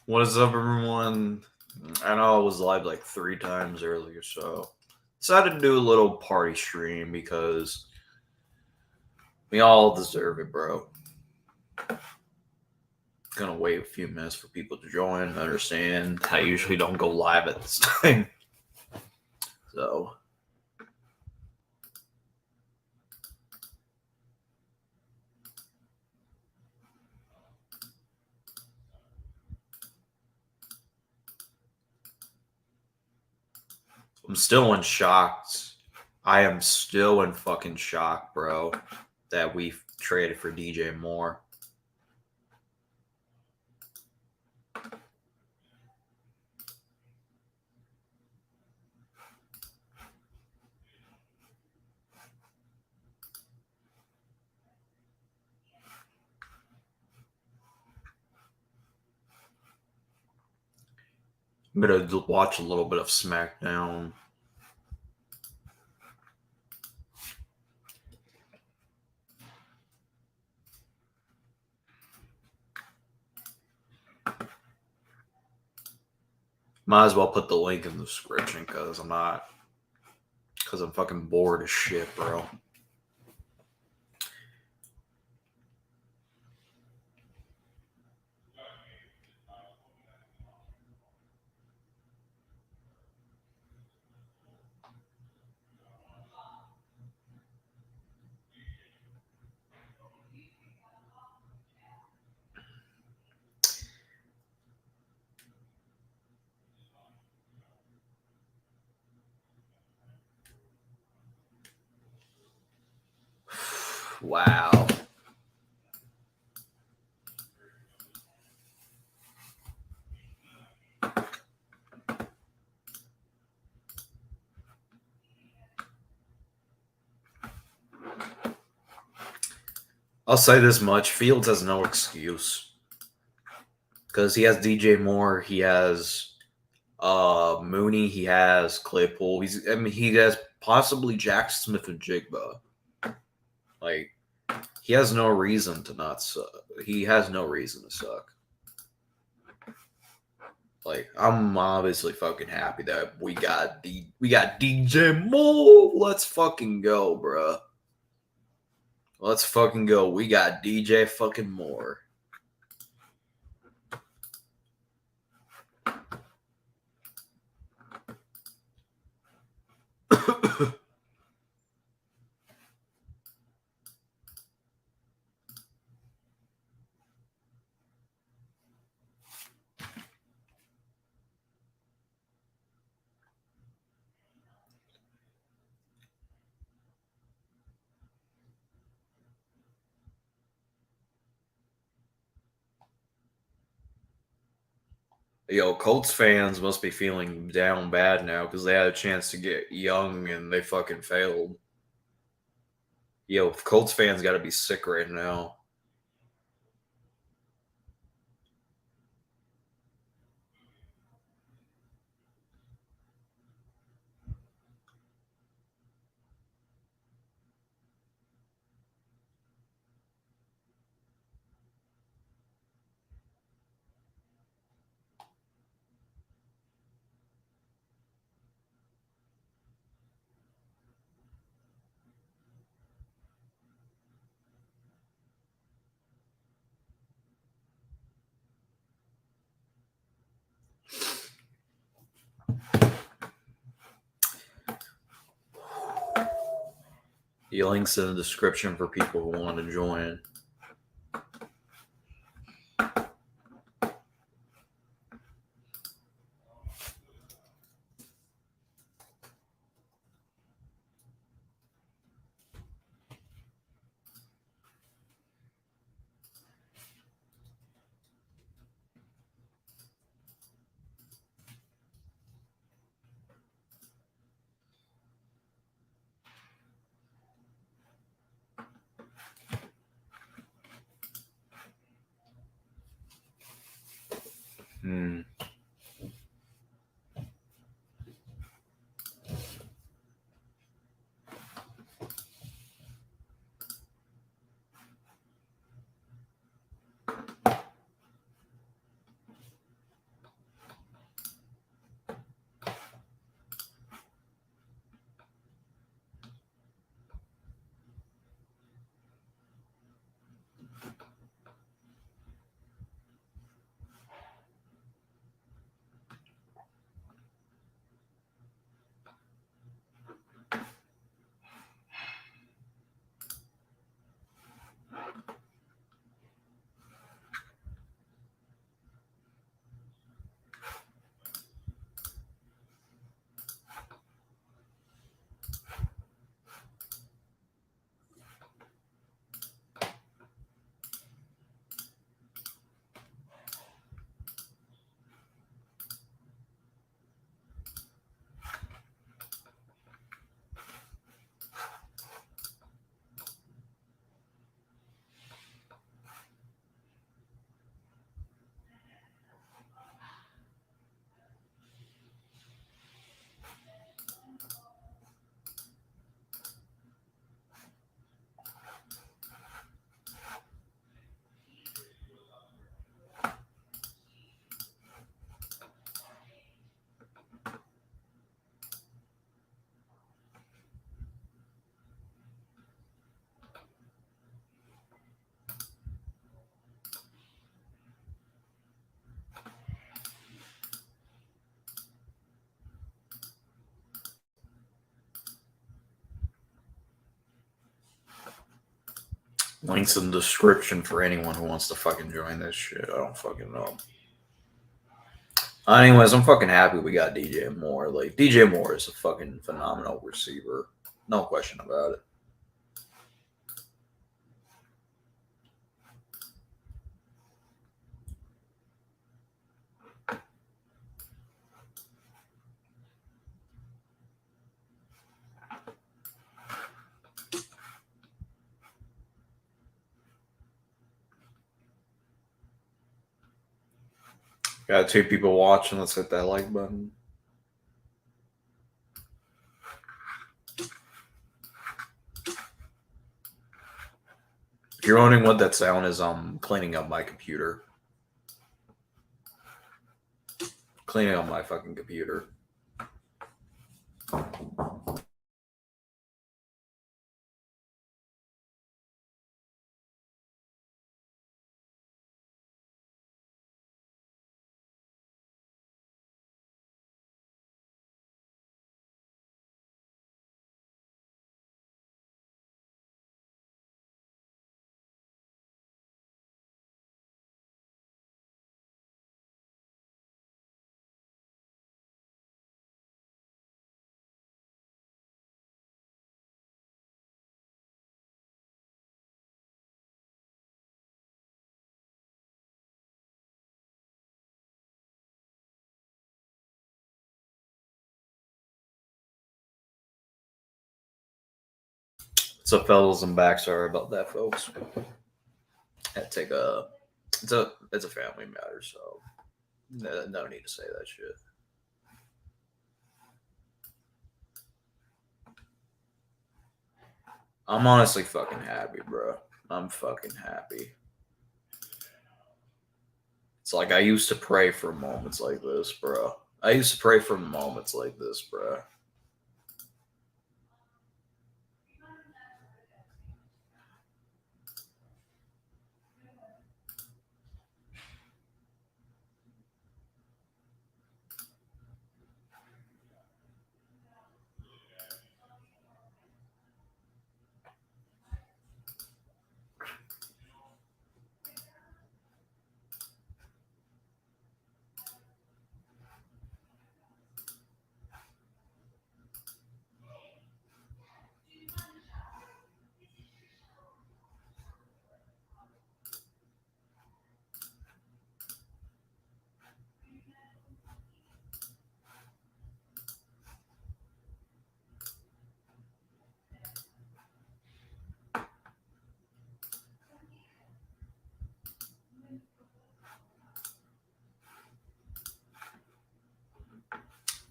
What is up, everyone? I know I was live like 3 times earlier, so decided to do a little party stream because we all deserve it, bro. Gonna wait a few minutes for people to join. Understand, I usually don't go live at this time, so. I'm still in shock. I am still in fucking shock, bro, that we traded for DJ Moore. I'm gonna watch a little bit of SmackDown. Might as well put the link in the description because I'm fucking bored as shit, bro. Wow. I'll say this much: Fields has no excuse because he has DJ Moore, he has Mooney, he has Claypool. He has possibly Jack Smith and Jigba. Like, he has no reason to not suck. He has no reason to suck. Like, I'm obviously fucking happy that we got DJ Moore. Let's fucking go, bruh. Let's fucking go. We got DJ fucking Moore. Yo, Colts fans must be feeling down bad now because they had a chance to get young and they fucking failed. Yo, Colts fans got to be sick right now. The link's in the description for people who want to join. Hmm. Links in the description for anyone who wants to fucking join this shit. I don't fucking know. Anyways, I'm fucking happy we got DJ Moore. Like, DJ Moore is a fucking phenomenal receiver. No question about it. Got 2 people watching. Let's hit that like button. If you're wondering what that sound is, I'm cleaning up my computer. Cleaning up my fucking computer. What's up, fellas? I'm back. Sorry about that, folks. Had to take a. It's a family matter, so no need to say that shit. I'm honestly fucking happy, bro. I'm fucking happy. It's like I used to pray for moments like this, bro. I used to pray for moments like this, bro.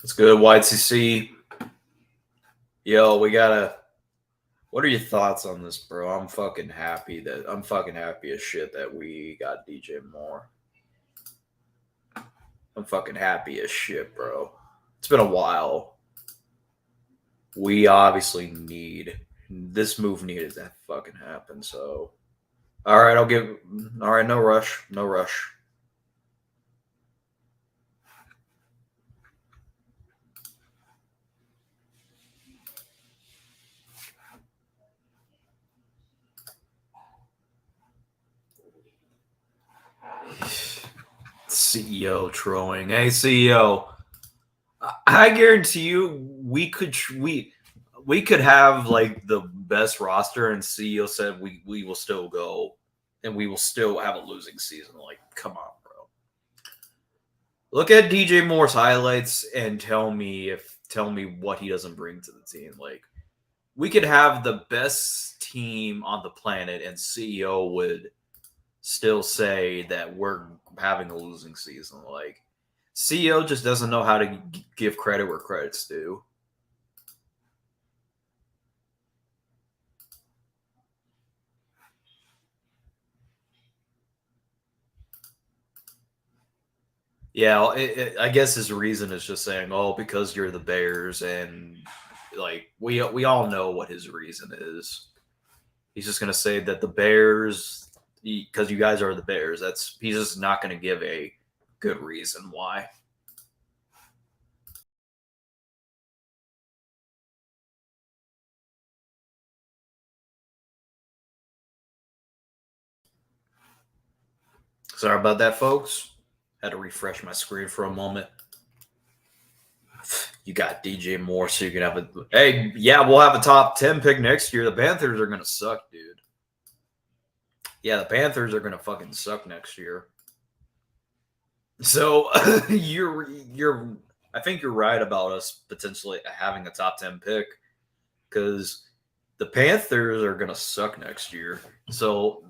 It's good, YTC. Yo, we gotta. What are your thoughts on this, bro? I'm fucking happy as shit that we got DJ Moore. I'm fucking happy as shit, bro. It's been a while. We obviously need this move needed to fucking happen. So, all right, I'll give. All right, no rush, no rush. CEO trolling. Hey, CEO. I guarantee you, we could have like the best roster, and CEO said we will still go, and we will still have a losing season. Like, come on, bro. Look at DJ Moore's highlights and tell me what he doesn't bring to the team. Like, we could have the best team on the planet, and CEO would still say that we're having a losing season. Like, CEO just doesn't know how to give credit where credit's due. Yeah, I guess his reason is just saying, "Oh, because you're the Bears," and like we all know what his reason is. He's just gonna say that the Bears, because you guys are the Bears. He's just not gonna give a good reason why. Sorry about that, folks. Had to refresh my screen for a moment. You got DJ Moore, so you can have a. Hey, yeah, we'll have a top 10 pick next year. The Panthers are gonna suck, dude. Yeah, the Panthers are gonna fucking suck next year. So you're. I think you're right about us potentially having a top 10 pick because the Panthers are gonna suck next year. So.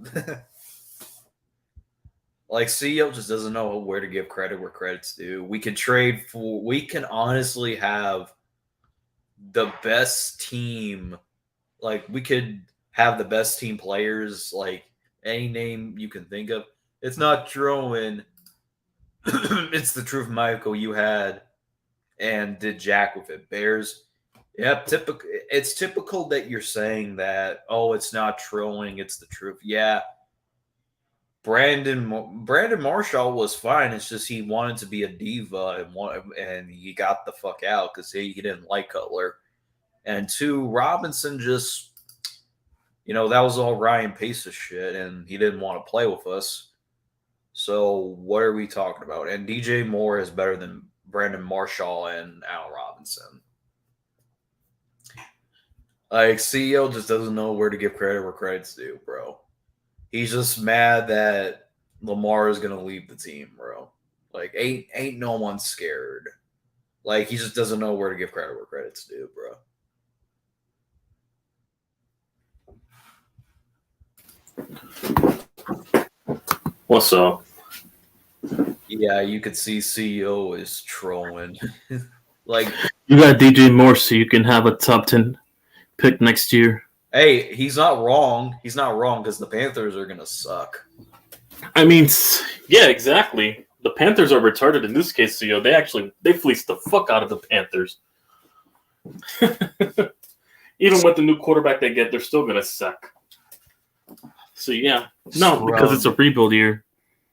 Like CEO just doesn't know where to give credit where credit's due. We can honestly have the best team. Like we could have the best team players, like any name you can think of. It's not throwing. It's the truth, Michael. You had and did Jack with it. Bears. Yep, typical. It's typical that you're saying that. Oh, it's not trolling. It's the truth. Yeah, Brandon Marshall was fine. It's just he wanted to be a diva and he got the fuck out because he didn't like Cutler. And two, Robinson just, that was all Ryan Pace's shit, and he didn't want to play with us. So what are we talking about? And DJ Moore is better than Brandon Marshall and Al Robinson. Like CEO just doesn't know where to give credit where credit's due, bro. He's just mad that Lamar is gonna leave the team, bro. Like, ain't no one scared. Like, he just doesn't know where to give credit where credit's due, bro. What's up? Yeah, you could see CEO is trolling. Like, you got DJ Moore, so you can have a top 10 pick next year. Hey, he's not wrong. He's not wrong because the Panthers are gonna suck. I mean, yeah, exactly. The Panthers are retarded in this case, so they fleeced the fuck out of the Panthers. Even with the new quarterback they get, they're still gonna suck. So yeah, because it's a rebuild year.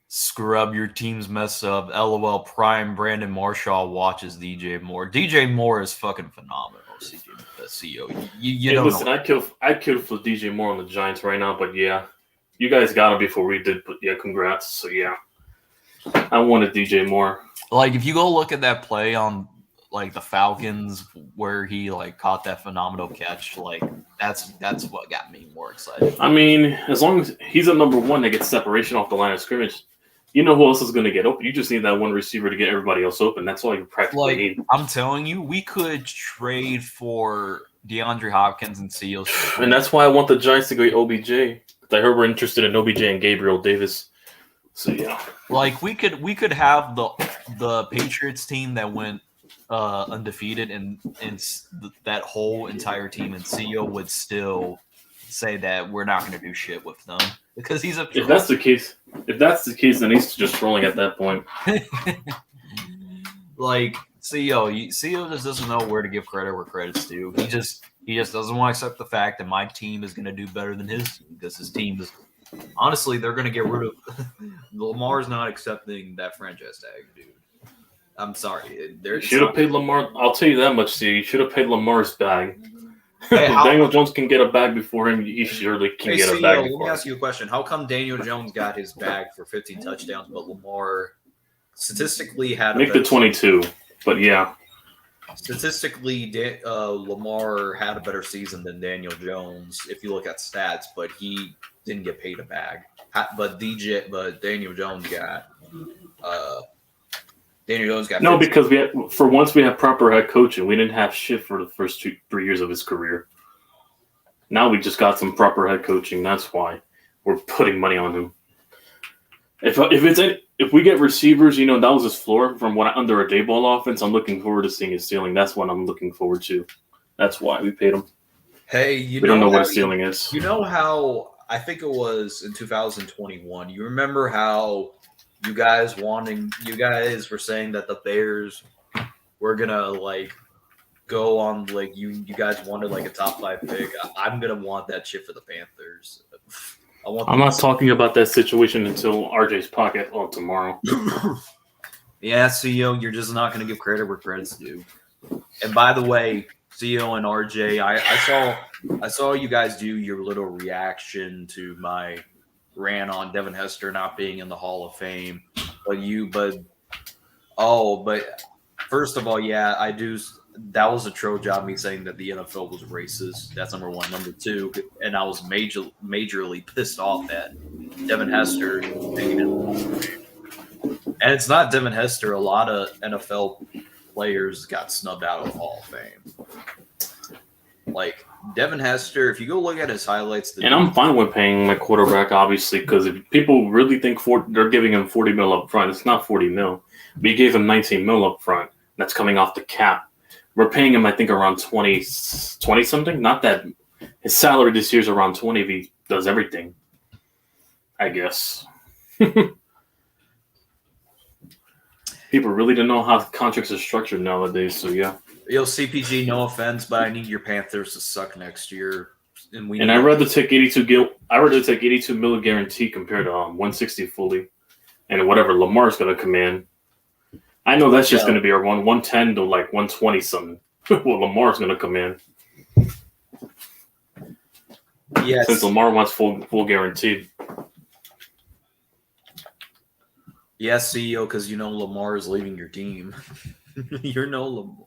Scrub, your team's mess up. LOL. Prime Brandon Marshall watches DJ Moore. DJ Moore is fucking phenomenal. CEO. You don't listen, I'd kill for DJ Moore on the Giants right now, but yeah, you guys got him before we did. But yeah, congrats. So yeah, I wanted DJ Moore. Like if you go look at that play on like the Falcons where he like caught that phenomenal catch, like that's what got me more excited. I mean, as long as he's a number one that gets separation off the line of scrimmage, you know who else is going to get open. You just need that one receiver to get everybody else open. That's all you practically need. I'm telling you, we could trade for DeAndre Hopkins and Seals. And that's why I want the Giants to go OBJ. I heard we're interested in OBJ and Gabriel Davis. So yeah, like we could have the Patriots team that went undefeated and that whole entire team, and CEO would still say that we're not going to do shit with them because he's a. If that's the case, then he's just trolling at that point. Like CEO just doesn't know where to give credit where credit's due. He just doesn't want to accept the fact that my team is going to do better than his team because his team is. Honestly, they're going to get rid of Lamar's not accepting that franchise tag, dude. I'm sorry. You should have paid Lamar. I'll tell you that much, Steve. You should have paid Lamar's bag. Hey, if Daniel Jones can get a bag before him, he surely can get a bag before him. Let me ask you a question. How come Daniel Jones got his bag for 15 touchdowns, but Lamar statistically had make the 22, but yeah. Statistically, Lamar had a better season than Daniel Jones if you look at stats, but he didn't get paid a bag. But Daniel Jones got no, because we have proper head coaching. We didn't have shit for the first 3 years of his career. Now we just got some proper head coaching. That's why we're putting money on him. If we get receivers, that was his floor from under a Dayball offense. I'm looking forward to seeing his ceiling. That's what I'm looking forward to. That's why we paid him. Hey, we don't know what his ceiling is. You know how I think it was in 2021. You remember how you guys were saying that the Bears were gonna go on you guys wanted a top 5 pick. I'm gonna want that shit for the Panthers. I'm not talking about that situation until RJ's pocket tomorrow. Yeah, CEO, you're just not gonna give credit where credit's due. And by the way, CEO and RJ, I saw you guys do your little reaction to my ran on Devin Hester not being in the Hall of Fame, but first of all, yeah, I do. That was a troll job. Me saying that the NFL was racist. That's number one. Number two, and I was majorly pissed off that Devin Hester being in the Hall of Fame. And it's not Devin Hester. A lot of NFL players got snubbed out of the Hall of Fame. Like Devin Hester, if you go look at his highlights, and I'm fine with paying my quarterback, obviously, because if people really think they're giving him 40 mil up front, it's not 40 mil. We gave him 19 mil up front. That's coming off the cap. We're paying him, I think, around 20 something. Not that his salary this year is around 20 if he does everything, I guess. People really don't know how contracts are structured nowadays, so yeah. Yo, CPG, no offense, but I need your Panthers to suck next year. And I'd rather take 82 mil guarantee compared to 160 fully. And whatever Lamar's going to command. I know that's just going to be around 110 to like 120 something. Well, Lamar's going to come in. Yes. Since Lamar wants full guaranteed. Yes, CEO, because you know Lamar is leaving your team. You're no Lamar.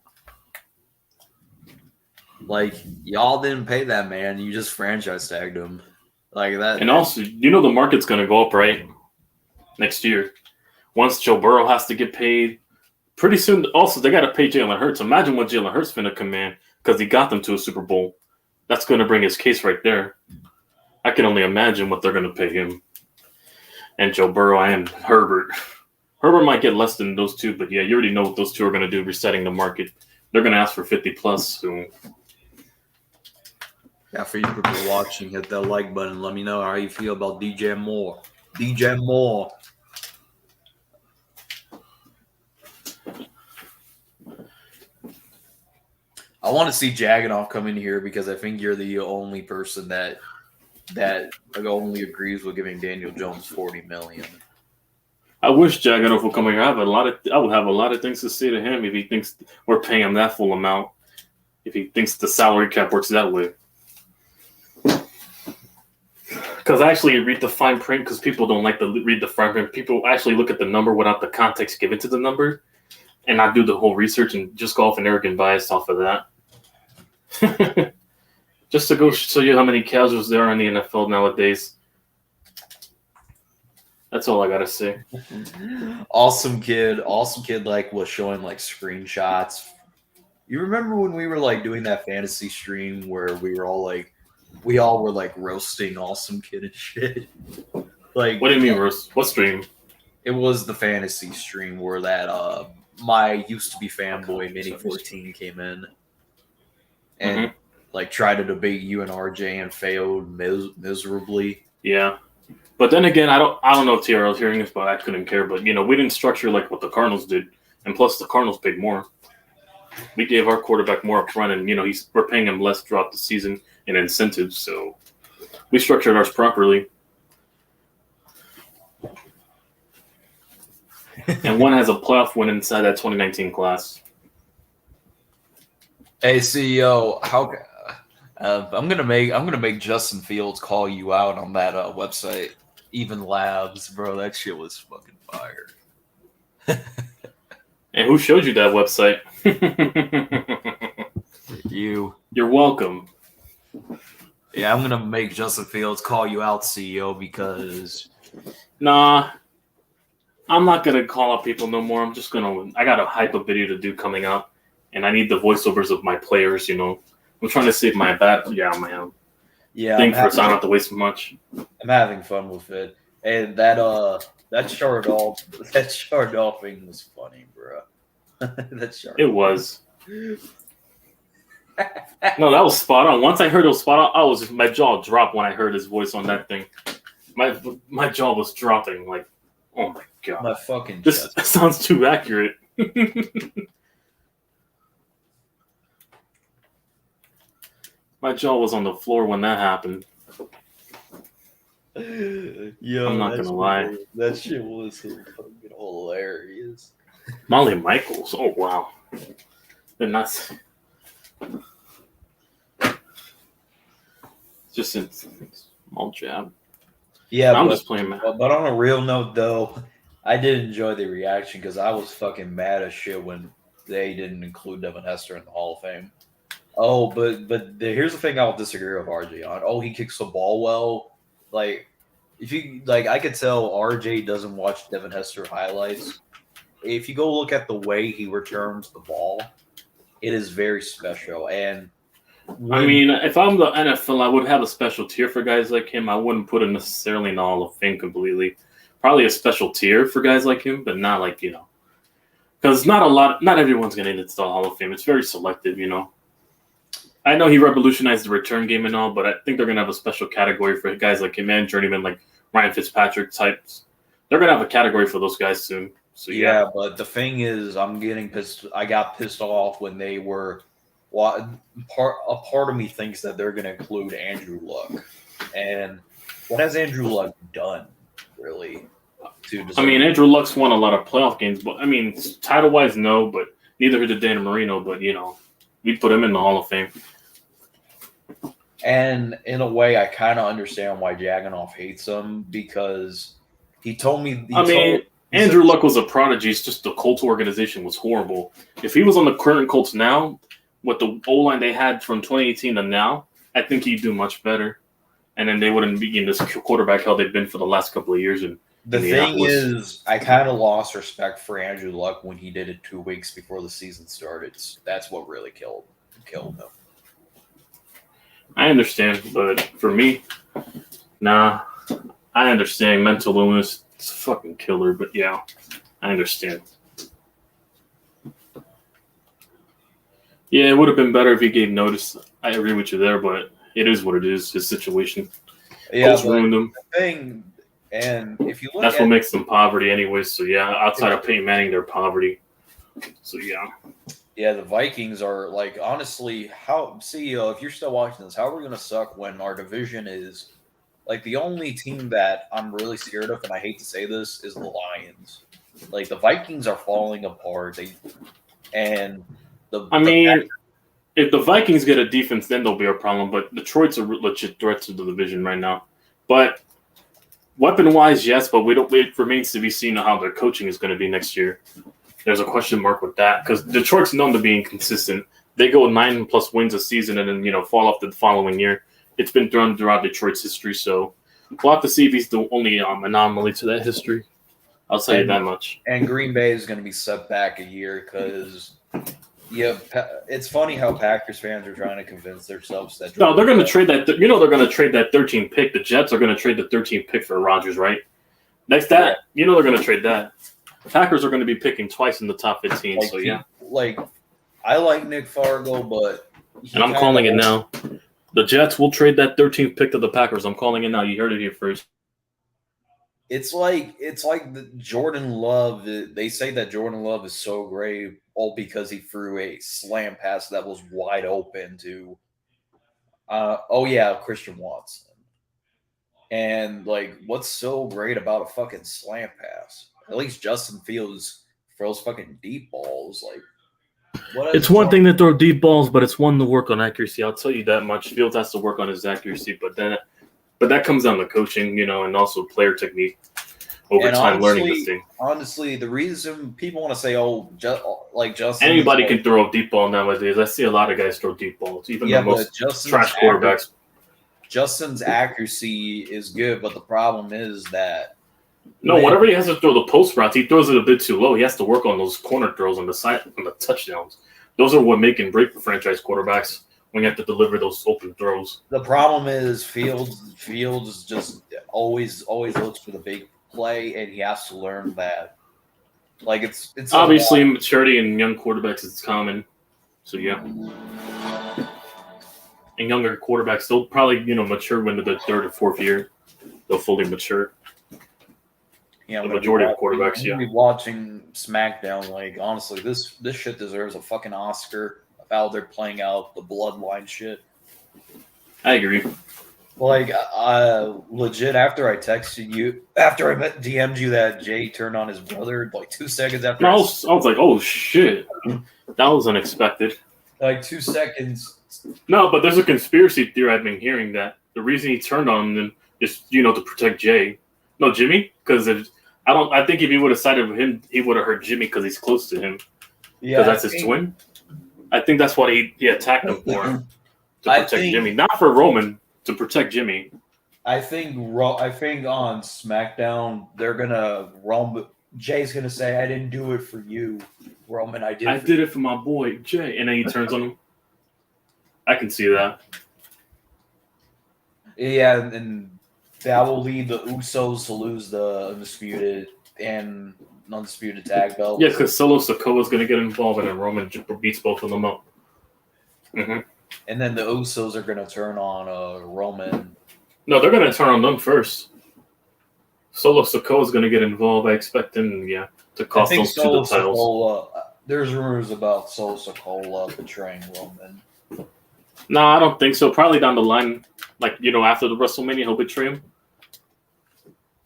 Like, y'all didn't pay that man. You just franchise tagged him. Like that. And also, you know the market's going to go up, right? Next year. Once Joe Burrow has to get paid. Pretty soon, also, they got to pay Jalen Hurts. Imagine what Jalen Hurts going to command because he got them to a Super Bowl. That's going to bring his case right there. I can only imagine what they're going to pay him. And Joe Burrow and Herbert. Herbert might get less than those two, but yeah, you already know what those two are going to do, resetting the market. They're going to ask for 50 plus soon. Yeah, for you people watching, hit that like button. Let me know how you feel about DJ Moore. DJ Moore. I want to see Jagonoff come in here because I think you're the only person that only agrees with giving Daniel Jones $40 million. I wish Jagonoff would come here. I would have a lot of things to say to him if he thinks we're paying him that full amount. If he thinks the salary cap works that way. Because I actually read the fine print because people don't like to read the fine print. People actually look at the number without the context given to the number. And I do the whole research and just go off an arrogant bias off of that. Just to go show you how many casuals there are in the NFL nowadays. That's all I gotta say. Awesome kid, like was showing like screenshots. You remember when we were like doing that fantasy stream where we all were like roasting Awesome Kid and shit? Like, what do you mean roast? What stream? It was the fantasy stream where that my used to be fanboy Mini 14 came in and like tried to debate you and RJ and failed miserably. Yeah. But then again, I don't know if TRL's hearing this, but I couldn't care. But, we didn't structure like what the Cardinals did. And plus, the Cardinals paid more. We gave our quarterback more up front, and, we're paying him less throughout the season in incentives. So we structured ours properly. And one has a playoff win inside that 2019 class. Hey, CEO, I'm gonna make Justin Fields call you out on that website. Even Labs, bro, that shit was fucking fire. And who showed you that website? You. You're welcome. Yeah, I'm gonna make Justin Fields call you out, CEO, because nah, I'm not gonna call out people no more. I got a hype a video to do coming up, and I need the voiceovers of my players. I'm trying to save my man. Yeah, thing first. I don't have to waste much. I'm having fun with it, and that Chardolph thing was funny, bro. It was. No, that was spot on. Once I heard it was spot on, my jaw dropped when I heard his voice on that thing. My jaw was dropping. Like, oh my god, my fucking. This sounds too accurate. My jaw was on the floor when that happened. Yo, I'm not gonna lie. That shit was fucking hilarious. Molly Michaels. Oh wow. They're nuts. Just a small jab. Yeah, I'm but, just playing, man. but on a real note, though, I did enjoy the reaction because I was fucking mad as shit when they didn't include Devin Hester in the Hall of Fame. Oh, here's the thing I'll disagree with RJ on. Oh, he kicks the ball well. Like, if you like, I could tell RJ doesn't watch Devin Hester highlights. If you go look at the way he returns the ball, it is very special. And I mean, if I'm the NFL, I would have a special tier for guys like him. I wouldn't put him necessarily in the Hall of Fame completely. Probably a special tier for guys like him, but not like, because not everyone's going to get to the Hall of Fame. It's very selective, I know he revolutionized the return game and all, but I think they're going to have a special category for guys like him and journeyman like Ryan Fitzpatrick types. They're going to have a category for those guys soon. So yeah, but the thing is, I'm getting pissed. I got pissed off when they were. A part of me thinks that they're going to include Andrew Luck, and what has Andrew Luck done, really? Andrew Luck's won a lot of playoff games, but title wise, no, but neither did Dan Marino. But we put him in the Hall of Fame. And in a way, I kind of understand why Jaganov hates him because he told me. Andrew Luck was a prodigy. It's just the Colts organization was horrible. If he was on the current Colts now, with the O-line they had from 2018 to now, I think he'd do much better. And then they wouldn't be in this quarterback hell they've been for the last couple of years. And the thing is, I kind of lost respect for Andrew Luck when he did it 2 weeks before the season started. That's what really killed him. I understand, but for me, nah. I understand mental illness. It's a fucking killer, but yeah, I understand. Yeah, it would have been better if he gave notice. I agree with you there, but it is what it is. His situation. Yeah, Colts ruined him. The thing, and if you look, that's what makes them poverty, anyway. So yeah, outside of Peyton Manning, they're poverty. So yeah. Yeah, the Vikings are like honestly. CEO, if you're still watching this, how are we going to suck when our division is like the only team that I'm really scared of, and I hate to say this, is the Lions. Like the Vikings are falling apart. If the Vikings get a defense, then there'll be a problem. But Detroit's a legit threat to the division right now. But weapon-wise, yes, but it remains to be seen how their coaching is going to be next year. There's a question mark with that because Detroit's known to be inconsistent. They go 9+ wins a season and then fall off the following year. It's been thrown throughout Detroit's history, so we'll have to see if he's the only anomaly to that history. I'll tell you that much. And Green Bay is going to be set back a year because, it's funny how Packers fans are trying to convince themselves that. No, they're going to trade that. They're going to trade that 13th pick. The Jets are going to trade the 13th pick for Rodgers, right? They're going to trade that. The Packers are going to be picking twice in the top 15. I like Nick Fargo, but and I'm calling it now. The Jets will trade that 13th pick to the Packers. I'm calling it now. You heard it here first. It's like the Jordan Love. They say that Jordan Love is so great all because he threw a slam pass that was wide open to Christian Watson. And what's so great about a fucking slam pass? At least Justin Fields throws fucking deep balls. It's one thing to throw deep balls, but it's one to work on accuracy. I'll tell you that much. Fields has to work on his accuracy, but that comes down to coaching, and also player technique over time, learning this thing. Honestly, the reason people want to say, Justin, anybody can throw a deep ball nowadays. I see a lot of guys throw deep balls, even the most trash quarterbacks. Justin's accuracy is good, but the problem is that. No, whenever he has to throw the post routes, he throws it a bit too low. He has to work on those corner throws on the side, on the touchdowns. Those are what make and break for franchise quarterbacks when you have to deliver those open throws. The problem is Fields just always looks for the big play, and he has to learn that. It's obviously maturity in young quarterbacks is common. So yeah. And younger quarterbacks, they'll probably mature when they're the third or fourth year. They'll fully mature. Yeah, the majority of quarterbacks, I'm gonna be watching SmackDown. Honestly, this shit deserves a fucking Oscar of how they're playing out the bloodline shit. I agree. Legit, after I texted you, after I DM'd you that Jay turned on his brother, 2 seconds after. I was like, oh shit, that was unexpected. 2 seconds. No, but there's a conspiracy theory I've been hearing that the reason he turned on them is to protect Jay. No, Jimmy, because I think if he would have sided with him, he would have hurt Jimmy because he's close to him. Yeah, Because that's his twin. I think that's what he attacked him for, to protect Jimmy, not for Roman, to protect Jimmy. I think on SmackDown they're gonna Jay's gonna say, "I didn't do it for you, Roman. I did it for my boy Jay," and then he turns on him. I can see that. Yeah, and that will lead the Usos to lose the undisputed tag belts. Yeah, because Solo Sikoa is going to get involved, and then Roman beats both of them up. Mm-hmm. And then the Usos are going to turn on Roman. No, they're going to turn on them first. Solo Sikoa is going to get involved. I expect him, to cost those two the titles. There's rumors about Solo Sikoa betraying Roman. No, I don't think so. Probably down the line, after the WrestleMania, he'll betray him.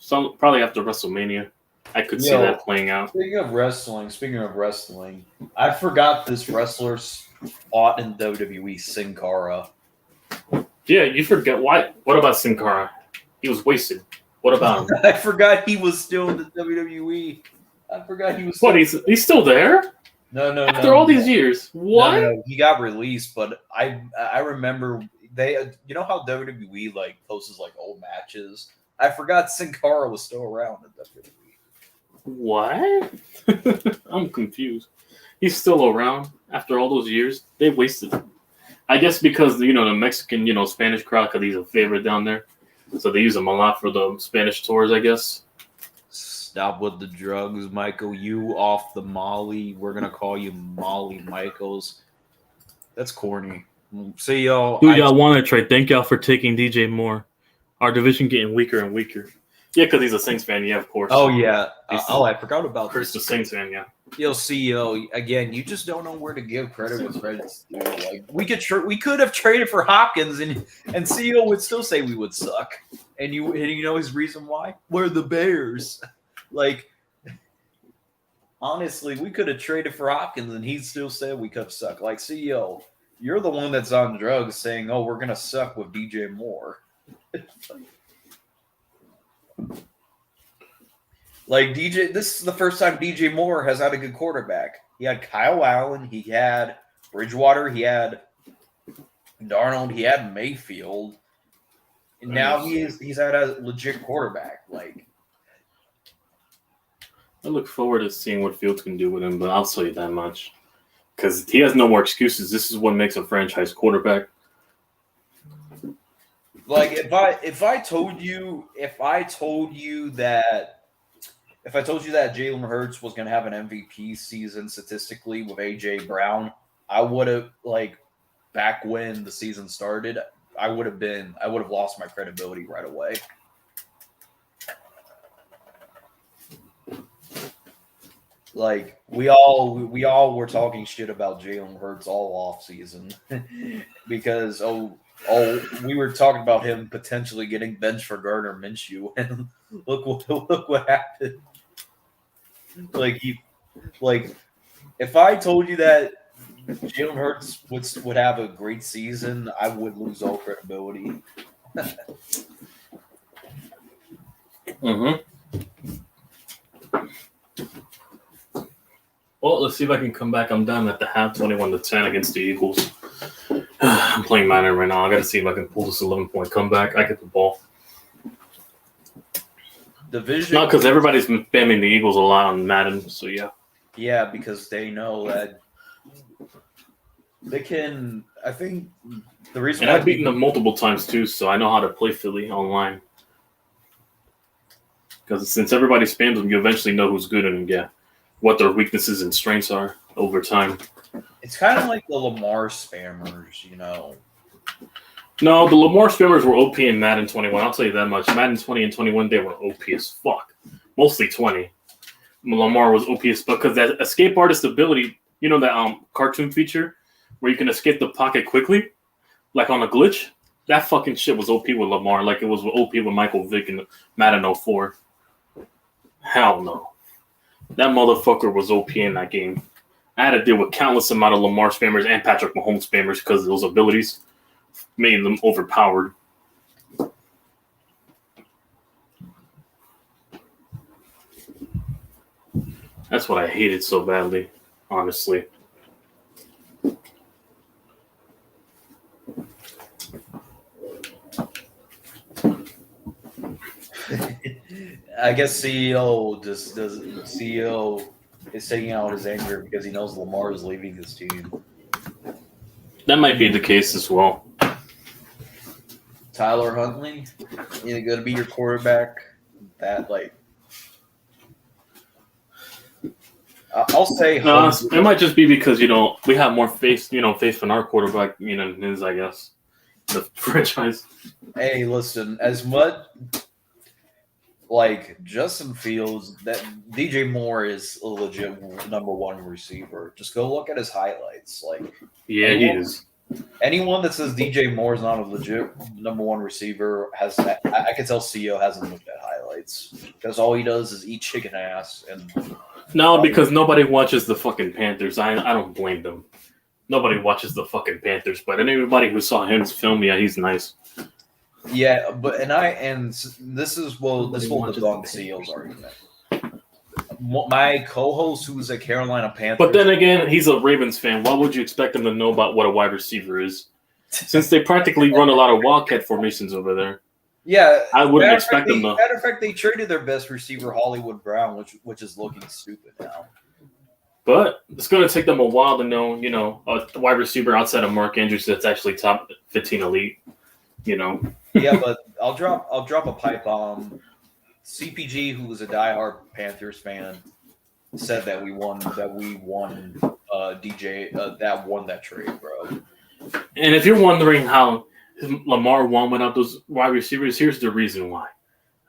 Probably after WrestleMania. I could see that playing out. Speaking of wrestling, I forgot this wrestler fought in WWE, Sin Cara. Yeah, you forget why? What about Sin Cara? He was wasted. What about him? I forgot he was still in the WWE. I forgot he was. What? He's still there? No. After all these years, what? No, he got released, but I remember they. How WWE posts old matches. I forgot Sin Cara was still around in WWE. What? I'm confused. He's still around after all those years. They wasted him. I guess because the Mexican Spanish crowd, because he's a favorite down there, so they use him a lot for the Spanish tours, I guess. Stop with the drugs, Michael. You off the Molly. We're gonna call you Molly Michaels. That's corny. See y'all. Dude, y'all want to trade. Thank y'all for taking DJ Moore. Our division getting weaker and weaker. Yeah, because he's a Saints fan. Yeah, of course. Oh yeah. I forgot about Chris, the Saints fan. Yeah. Yo, CEO. Again, you just don't know where to give credit with credit's due. We could have traded for Hopkins, and CEO would still say we would suck. And you know his reason why? We're the Bears. Honestly, we could have traded for Hopkins, and he'd still say we could have sucked. CEO, you're the one that's on drugs, saying, "Oh, we're gonna suck with DJ Moore." DJ, this is the first time DJ Moore has had a good quarterback. He had Kyle Allen, he had Bridgewater, he had Darnold, he had Mayfield, and now he's had a legit quarterback. I look forward to seeing what Fields can do with him, but I'll tell you that much, because he has no more excuses. This is what makes a franchise quarterback. If I told you that Jalen Hurts was going to have an MVP season statistically with AJ Brown, I would have back when the season started, I would have lost my credibility right away. We all were talking shit about Jalen Hurts all off season because we were talking about him potentially getting benched for Gardner Minshew, and look what happened. If I told you that Jalen Hurts would have a great season, I would lose all credibility. Mm-hmm. Well, let's see if I can come back. I'm down at the half, 21-10 against the Eagles. I'm playing Madden right now. I got to see if I can pull this 11-point comeback. I get the ball. Division. Not because everybody's been spamming the Eagles a lot on Madden, so yeah. Yeah, because they know that they can. I think the reason. And I've beaten them multiple times too, so I know how to play Philly online. Because since everybody spams them, you eventually know who's good and what their weaknesses and strengths are over time. It's kind of like the Lamar spammers, No, the Lamar spammers were OP in Madden 21. I'll tell you that much. Madden 20 and 21, they were OP as fuck. Mostly 20. Lamar was OP as fuck because that escape artist ability, that cartoon feature where you can escape the pocket quickly, like on a glitch? That fucking shit was OP with Lamar, like it was OP with Michael Vick in Madden 04. Hell no. That motherfucker was OP in that game. I had to deal with countless amount of Lamar spammers and Patrick Mahomes spammers because those abilities made them overpowered. That's what I hated so badly, honestly. I guess CEO just does. CEO is taking out his anger because he knows Lamar is leaving his team. That might be the case as well. Tyler Huntley, is going to be your quarterback. That I'll say It might just be because we have more faith in our quarterback, than his, I guess, the franchise. Hey, listen, as much like Justin Fields, that DJ Moore is a legit number one receiver. Just go look at his highlights. Yeah, he is. Anyone that says DJ Moore is not a legit number one receiver I can tell CEO hasn't looked at highlights because all he does is eat chicken ass and. No, because nobody watches the fucking Panthers. I don't blame them. Nobody watches the fucking Panthers, but anybody who saw him film, yeah, he's nice. Yeah, but this will debunk CEO's argument. My co-host, who's a Carolina Panthers, but then again, he's a Ravens fan. Why would you expect him to know about what a wide receiver is? Since they practically run a lot of wildcat formations over there. Yeah, I wouldn't expect them to. Matter of fact, they traded their best receiver, Hollywood Brown, which is looking stupid now. But it's going to take them a while to know, a wide receiver outside of Mark Andrews that's actually top 15 elite. Yeah, but I'll drop a pipe bomb. CPG, who was a diehard Panthers fan, said that we won that won that trade, bro. And if you're wondering how Lamar won without those wide receivers, here's the reason why.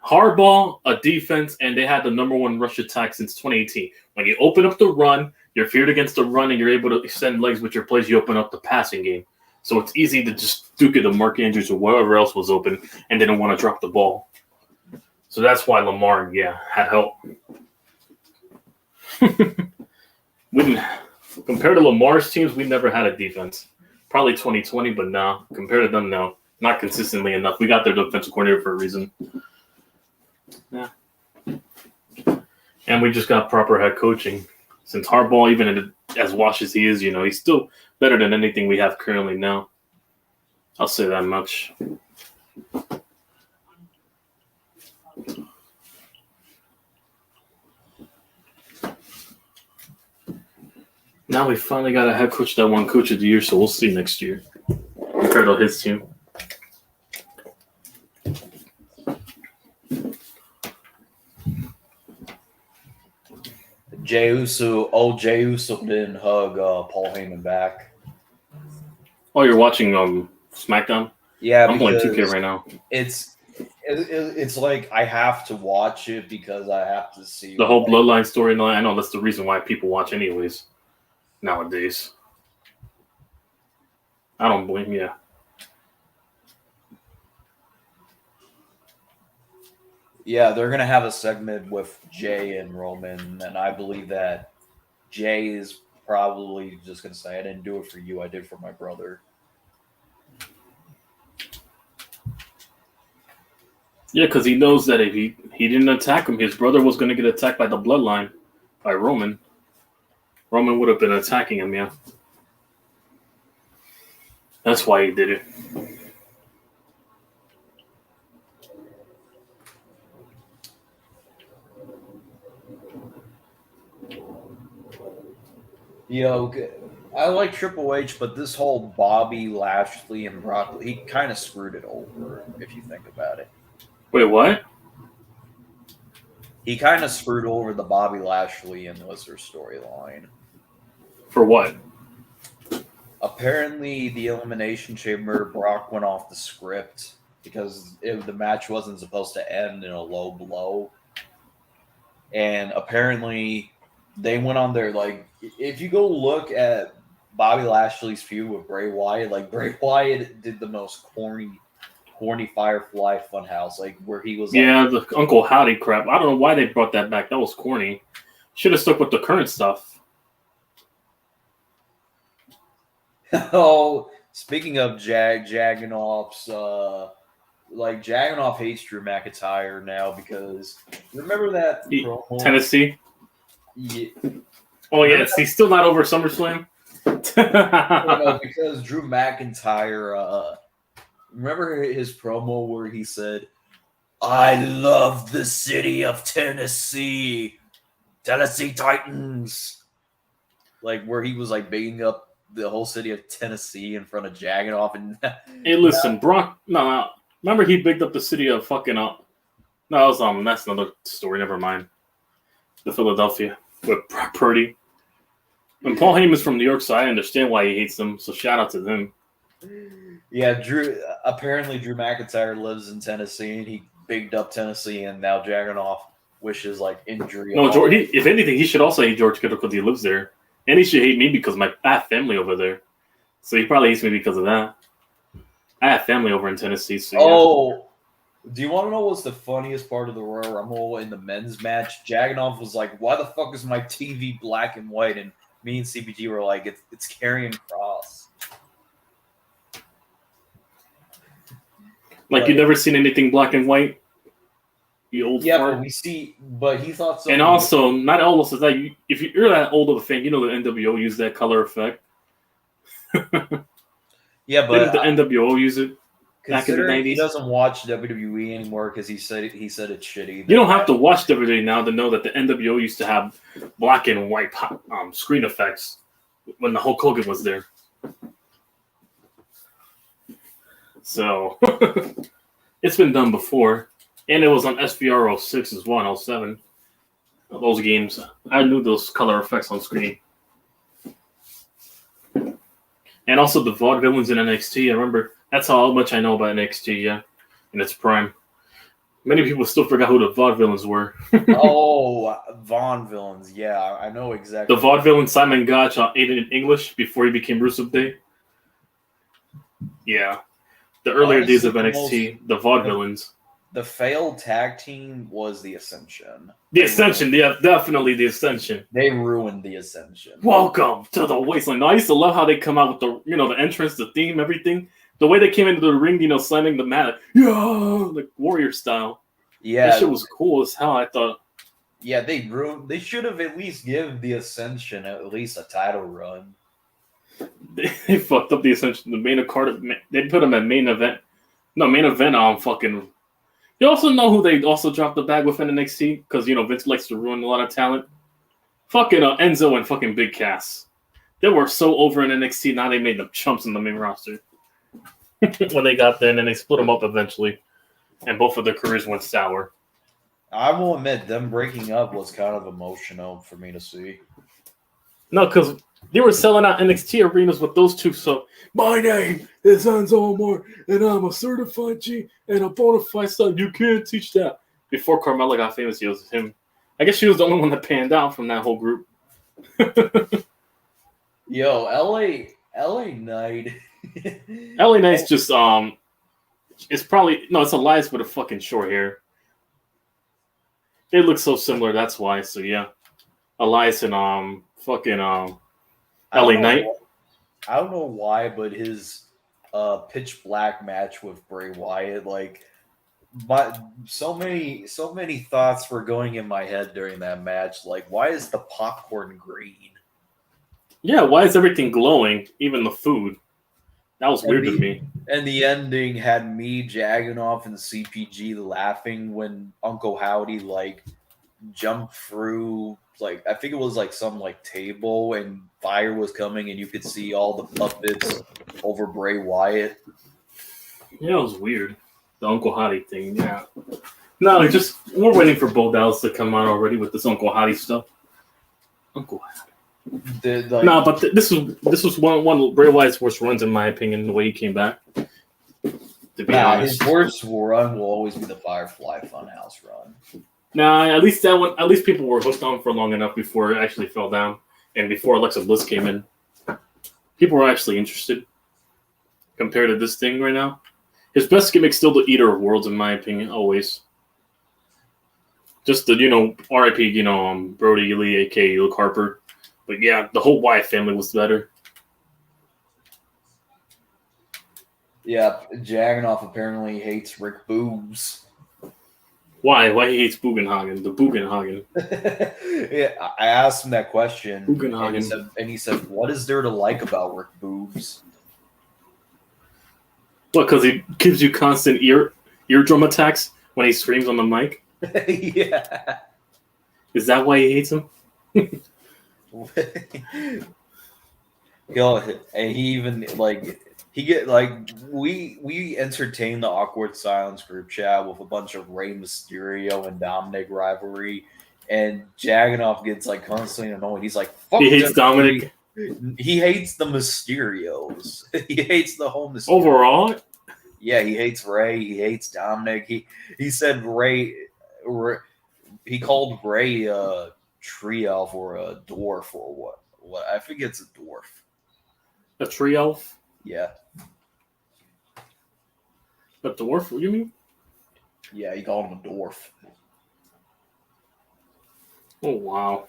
Hardball, a defense, and they had the number one rush attack since 2018. When you open up the run, you're feared against the run, and you're able to extend legs with your plays, you open up the passing game. So it's easy to just duke it to Mark Andrews or whatever else was open and didn't want to drop the ball. So that's why Lamar, had help. Compared to Lamar's teams, we never had a defense. Probably 2020, but no. Compared to them, no. Not consistently enough. We got their defensive coordinator for a reason. Yeah. And we just got proper head coaching. Since Harbaugh, even as washed as he is, he's still better than anything we have currently now. I'll say that much. Now we finally got a head coach that won Coach of the Year, so we'll see next year compared to his team. Jey Uso didn't hug Paul Heyman back. Oh, you're watching SmackDown? Yeah, I'm playing 2K right now. It's like I have to watch it because I have to see the whole Bloodline storyline. I know that's the reason why people watch anyways nowadays. I don't blame you. Yeah, they're gonna have a segment with Jay and Roman, and I believe that Jay is probably just gonna say, "I didn't do it for you. I did it for my brother." Yeah, because he knows that if he didn't attack him, his brother was going to get attacked by the Bloodline, by Roman. Roman would have been attacking him, yeah. That's why he did it. I like Triple H, but this whole Bobby Lashley and Brock, he kind of screwed it over, if you think about it. Wait, what? He kind of screwed over the Bobby Lashley and Lesnar storyline. For what? Apparently, the Elimination Chamber, Brock went off the script because the match wasn't supposed to end in a low blow. And apparently, they went on their, if you go look at Bobby Lashley's feud with Bray Wyatt, Bray Wyatt did the most corny Firefly Funhouse, where he was the Uncle Howdy crap. I don't know why they brought that back. That was corny. Should have stuck with the current stuff. Oh, speaking of Jagunoffs, Jagunoff hates Drew McIntyre now because remember that promo? Tennessee? Yeah. Oh yeah, he's still not over SummerSlam. No, because Drew McIntyre, remember his promo where he said, "I love the city of Tennessee, Tennessee Titans," like where he was like beating up the whole city of Tennessee in front of Jagganoff, and Hey, listen, Brock. No, remember he bigged up the city of fucking. No, that was that's another story. Never mind. The Philadelphia with Purdy. And Paul Heyman's from New York, so I understand why he hates them. So shout out to them. yeah, apparently Drew McIntyre lives in Tennessee, and he bigged up Tennessee, and now Jagganoff wishes like injury. No, George. If anything, he should also hate George Kittle because he lives there, and he should hate me because I have family over there. So he probably hates me because of that. I have family over in Tennessee. So yeah. Oh, do you want to know what's the funniest part of the Royal Rumble in the men's match? Jagganoff was like, "Why the fuck is my TV black and white?" And me and CBG were like, "It's Karrion Kross." Like you never seen anything black and white? You old fart. But we see. But he thought so. And also, not almost as that. If you're that old of a fan, you know the NWO used that color effect. Yeah, but didn't the NWO use it back in the 90s? He doesn't watch WWE anymore because he said it's shitty. You don't have to watch WWE now to know that the NWO used to have black and white screen effects when the Hulk Hogan was there. So it's been done before, and it was on SVR 06 as well, 07. Those games, I knew those color effects on screen. And also the vaudevillains in NXT. I remember that's how much I know about NXT. Yeah, in its prime. Many people still forgot who the vaudevillains were. Oh, Von Villains. Yeah, I know exactly. The vaudevillain Simon Gotch ate it in English before he became Rusev Day. Yeah. The earlier days of NXT, the vaudevillains. The failed tag team was the Ascension. The Ascension, yeah, definitely the Ascension. They ruined the Ascension. Welcome to the Wasteland. No, I used to love how they come out with the, the entrance, the theme, everything. The way they came into the ring, slamming the mat, like Warrior style. Yeah, that shit was cool as hell. I thought. Yeah, they should have at least give the Ascension at least a title run. They fucked up the Ascension. The main card, they put them at main event. No, main event on fucking. You also know who they also dropped the bag with in NXT? Because, Vince likes to ruin a lot of talent. Fucking Enzo and fucking Big Cass. They were so over in NXT, now they made them chumps in the main roster. When they got there, and then they split them up eventually. And both of their careers went sour. I will admit, them breaking up was kind of emotional for me to see. No, because they were selling out NXT arenas with those two. So, my name is Enzo Amore, and I'm a certified G and a bona fide son. You can't teach that. Before Carmella got famous, it was him. I guess she was the only one that panned out from that whole group. Yo, LA Knight. LA Knight's just it's probably it's Elias with a fucking short hair. They look so similar, that's why. So yeah, Elias and fucking LA Knight. I don't know why, but his pitch black match with Bray Wyatt, but so many thoughts were going in my head during that match. Like, why is the popcorn green? Yeah, why is everything glowing? Even the food. That was weird to me. And the ending had me, Jagganoff, and CPG laughing when Uncle Howdy jumped through I think it was some table and fire was coming and you could see all the puppets over Bray Wyatt. Yeah, it was weird. The Uncle Howdy thing, yeah. No, we're waiting for Bo Dallas to come out already with this Uncle Howdy stuff. Uncle Howdy. But this was one Bray Wyatt's worst runs in my opinion. The way he came back. To be honest, his worst run will always be the Firefly Funhouse run. Nah, at least that one. At least people were hooked on for long enough before it actually fell down, and before Alexa Bliss came in, people were actually interested. Compared to this thing right now, his best gimmick's still the Eater of Worlds, in my opinion. Always. Just the R.I.P. Brody Lee, aka Luke Harper. But yeah, the whole Wyatt family was better. Yeah, Jagganoff apparently hates Rick Boogs. Why? Why he hates Bugenhagen? The Bugenhagen. Yeah, I asked him that question, Bugenhagen. and he said, "What is there to like about Rick Boogs?" What? Because he gives you constant eardrum attacks when he screams on the mic. Yeah. Is that why he hates him? Yo, and he even like he get like we entertain the awkward silence group chat with a bunch of Rey Mysterio and Dominic rivalry, and Jaganov gets like constantly annoyed. He's like, "Fuck He hates them Dominic three." He hates the Mysterios. He hates the whole Mysterio. overall. Yeah, he hates Ray. He hates Dominic. He said Ray he called Ray a tree elf or a dwarf or what? What I think it's a dwarf. A tree elf? Yeah, A dwarf? What do you mean? yeah, he called him a dwarf. Oh wow.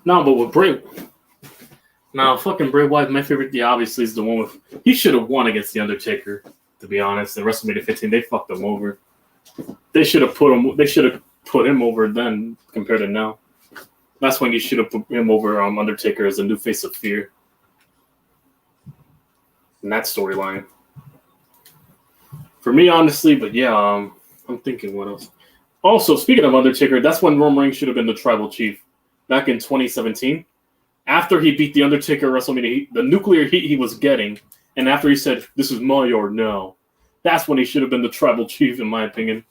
No, but with Bray, now fucking Bray Wyatt, my favorite, yeah, obviously is the one with. He should have won against the Undertaker. To be honest, in WrestleMania 15, they fucked him over. They should have put him. They should have put him over then compared to now. That's when you should have put him over Undertaker as the new face of fear. In that storyline. For me, honestly, but yeah, I'm thinking what else. Also, speaking of Undertaker, that's when Roman Reigns should have been the tribal chief back in 2017. After he beat the Undertaker at WrestleMania, the nuclear heat he was getting, and after he said, "This is my yard now," that's when he should have been the tribal chief, in my opinion.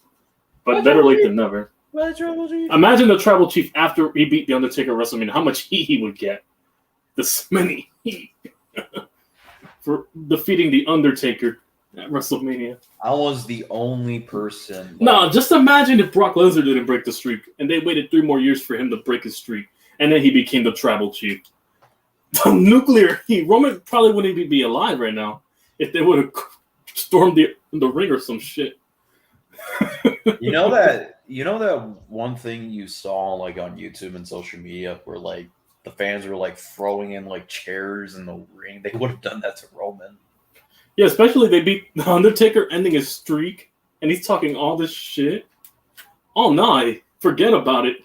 But better late than never. Imagine the tribal chief after he beat the Undertaker at WrestleMania, how much heat he would get. This many heat for defeating the Undertaker at WrestleMania. I was the only person. No, just imagine if Brock Lesnar didn't break the streak, and they waited 3 more years for him to break his streak, and then he became the tribal chief. The nuclear heat. Roman probably wouldn't even be alive right now if they would have stormed the ring or some shit. You know that one thing you saw like on YouTube and social media where like the fans were like throwing in like chairs in the ring. They would have done that to Roman. Yeah, especially they beat the Undertaker, ending his streak, and he's talking all this shit. Oh no, forget about it.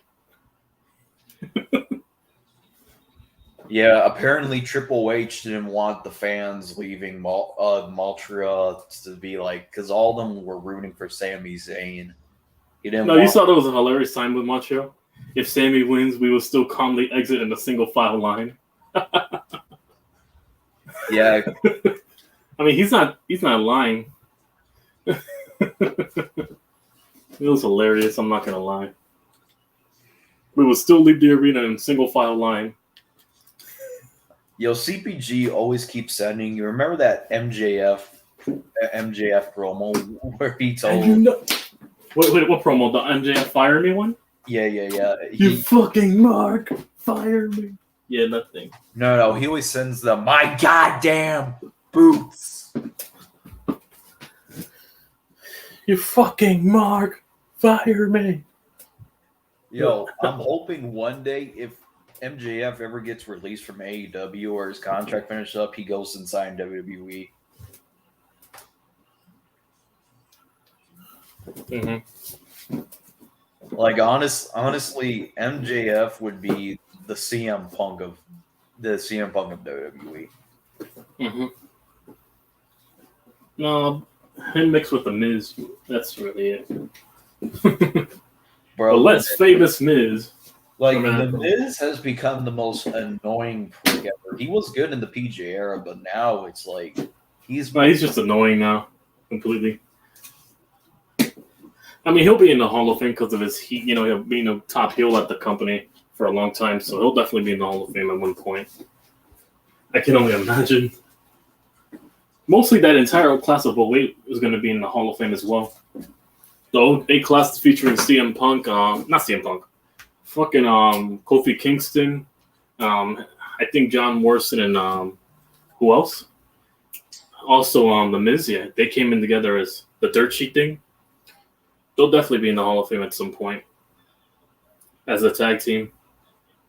Yeah, apparently Triple H didn't want the fans leaving Montreal to be like, because all of them were rooting for Sami Zayn. He didn't. No, you saw that was a hilarious sign with Montreal. If Sammy wins, we will still calmly exit in a single file line. Yeah. I mean, he's not lying. It was hilarious. I'm not gonna lie. We will still leave the arena in single file line. Yo, CPG always keeps sending. You remember that MJF promo where he told? Wait, what promo? The MJF fire me one? Yeah. You fucking Mark, fire me. Yeah, nothing. No. He always sends the my goddamn boots. You fucking Mark, fire me. Yo, I'm hoping one day if MJF ever gets released from AEW or his contract finished up, he goes and signs WWE. Mm-hmm. Like honestly, MJF would be the CM Punk of WWE. Mm-hmm. No, him mixed with the Miz. That's really it. Bro, The less famous Miz. like the Miz has become the most annoying prick ever. He was good in the PJ era, but now it's like he's just annoying now, completely. I mean, he'll be in the Hall of Fame because of his heat. You know, he'll be a top heel at the company for a long time, so he'll definitely be in the Hall of Fame at one point. I can only imagine. Mostly that entire class of 08 is going to be in the Hall of Fame as well. The 08 class featuring CM Punk, not CM Punk, fucking Kofi Kingston, I think John Morrison, and who else? Also, The Miz, yeah. They came in together as the Dirt Sheet thing. They'll definitely be in the Hall of Fame at some point as a tag team.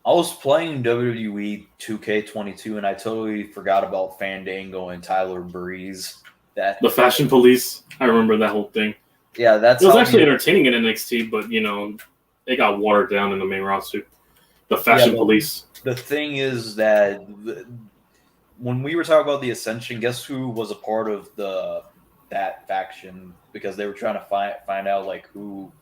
I was playing WWE 2K22 and I totally forgot about Fandango and Tyler Breeze. The Fashion Police, I remember that whole thing. Yeah, that's It was how actually the- entertaining in NXT, but it got watered down in the main roster. The Fashion but Police. the thing is that when we were talking about the Ascension, guess who was a part of that faction because they were trying to find out like who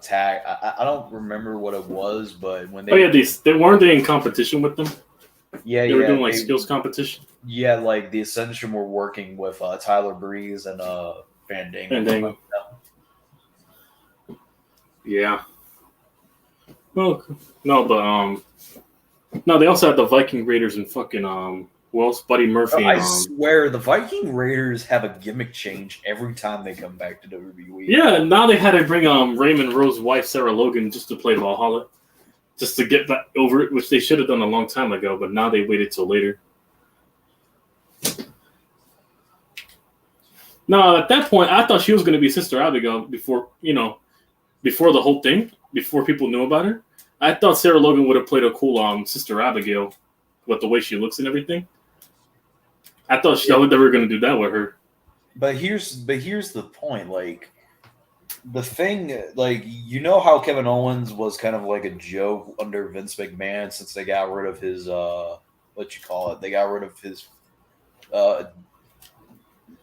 tag. I don't remember what it was, but when They weren't in competition with them. They were doing like skills competition. Yeah, like the Ascension were working with Tyler Breeze and Fandango. Yeah. Well, no, but no, they also had the Viking Raiders and fucking Buddy Murphy. I swear, the Viking Raiders have a gimmick change every time they come back to WWE. Yeah, now they had to bring Raymond Rose's wife Sarah Logan just to play Valhalla, just to get back over it, which they should have done a long time ago, but now they waited till later. No, at that point, I thought she was going to be Sister Abigail before the whole thing, before people knew about her. I thought Sarah Logan would have played a cool Sister Abigail with the way she looks and everything. I thought they were going to do that with her. But here's the point. Like, the thing, like, how Kevin Owens was kind of like a joke under Vince McMahon since they got rid of his they got rid of his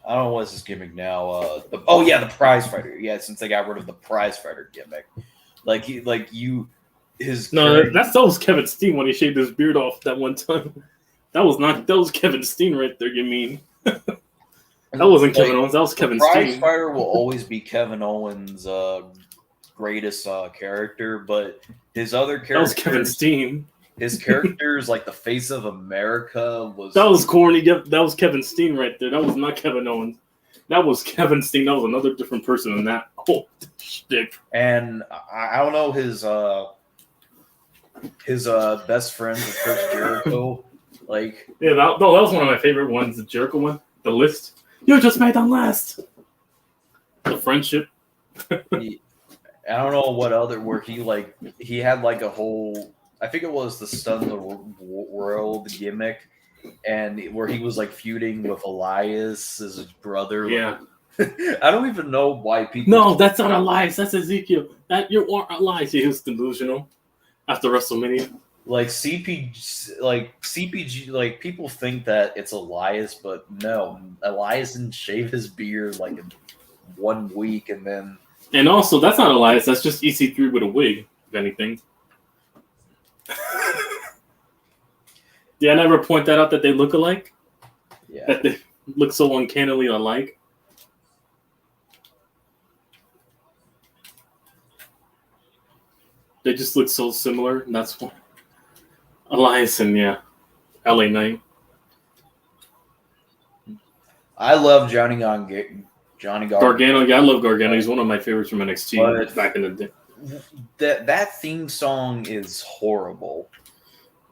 I don't know what's his gimmick now. The prize fighter. Yeah, since they got rid of the prize fighter gimmick. That was Kevin Steen when he shaved his beard off that one time. That was Kevin Steen right there, you mean? That wasn't Kevin Owens, that was Kevin Steen. Prize fighter will always be Kevin Owens' greatest character, but his other character that was Kevin Steen. His characters, like the Face of America, that was corny. That was Kevin Steen right there. That was not Kevin Owens. That was Kevin Steen. That was another different person than that whole shtick. And I don't know his best friend, Chris Jericho. Like, yeah, that was one of my favorite ones. The Jericho one, the list. You just made them last. The friendship. I don't know what other where he had like a whole. I think it was the Stun the World gimmick, and where he was like feuding with Elias, his brother. Yeah. I don't even know why people. No, that's not Elias. That's Ezekiel. That you are Elias. He was delusional after WrestleMania. Like CPG, like people think that it's Elias, but no, Elias didn't shave his beard like in 1 week, and then. And also, that's not Elias. That's just EC3 with a wig, if anything. Did I never point that out that they look alike? Yeah. That they look so uncannily alike? They just look so similar. And that's why. Elias and, LA Knight. I love Johnny Gargano. Yeah, I love Gargano. He's one of my favorites from NXT back in the day. That theme song is horrible.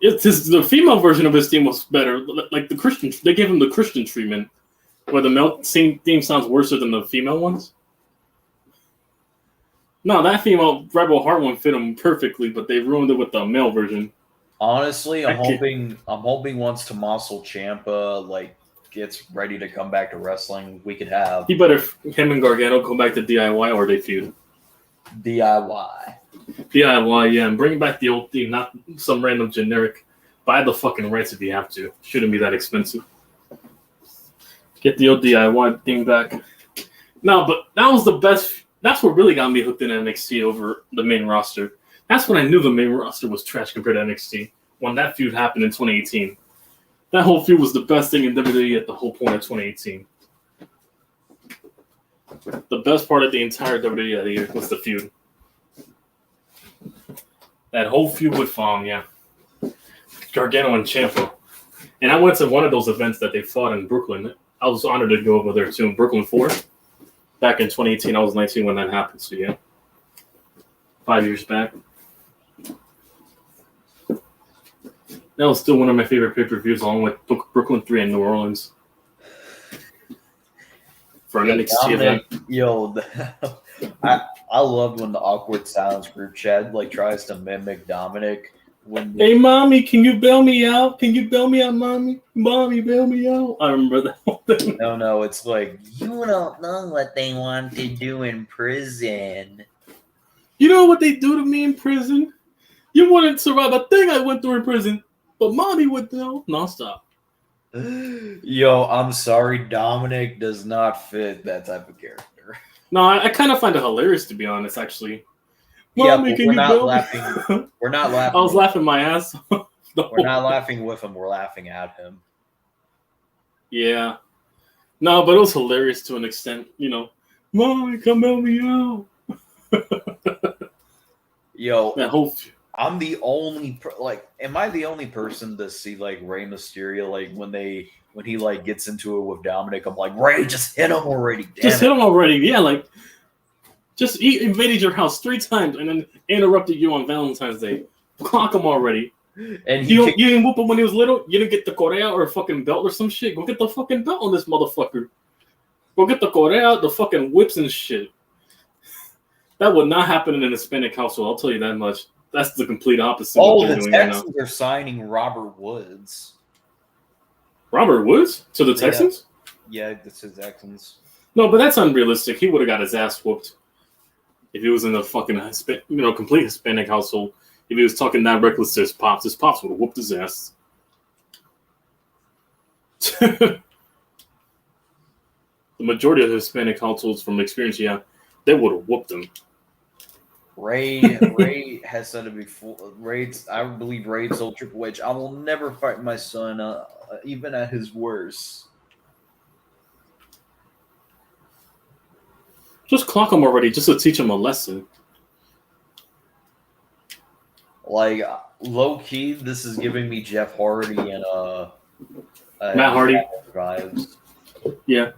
The female version of his theme was better. Like the Christian, they gave him the Christian treatment, where the male theme sounds worse than the female ones. No, that female Rebel Heart one fit him perfectly, but they ruined it with the male version. Honestly, I'm hoping once Tommaso Ciampa gets ready to come back to wrestling, we could have him and Gargano go back to DIY or they feud. DIY, yeah, and bring back the old theme, not some random generic. Buy the fucking rights if you have to. Shouldn't be that expensive. Get the old DIY theme back. No, but that was the best. That's what really got me hooked in NXT over the main roster. That's when I knew the main roster was trash compared to NXT. When that feud happened in 2018. That whole feud was the best thing in WWE at the whole point of 2018. The best part of the entire WWE that year was the feud. That whole feud with Gargano and Ciampa. And I went to one of those events that they fought in Brooklyn. I was honored to go over there too, in Brooklyn 4. Back in 2018, I was 19 when that happened, so yeah. 5 years back. That was still one of my favorite pay-per-views, along with Brooklyn 3 and New Orleans. For an NXT event. Yo, I loved when the Awkward Silence group chat tries to mimic Dominic Hey, mommy, can you bail me out? Can you bail me out, mommy? Mommy, bail me out. I remember that whole thing. No, it's like, you don't know what they want to do in prison. You know what they do to me in prison? You wouldn't survive a thing I went through in prison, but mommy would know. No, stop. Yo, I'm sorry, Dominic does not fit that type of character. No, I kind of find it hilarious, to be honest, actually. Yeah, Mommy, but can we're you not bail laughing. me? We're not laughing. I was laughing my ass off. We're not laughing with him. We're laughing at him. Yeah. No, but it was hilarious to an extent. You know, mommy, come help me out. Yo, That whole. I'm the only am I the only person to see like Rey Mysterio like when he like gets into it with Dominic? I'm like, Rey, just hit him already. Just hit him already. Yeah, like just he invaded your house 3 times and then interrupted you on Valentine's Day. Clock him already. And you didn't whoop him when he was little. You didn't get the Correa or a fucking belt or some shit. Go get the fucking belt on this motherfucker. Go get the Correa, the fucking whips and shit. That would not happen in an Hispanic household. I'll tell you that much. That's the complete opposite. Oh, the Texans are signing Robert Woods. Robert Woods to the Texans? Yeah, this is Texans. No, but that's unrealistic. He would have got his ass whooped if he was in a fucking complete Hispanic household. If he was talking that reckless to his pops would have whooped his ass. The majority of the Hispanic households, from experience, yeah, they would have whooped him. Ray has said it before. I believe Ray told Triple H, "I will never fight my son, even at his worst." Just clock him already, just to teach him a lesson. Like low key, this is giving me Jeff Hardy and Matt Hardy vibes. Yeah.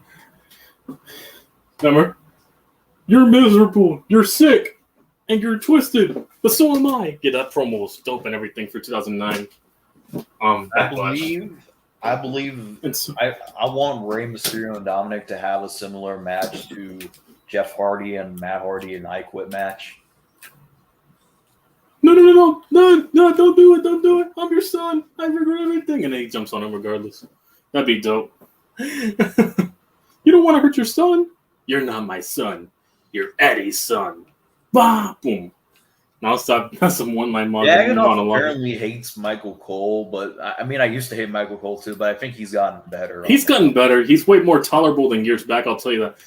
Remember? You're miserable. You're sick. And you're twisted, but so am I. Yeah, that promo was dope and everything for 2009. I believe. I want Rey Mysterio and Dominic to have a similar match to Jeff Hardy and Matt Hardy and I Quit match. No, don't do it. I'm your son. I regret everything. And then he jumps on him regardless. That'd be dope. You don't want to hurt your son? You're not my son. You're Eddie's son. Bah, boom. Now stop. That's some one-line monologue. Apparently hates Michael Cole, but I mean, I used to hate Michael Cole too, but I think he's gotten better. He's gotten better. He's way more tolerable than years back. I'll tell you that.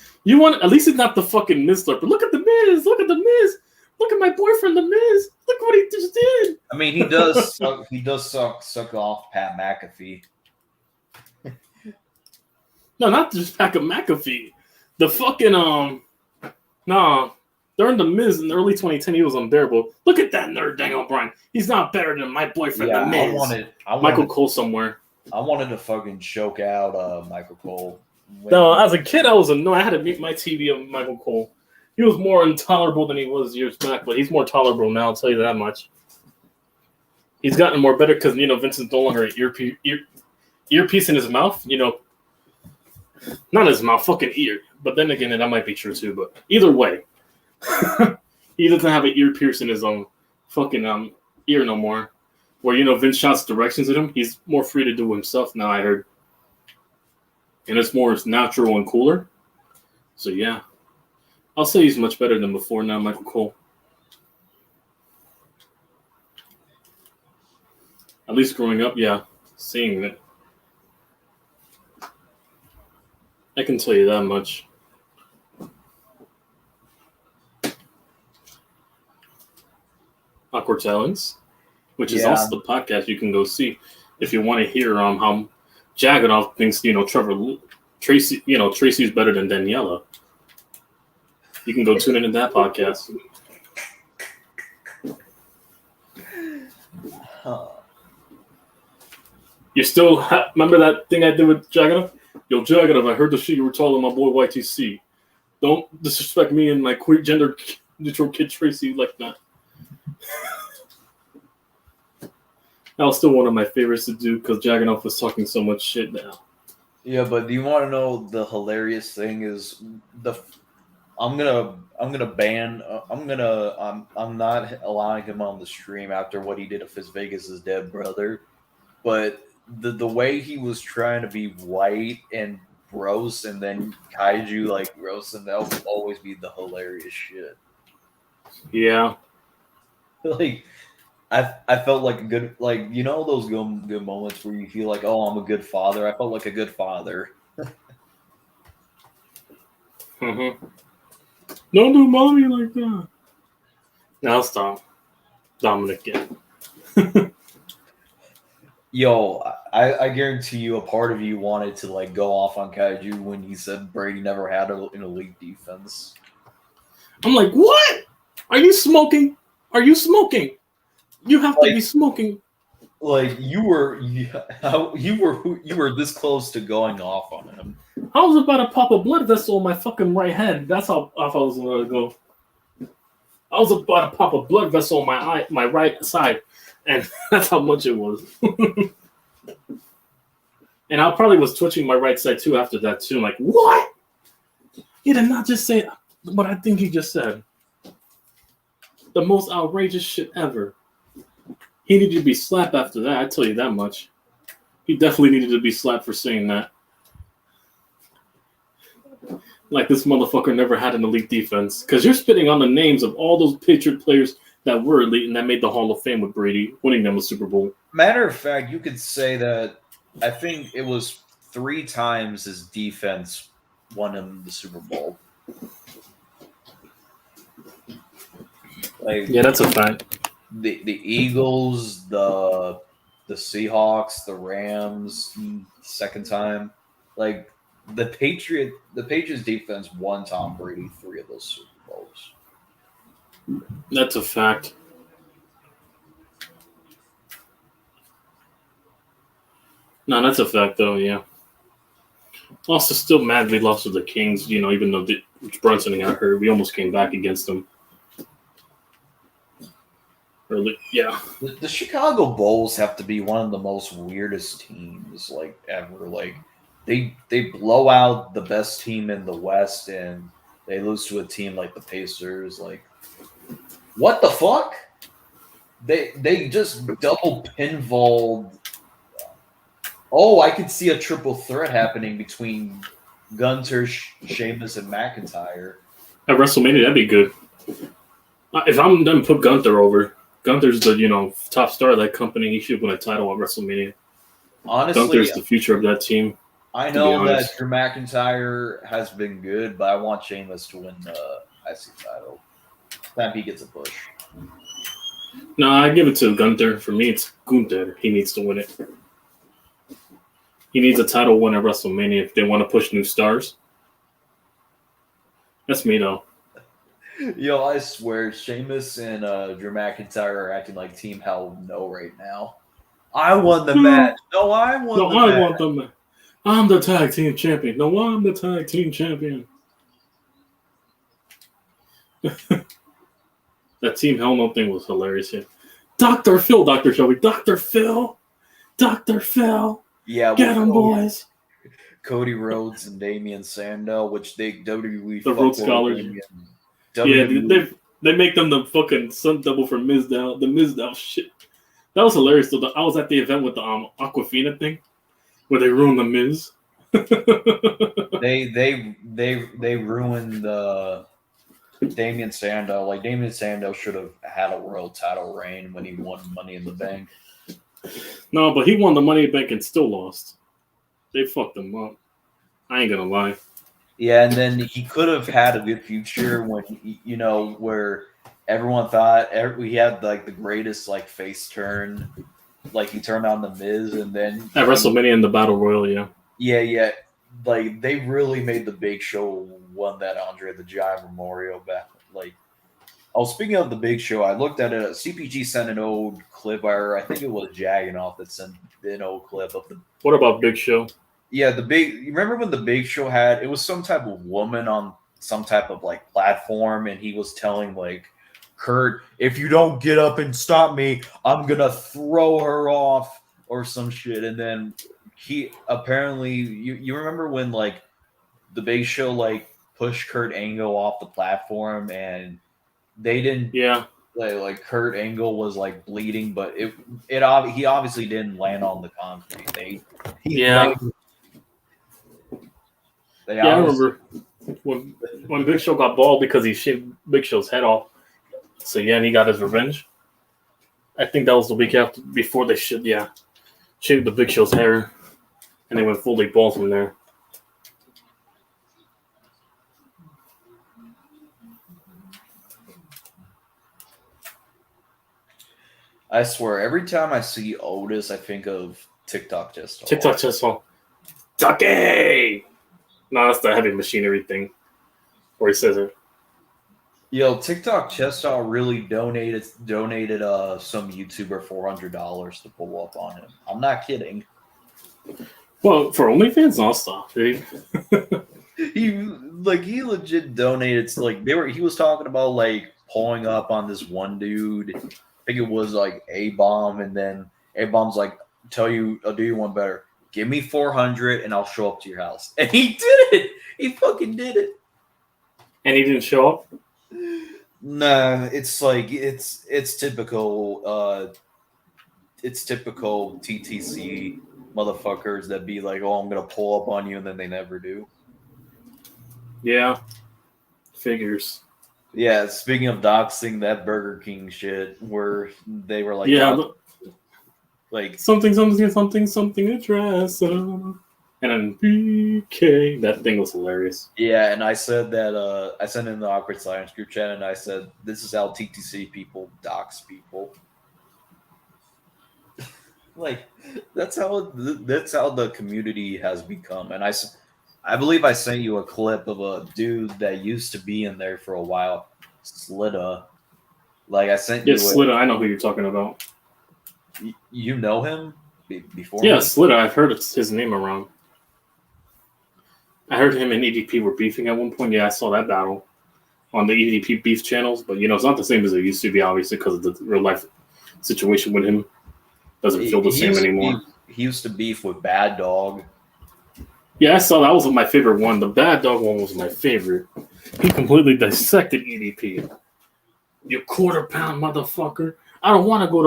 At least he's not the fucking Miz slurper. Look at the Miz. Look at the Miz. Look at my boyfriend, the Miz. Look what he just did. I mean, he does. Suck off Pat McAfee. No, not just Pat McAfee. The fucking no. During the Miz in the early 2010, he was unbearable. Look at that nerd, Daniel Bryan. He's not better than my boyfriend, the Miz. Michael Cole somewhere. I wanted to fucking choke out Michael Cole. No, as a kid, I was annoyed. I had to mute my TV on Michael Cole. He was more intolerable than he was years back, but he's more tolerable now, I'll tell you that much. He's gotten more better because, Vincent's no longer an earpiece in his mouth, Not his mouth, fucking ear. But then again, that might be true too, but either way. He doesn't have an ear pierce in his fucking ear no more. Where Vince shouts directions at him, he's more free to do himself now. I heard, and it's more natural and cooler. So yeah, I'll say he's much better than before now, Michael Cole. At least growing up, yeah, seeing it, I can tell you that much. Awkward Talents, which is also the podcast you can go see if you want to hear how Jagonoff thinks Tracy's better than Daniela. You can go tune into that podcast. You still remember that thing I did with Jagonoff? Yo, Jagonoff, I heard the shit you were telling my boy YTC. Don't disrespect me and my queer gender neutral kid Tracy like that. That was still one of my favorites to do because Jagonoff was talking so much shit now. Yeah, but do you want to know the hilarious thing is I'm gonna ban. I'm not allowing him on the stream after what he did to Fizz Vegas's dead brother. But the way he was trying to be white and gross, and then kaiju like gross, and that will always be the hilarious shit. Yeah. Like I felt like a good, like, you know, those good moments where you feel like, oh, I'm a good father. I felt like a good father. Mm-hmm. Don't do mommy like that. Now stop. Dominic, yeah. Yo, I guarantee you, a part of you wanted to like go off on Kaiju when he said Brady never had an elite defense. I'm like, what? Are you smoking? Are you smoking? You have to Like- be smoking. Like you were this close to going off on him. I was about to pop a blood vessel on my fucking right head. That's how off I was going to go. I was about to pop a blood vessel on my right side, and that's how much it was. And I probably was twitching my right side too after that too. Like, what? He did not just say what I think he just said. The most outrageous shit ever. He needed to be slapped after that. I tell you that much. He definitely needed to be slapped for saying that. Like, this motherfucker never had an elite defense. Because you're spitting on the names of all those Patriot players that were elite and that made the Hall of Fame with Brady, winning them a Super Bowl. Matter of fact, you could say that I think it was 3 times his defense won him the Super Bowl. Like, Yeah, that's a fact. the Eagles, the Seahawks, the Rams, second time. Like the Patriots defense won Tom Brady 3 of those Super Bowls. That's a fact. No, that's a fact, though, yeah. Also, still mad we lost to the Kings, you know, even though Brunson got hurt. We almost came back against them. Really, yeah. The Chicago Bulls have to be one of the most weirdest teams like ever. Like they blow out the best team in the West and they lose to a team like the Pacers. Like, what the fuck? They just double pinballed. Oh, I could see a triple threat happening between Gunter, Sheamus, and McIntyre. At WrestleMania, that'd be good. If I'm done, put Gunther over. Gunther's the, you know, top star of that company. He should win a title at WrestleMania. Honestly, Gunther's the future of that team. I know that Drew McIntyre has been good, but I want Sheamus to win the IC title. Time he gets a push. No, I give it to Gunther. For me, it's Gunther. He needs to win it. He needs a title win at WrestleMania if they want to push new stars. That's me, though. Yo, I swear, Sheamus and Drew McIntyre are acting like Team Hell No right now. I won the match. No, I won the match. Want the match. I'm the tag team champion. No, I'm the tag team champion. That Team Hell No thing was hilarious. Yeah. Dr. Phil, Dr. Shelby. Dr. Phil. Dr. Phil. Yeah, get them, boys. Cody Rhodes and Damian Sandow, which they WWE the Rhodes Scholars. Yeah, they make them the fucking stunt double for Mizdow. The Mizdow shit. That was hilarious. Though. I was at the event with the Aquafina thing, where they ruined the Miz. they ruined the Damian Sandow. Like Damian Sandow should have had a world title reign when he won Money in the Bank. No, but he won the Money in the Bank and still lost. They fucked him up. I ain't gonna lie. Yeah, and then he could have had a good future when, you know, where everyone thought he had like the greatest like face turn, like he turned on the Miz, and then at WrestleMania in the Battle Royal, yeah, like they really made the Big Show won that Andre the Giant Memorial back. Like, oh, speaking of the Big Show, I looked at it. CPG sent an old clip, or I think it was Jagganoff that sent an old clip of the. What about Big Show? Yeah, you remember when the Big Show it was some type of woman on some type of like platform, and he was telling like Kurt, if you don't get up and stop me, I'm gonna throw her off or some shit. And then he apparently you remember when like the Big Show like push Kurt Angle off the platform, and they didn't. Yeah. Like Kurt Angle was like bleeding, but he obviously didn't land on the concrete. Yeah. I remember when Big Show got bald because he shaved Big Show's head off. So yeah, and he got his revenge. I think that was the week before they shaved the Big Show's hair, and they went fully bald from there. I swear, every time I see Otis, I think of TikTok Chest. TikTok Chest Hall. Ducky! No, that's the heavy machinery thing. Where he says it. Yo, TikTok Chest Hall really donated some YouTuber $400 to pull up on him. I'm not kidding. Well, for OnlyFans, I'll stop, dude. he legit donated. He was talking about like pulling up on this one dude. I think it was like A-Bomb, and then A-Bomb's like, I'll do you one better. Give me 400 and I'll show up to your house. And he did it. He fucking did it. And he didn't show up? Nah, it's like it's typical it's typical TTC motherfuckers that be like, oh, I'm gonna pull up on you, and then they never do. Yeah. Figures. Yeah, speaking of doxing, that Burger King shit where they were like, like something address, and then BK. That thing was hilarious. Yeah, and I said that I sent in the Awkward Science group chat, and I said this is how TTC people dox people. Like that's how the community has become. And I believe I sent you a clip of a dude that used to be in there for a while, Slida. Like I sent you. Slida. I know who you're talking about. You know him before? Yeah, Slida. I've heard his name around. I heard him and EDP were beefing at one point. Yeah, I saw that battle on the EDP beef channels. But it's not the same as it used to be, obviously, because of the real life situation with him. Doesn't feel the same anymore. He used to beef with Bad Dog. Yeah, I saw that was my favorite one. The Bad Dog one was my favorite. He completely dissected EDP. You quarter-pound motherfucker. I don't want to go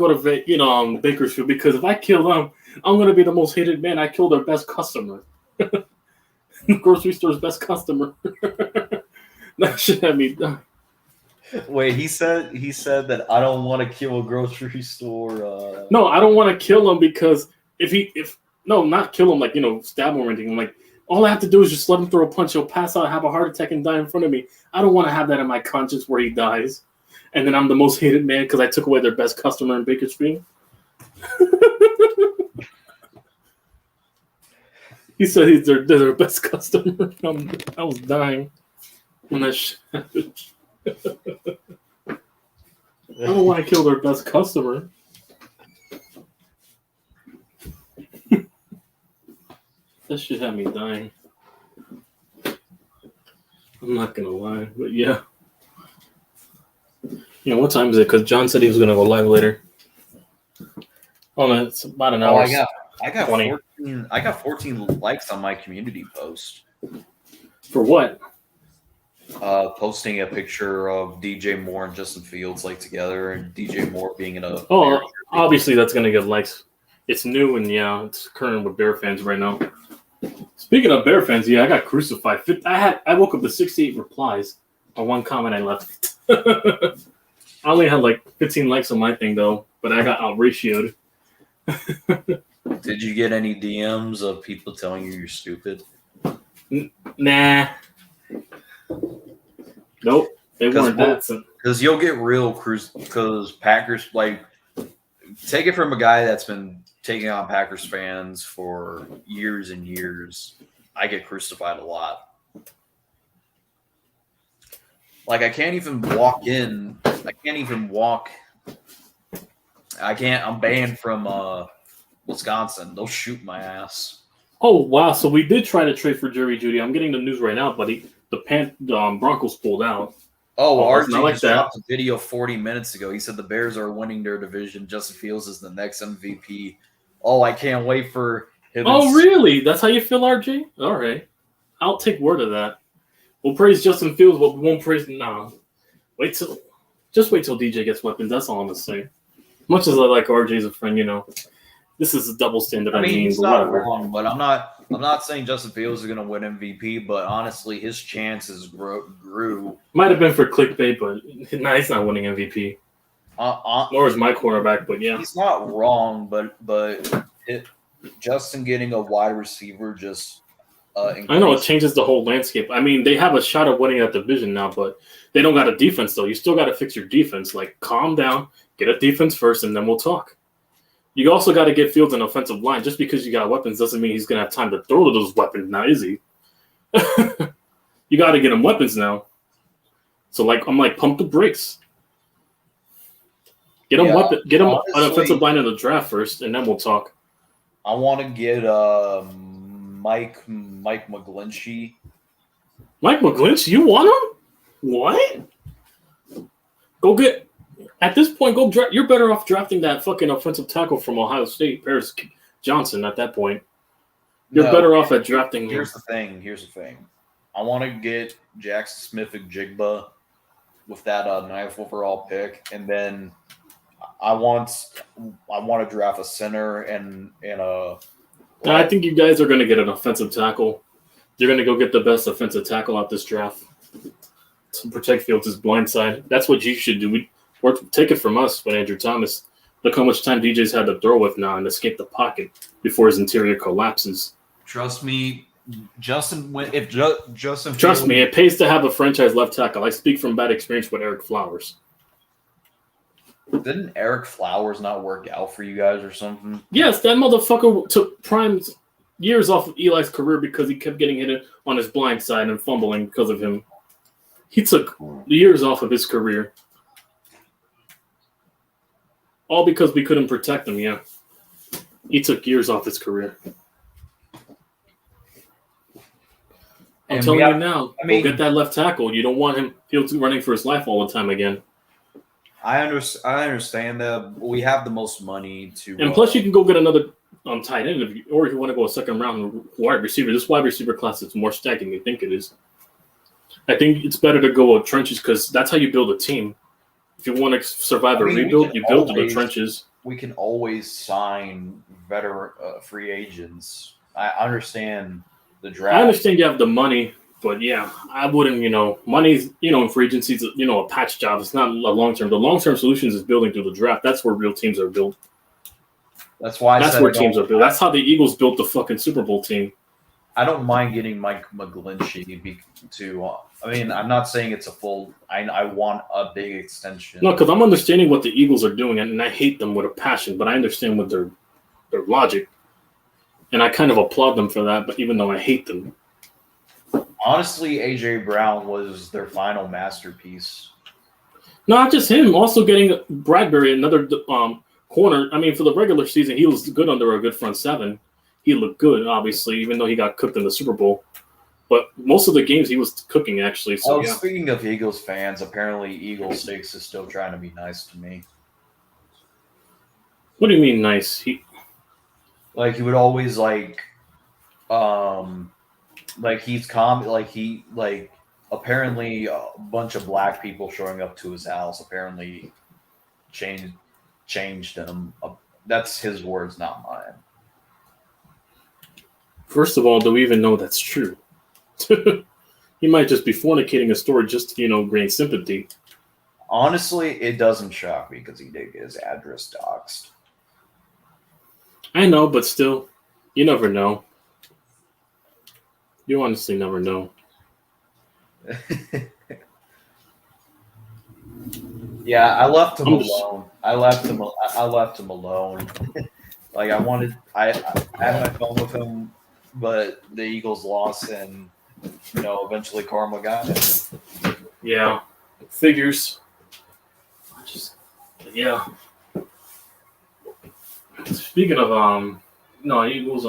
to Bakersfield, because if I kill them, I'm gonna be the most hated man. I killed their best customer. Grocery store's best customer. That shit had me done. Wait, he said that I don't want to kill a grocery store. No, I don't want to kill him because not kill him, like, stab him or anything. I'm like, all I have to do is just let him throw a punch. He'll pass out, have a heart attack, and die in front of me. I don't want to have that in my conscience where he dies. And then I'm the most hated man because I took away their best customer in Bakersfield. He said they're their best customer. I was dying when that shit happened. I don't want to kill their best customer. That shit had me dying. I'm not gonna lie, but yeah. What time is it? Because John said he was gonna go live later. Oh no, it's about an hour. I got 14. I got 14 likes on my community post. For what? Posting a picture of DJ Moore and Justin Fields together, and DJ Moore being in a. Oh, obviously that's gonna get likes. It's new and it's current with Bear fans right now. Speaking of Bear fans, I got crucified. I woke up to 68 replies on one comment I left. I only had 15 likes on my thing though, but I got out-ratioed. Did you get any DMs of people telling you you're stupid? Nah. Nope. They weren't that. Because you'll get real because Packers, take it from a guy that's been taking on Packers fans for years and years. I get crucified a lot. I can't even walk in. I'm banned from Wisconsin. They'll shoot my ass. Oh, wow. So we did try to trade for Jerry Jeudy. I'm getting the news right now, buddy. The Broncos pulled out. Oh, RG just dropped a video 40 minutes ago. He said the Bears are winning their division. Justin Fields is the next MVP. Oh, I can't wait for him. Oh, really? That's how you feel, RG? All right. I'll take word of that. We'll praise Justin Fields, but we won't praise. Nah, just wait till DJ gets weapons. That's all I'm gonna say. Much as I like RJ as a friend, this is a double standard. I mean, he's but not whatever. wrong, but I'm not saying Justin Fields is going to win MVP, but honestly, his chances grew. Might have been for clickbait, but he's not winning MVP. Nor is my quarterback, but yeah. He's not wrong, but Justin getting a wide receiver just I know it changes the whole landscape. I mean, they have a shot at winning that division now, but they don't got a defense though. You still got to fix your defense. Like, calm down, get a defense first, and then we'll talk. You also got to get Fields an offensive line. Just because you got weapons doesn't mean he's gonna have time to throw those weapons now, is he? You got to get him weapons now. So I'm like, pump the brakes. Get him Get him an offensive line in the draft first, and then we'll talk. I want to get Mike McGlinchey. Mike McGlinchey, you want him? What? Go get. At this point, go draft. You're better off drafting that fucking offensive tackle from Ohio State, Paris Johnson. At that point, you're better off at drafting. Here's the thing. I want to get Jackson Smith-Njigba with that 9th overall pick, and then I want to draft a center and a. I think you guys are going to get an offensive tackle. You're going to go get the best offensive tackle out this draft to protect Fields' blind side. That's what you should do. Or take it from us with Andrew Thomas. Look how much time DJ's had to throw with now and escape the pocket before his interior collapses. Trust me, Justin. Trust me, it pays to have a franchise left tackle. I speak from bad experience with Eric Flowers. Didn't Eric Flowers not work out for you guys or something? Yes, that motherfucker took prime years off of Eli's career because he kept getting hit on his blind side and fumbling because of him. He took years off of his career. All because we couldn't protect him, yeah. He took years off his career. I'm telling you now, go get that left tackle. You don't want him Fields running for his life all the time again. I understand that we have the most money to. And plus, you can go get another tight end, or if you want to go a second round wide receiver. This wide receiver class is more stacked than you think it is. I think it's better to go with trenches because that's how you build a team. If you want to survive a rebuild, you build in the trenches. We can always sign veteran free agents. I understand the draft. I understand you have the money, but yeah, I wouldn't, money's, in free agencies, a patch job. It's not a long-term. The long-term solutions is building through the draft. That's where real teams are built. That's why that's where teams are built. That's how the Eagles built the fucking Super Bowl team. I don't mind getting Mike McGlinchey to. I'm not saying it's a full. I want a big extension. No, because I'm understanding what the Eagles are doing, and I hate them with a passion. But I understand what their logic, and I kind of applaud them for that. But even though I hate them, honestly, AJ Brown was their final masterpiece. Not just him, also getting Bradbury, another corner. I mean, for the regular season, he was good under a good front seven. He looked good, obviously, even though he got cooked in the Super Bowl. But most of the games he was cooking, actually. So, yeah. Speaking of Eagles fans, apparently Eagles Six is still trying to be nice to me. What do you mean nice? He would always he's calm. Apparently a bunch of black people showing up to his house apparently changed him. That's his words, not mine. First of all, do we even know that's true? He might just be fornicating a story just to, gain sympathy. Honestly, it doesn't shock me because he did get his address doxed. I know, but still, you never know. You honestly never know. Yeah, I left him alone. I left him alone. I had my phone with him, but the Eagles lost, and eventually karma got him. Yeah, figures. Yeah. Speaking of Eagles,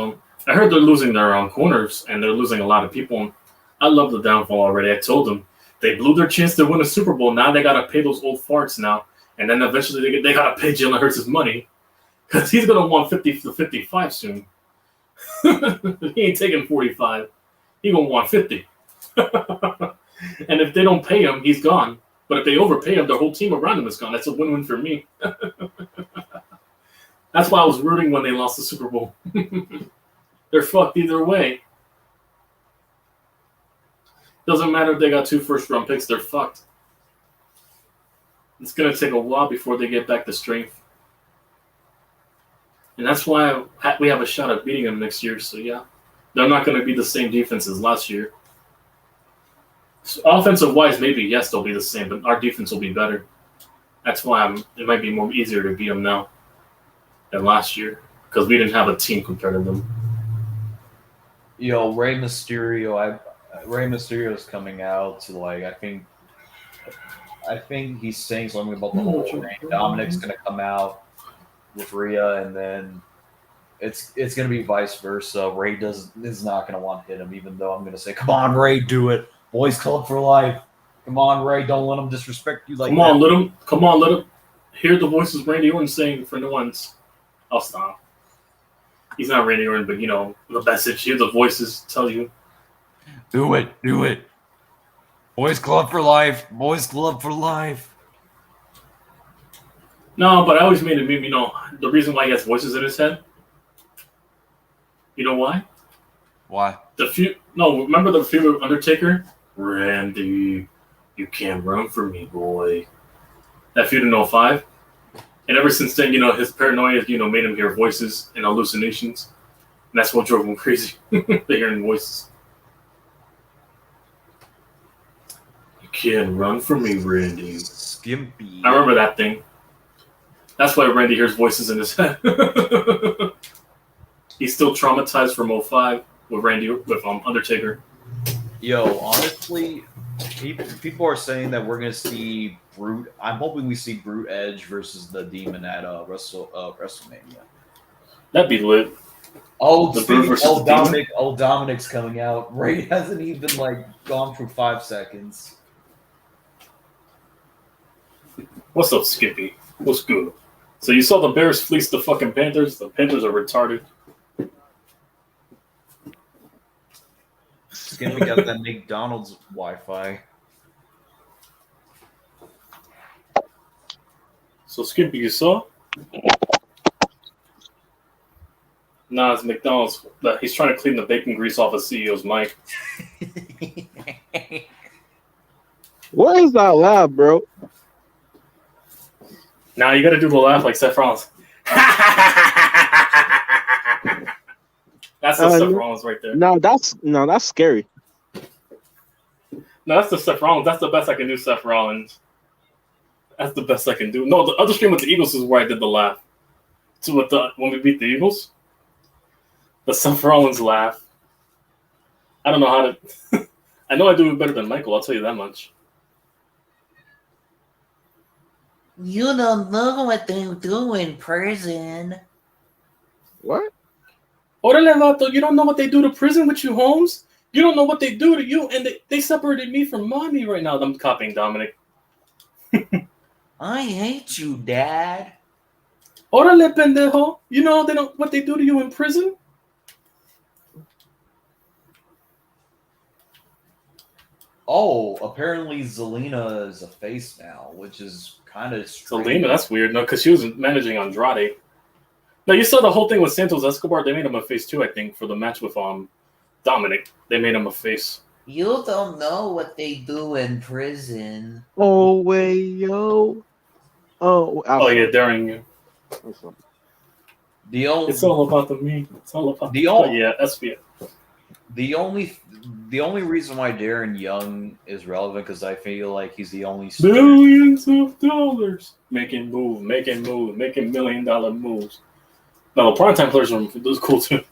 I heard they're losing their corners, and they're losing a lot of people. I love the downfall already. I told them they blew their chance to win a Super Bowl. Now they gotta pay those old farts now, and then eventually they gotta pay Jalen Hurts his money because he's gonna want 50 to 55 soon. He ain't taking 45. He gonna want 50. And if they don't pay him, he's gone. But if they overpay him, the whole team around him is gone. That's a win-win for me. That's why I was rooting when they lost the Super Bowl. They're fucked either way. Doesn't matter if they got 2 first-round picks. They're fucked. It's going to take a while before they get back to strength. And that's why we have a shot at beating them next year. So, yeah, they're not going to be the same defense as last year. So offensive-wise, maybe, yes, they'll be the same, but our defense will be better. That's why it might be more easier to beat them now than last year because we didn't have a team compared to them. Yo, Rey Mysterio, Rey Mysterio's coming out to I think he's saying something about the whole thing. Dominic's gonna come out with Rhea, and then it's gonna be vice versa. Rey is not gonna want to hit him, even though I'm gonna say, "Come on, Rey, do it, boys club for life. Come on, Rey, don't let him disrespect you like Come on, let him hear the voices Randy Orton saying for the ones. I'll stop. He's not Randy Orton, but the message. Hear the voices tell you. Do it. Boys club for life. Boys club for life. No, but I always made it meme. The reason why he has voices in his head. You know why? Why? Remember the feud with Undertaker? Randy, you can't run from me, boy. That feud in 05. And ever since then, his paranoia, made him hear voices and hallucinations. And that's what drove him crazy. They hearing voices. You can't run from me, Randy. Skimpy. I remember that thing. That's why Randy hears voices in his head. He's still traumatized from 05 with Undertaker. Yo, honestly, people are saying that we're gonna see Brute. I'm hoping we see Brute Edge versus the Demon at WrestleMania. That'd be lit. Dominic's coming out. Ray hasn't even gone through 5 seconds. What's up, Skippy? What's good? So you saw the Bears fleece the fucking Panthers? The Panthers are retarded. Skippy got that McDonald's Wi-Fi. So Skippy, you saw? Nah, it's McDonald's. He's trying to clean the bacon grease off a CEO's mic. What is that laugh, bro? Now you got to do the laugh like Seth Rollins. That's the Seth Rollins right there. No, that's scary. No, that's the Seth Rollins. That's the best I can do, Seth Rollins. That's the best I can do. No, the other stream with the Eagles is where I did the laugh. So when we beat the Eagles, the Seth Rollins laugh. I don't know how to. I know I do it better than Michael. I'll tell you that much. You don't know what they do in prison. What? Orale, vato, you don't know what they do to prison with you, Holmes? You don't know what they do to you, and they separated me from mommy right now. I'm copying Dominic. I hate you, Dad. Orale, pendejo. You know what they do to you in prison? Oh, apparently Zelina is a face now, which is kind of strange. Zelina, that's weird. No, because she was managing Andrade. No, you saw the whole thing with Santos Escobar. They made him a face too, I think, for the match with Dominic. They made him a face. You don't know what they do in prison. Oh, wait, yo. Oh, yeah, daring you. It's all about the me. It's all about SBF. The only reason why Darren Young is relevant because I feel like he's the only billions of dollars making $1 million moves. No, the primetime players are those cool too.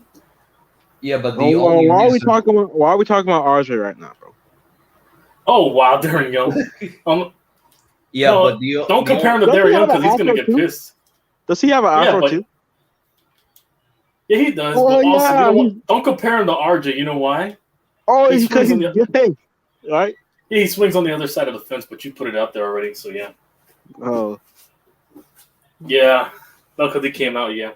Yeah, but why are we talking about RJ right now, bro? Oh wow, Darren Young. Yeah, no, but don't compare him to Darren Young because he's gonna get pissed. Does he have an afro too? Yeah, he does. But also, don't compare him to RJ. You know why? Oh, he's because he's gay, right? Yeah, he swings on the other side of the fence, but you put it out there already, so yeah. Oh. Yeah. No, because he came out, yeah.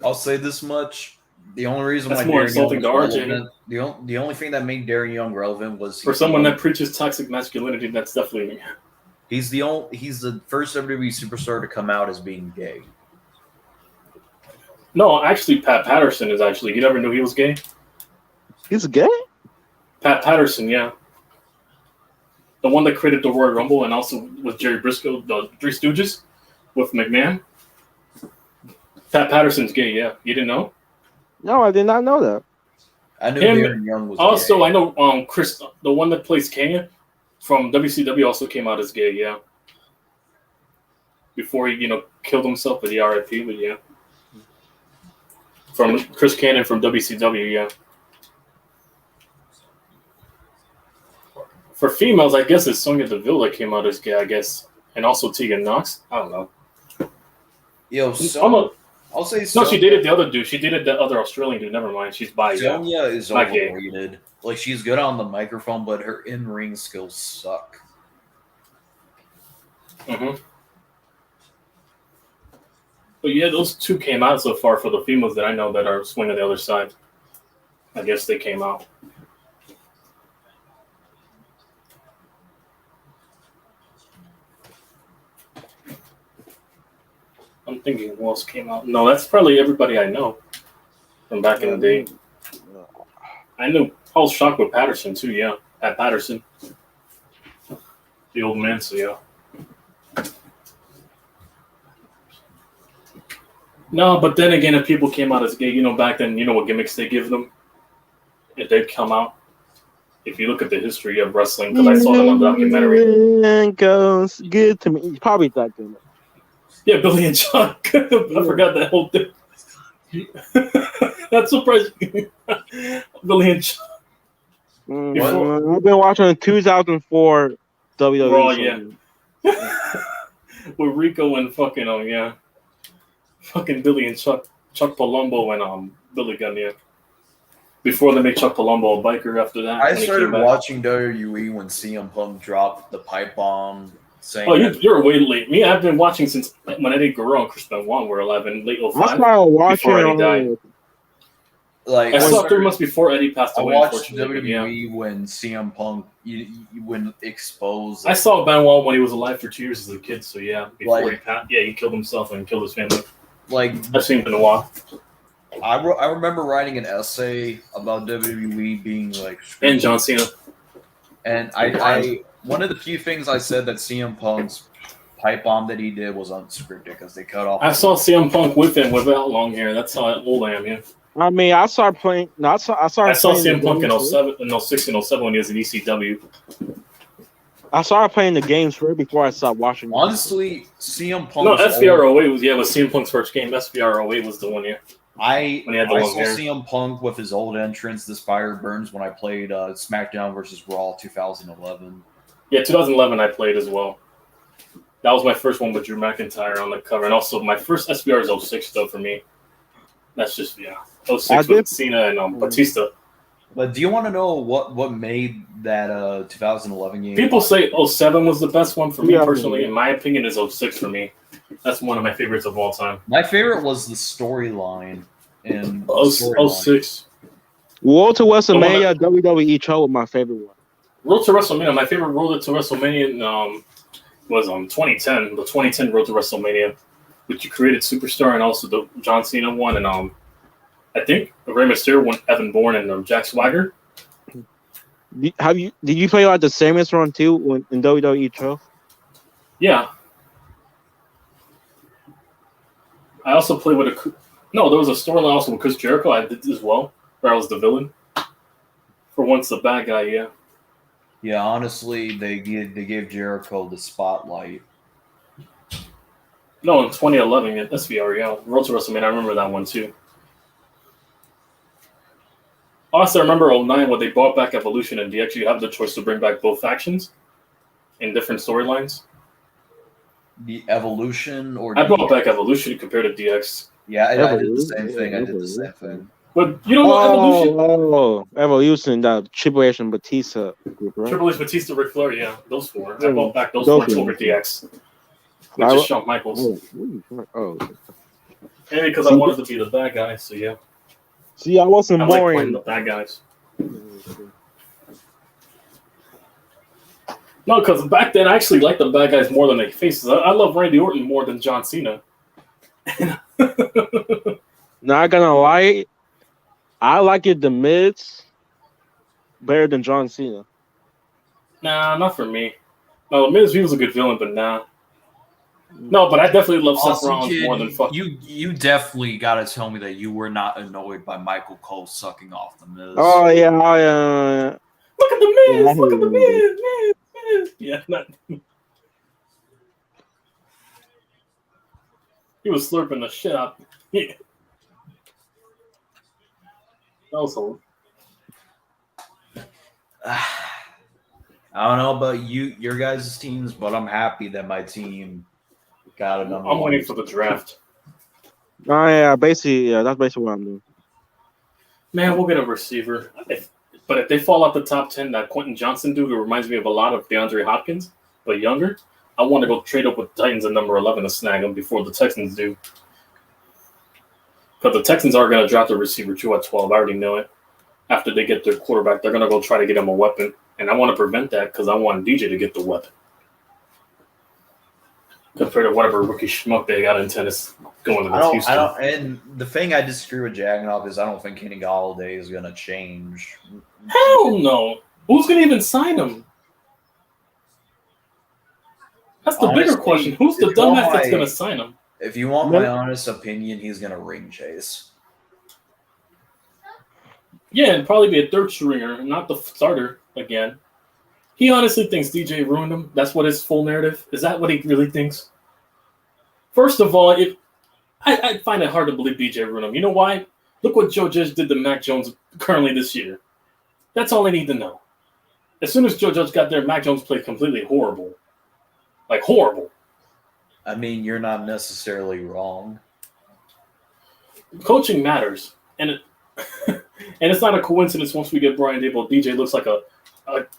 I'll say this much. The only reason That's why more Darren Young insulting was to RJ. relevant, the only thing that made Darren Young relevant was For someone that preaches toxic masculinity, that's definitely he's the first WWE superstar to come out as being gay. no. Actually, Pat Patterson is actually. You never knew he was gay. He's gay? Pat Patterson, yeah, the one that created the Royal Rumble and also with Jerry Briscoe, the Three Stooges, with McMahon. Pat Patterson's gay. Yeah, you didn't know? No, I did not know that. I knew Him- Darren Young was Also, gay. I know Chris, the one that plays Kenya from WCW, also came out as gay. Yeah, before he killed himself with the RIP, but yeah, from Chris Cannon from WCW. Yeah. For females, I guess it's Sonya Deville that came out as gay. I guess, and also Tegan Knox. I don't know. Yo, I'll say No, she dated the other dude. She dated the other Australian dude. Never mind. She's bi. Yeah. Sonya is Not gay. overrated. Like she's good on the microphone, but her in-ring skills suck. Mm-hmm. But yeah, those two came out so far for the females that I know that are swinging the other side. I guess they came out. I'm thinking who else came out. No, that's probably everybody I know from back in the day. I knew I was shocked with Patterson too. Yeah, Pat Patterson, the old man. So yeah. No, but then again, if people came out as gay, back then, what gimmicks they give them if they'd come out. If you look at the history of wrestling, because I saw them on the documentary. And goes good to me. Probably that good. Yeah, Billy and Chuck. I forgot that whole thing. That's surprising. Billy and Chuck. I've been watching 2004 WWE. Raw, show. yeah. With Rico and fucking fucking Billy and Chuck Palumbo and Billy Gunn, yeah. Before they made Chuck Palumbo a biker after that. I when he started came back. watching WWE when CM Punk dropped the pipe bomb, saying, Oh, you're way late. Me, I've been watching since when Eddie Guerrero and Chris Benoit were alive in late I 05. started watching. Before Eddie died. like I saw started- 3 months before Eddie passed I away. watched Unfortunately, yeah. WWE when CM Punk when exposed. I saw Benoit when he was alive for 2 years as a kid. So yeah, before Like- he passed, he killed himself and killed his family. like I've seen Benoit. I remember writing an essay about WWE being like And John Cena. and I one of the few things I said that CM Punk's pipe bomb that he did was unscripted because they cut off. I saw CM Punk with him without long hair. That's how old I am. Yeah, I mean, I started playing. No, I saw I saw playing the CM Punk in games, 07, in 06, and 07 when he was in ECW. I started playing the games right before I stopped watching. Honestly, CM Punk. No, SVR 08 was CM Punk's first game. SVR 08 was the one year. I When he had the I long saw hair. CM Punk with his old entrance, "This Fire Burns," when I played SmackDown versus Raw 2011. Yeah, 2011 I played as well. That was my first one with Drew McIntyre on the cover, and also my first SVR is 06 though for me. That's just 06 I with did- Cena and Batista. But do you want to know what made that 2011 game? People say 07 was the best one for me Yeah. personally. In my opinion, is 06 for me. That's one of my favorites of all time. My favorite was the storyline in the 06. Road to The WrestleMania WWE show was my favorite one. Road to WrestleMania. My favorite Road to WrestleMania was 2010. The 2010 Road to WrestleMania, which you created Superstar and also the John Cena one, and I think Rey Mysterio won Evan Bourne and Jack Swagger. Did you play like the Samus run too in WWE show? Yeah. I also played with there was a storyline also with Chris Jericho. I did as well, where I was the villain. For once, the bad guy. Yeah. Yeah, honestly, they gave Jericho the spotlight. No, in 2011 at SVR. Yeah, Road to WrestleMania. I remember that one too. Also, I remember 09 when they brought back Evolution and DX. You have the choice to bring back both factions in different storylines. The Evolution or I brought back Evolution compared to DX. Yeah, I did the same Evolution, thing. I did the Evolution. same thing. But you don't know Evolution? Evolution, the Triple H and Batista group, right? Triple H, Batista, Ric Flair, yeah, those four. I Yeah. brought back those Those four four. over DX. I Which wa- is Shawn Michaels. Oh. And because I wanted to be the bad guy, so yeah. See, I wasn't I like born. playing the bad guys. No, because back then I actually liked the bad guys more than the faces. I love Randy Orton more than John Cena. Not gonna lie, I like it the Miz better than John Cena. Nah, not for me. No, Miz, he was a good villain, but nah. No, but I definitely love Seth Also, Rollins kid, more than fuck. you definitely got to tell me that you were not annoyed by Michael Cole sucking off the Miz. Oh yeah, Look at the Miz! Yeah, I Look at the hate Miz! Yeah, not. He was slurping the shit out. Yeah. That was a. I don't know about your guys' teams, but I'm happy that my team got a number I'm one. waiting for the draft. oh yeah. Basically, yeah, that's basically what I'm doing. Man, we'll get a receiver. But if they fall out the top 10, that Quentin Johnson dude who reminds me of a lot of DeAndre Hopkins, but younger, I want to go trade up with Titans at number 11 to snag him before the Texans do. Because the Texans are going to draft a receiver too at 12. I already know it. After they get their quarterback, they're going to go try to get him a weapon. And I want to prevent that because I want DJ to get the weapon. Compared to whatever rookie schmuck they got in tennis going to Houston. And the thing I disagree with Jaganov is I don't think Kenny Galladay is going to change. Hell no. Who's going to even sign him? That's the bigger Honestly, question. Who's the if you want dumbass that's my- going to sign him? If you want my honest opinion, he's going to ring chase. Yeah, it'd probably be a third stringer, not the starter again. He honestly thinks DJ ruined him. That's what his full narrative. Is that what he really thinks? First of all, I find it hard to believe DJ ruined him. You know why? Look what Joe Judge did to Mac Jones currently this year. That's all I need to know. As soon as Joe Judge got there, Mac Jones played completely horrible. Like horrible. I mean, you're not necessarily wrong. Coaching matters. And and it's not a coincidence once we get Brian Daboll, DJ looks like a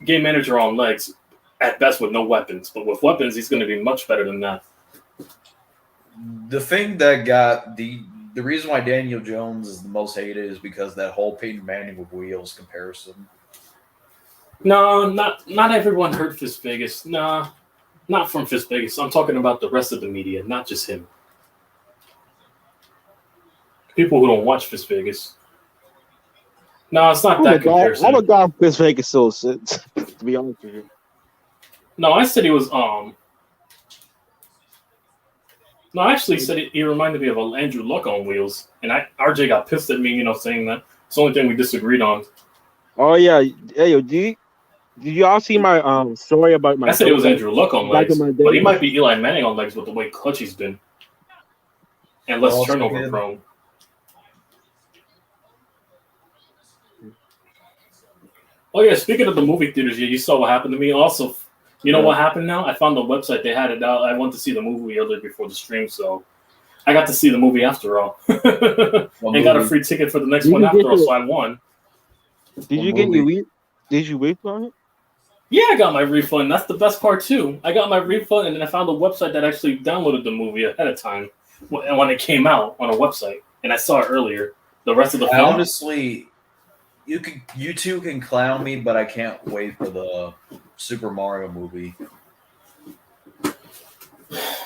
game manager on legs at best with no weapons. But with weapons, he's going to be much better than that. The thing that got the reason why Daniel Jones is the most hated is because that whole Peyton Manning with wheels comparison. No, not everyone heard Fist Vegas. Nah, not from Fist Vegas. I'm talking about the rest of the media, not just him. People who don't watch Fist Vegas. No, it's not that comparison. I'm a guy from Las Vegas, so to be honest with you. No, I said he was No, I actually said he reminded me of Andrew Luck on wheels, and RJ got pissed at me, saying that it's the only thing we disagreed on. Oh yeah, hey, yo, did you all see my story about my? I said it was Andrew Luck on back legs, in my day? but he might be Eli Manning on legs with the way clutch he's been, and less Also turnover him. prone. Oh yeah, speaking of the movie theaters, you saw what happened to me. Also, you know what happened now? I found the website, they had it out. I went to see the movie earlier before the stream, so I got to see the movie after all. And got a free ticket for the next Did one you after get all, the- so I won. Did you get your Did you wait on it? Yeah, I got my refund. That's the best part too. I got my refund, and then I found a website that actually downloaded the movie ahead of time when it came out on a website, and I saw it earlier. The rest of the film. Honestly, you two can clown me, but I can't wait for the Super Mario movie.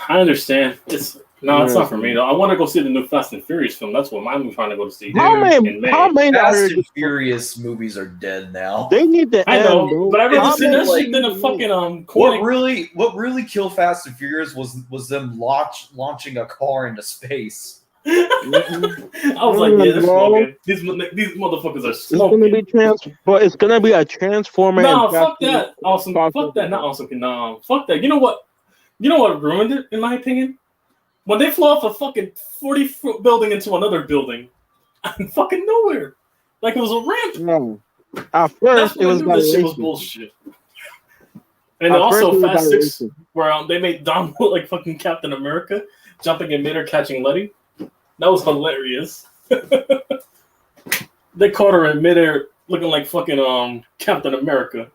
I understand. It's not for me though. I want to go see the new Fast and Furious film. That's what I'm trying to go to see. How many? in May. How many? Fast and Furious movies are dead now. They need to I end, know, bro. but I'd rather How see that many, shit than a fucking What corny. really killed Fast and Furious was them launching a car into space. I was like, yeah, they're smoking. These motherfuckers are It's gonna be smoking. but it's gonna be a transformer. No, and fuck Fast that. Awesome. Fuck that. Not awesome. No, fuck that. You know what? You know what ruined it, in my opinion? When they flew off a fucking 40-foot building into another building, out of fucking nowhere, like it was a ramp. No. At That's first, when it I was knew this shit was racing. bullshit. And At also first, it was Fast about 6, racing. where they made Dom look like fucking Captain America, jumping in midair, catching Letty. That was hilarious. They caught her in midair, looking like fucking Captain America.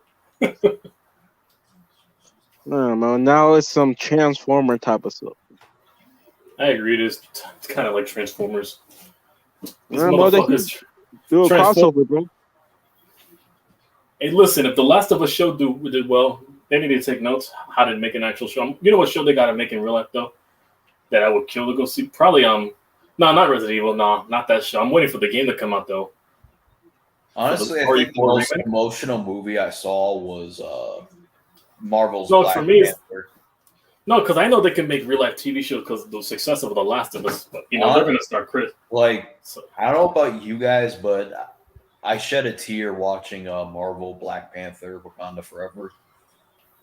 No, man. Now it's some transformer type of stuff. I agree. It's kind of like Transformers. These Yeah, well, motherfuckers. Do a Transform- crossover, bro. Hey, listen, if the Last of Us show did well, they need to take notes how to make an actual show. You know what show they got to make in real life though? That I would kill to go see. Probably no, not Resident Evil. No, not that show. I'm waiting for the game to come out though. Honestly, I Or think the you- most emotional movie I saw was Marvel's No, Black for me, it's- Panther. No, because I know they can make real life TV shows because of the success of The Last of Us. But they're gonna start crit. Like, So, I don't know about you guys, but I shed a tear watching Marvel Black Panther Wakanda Forever.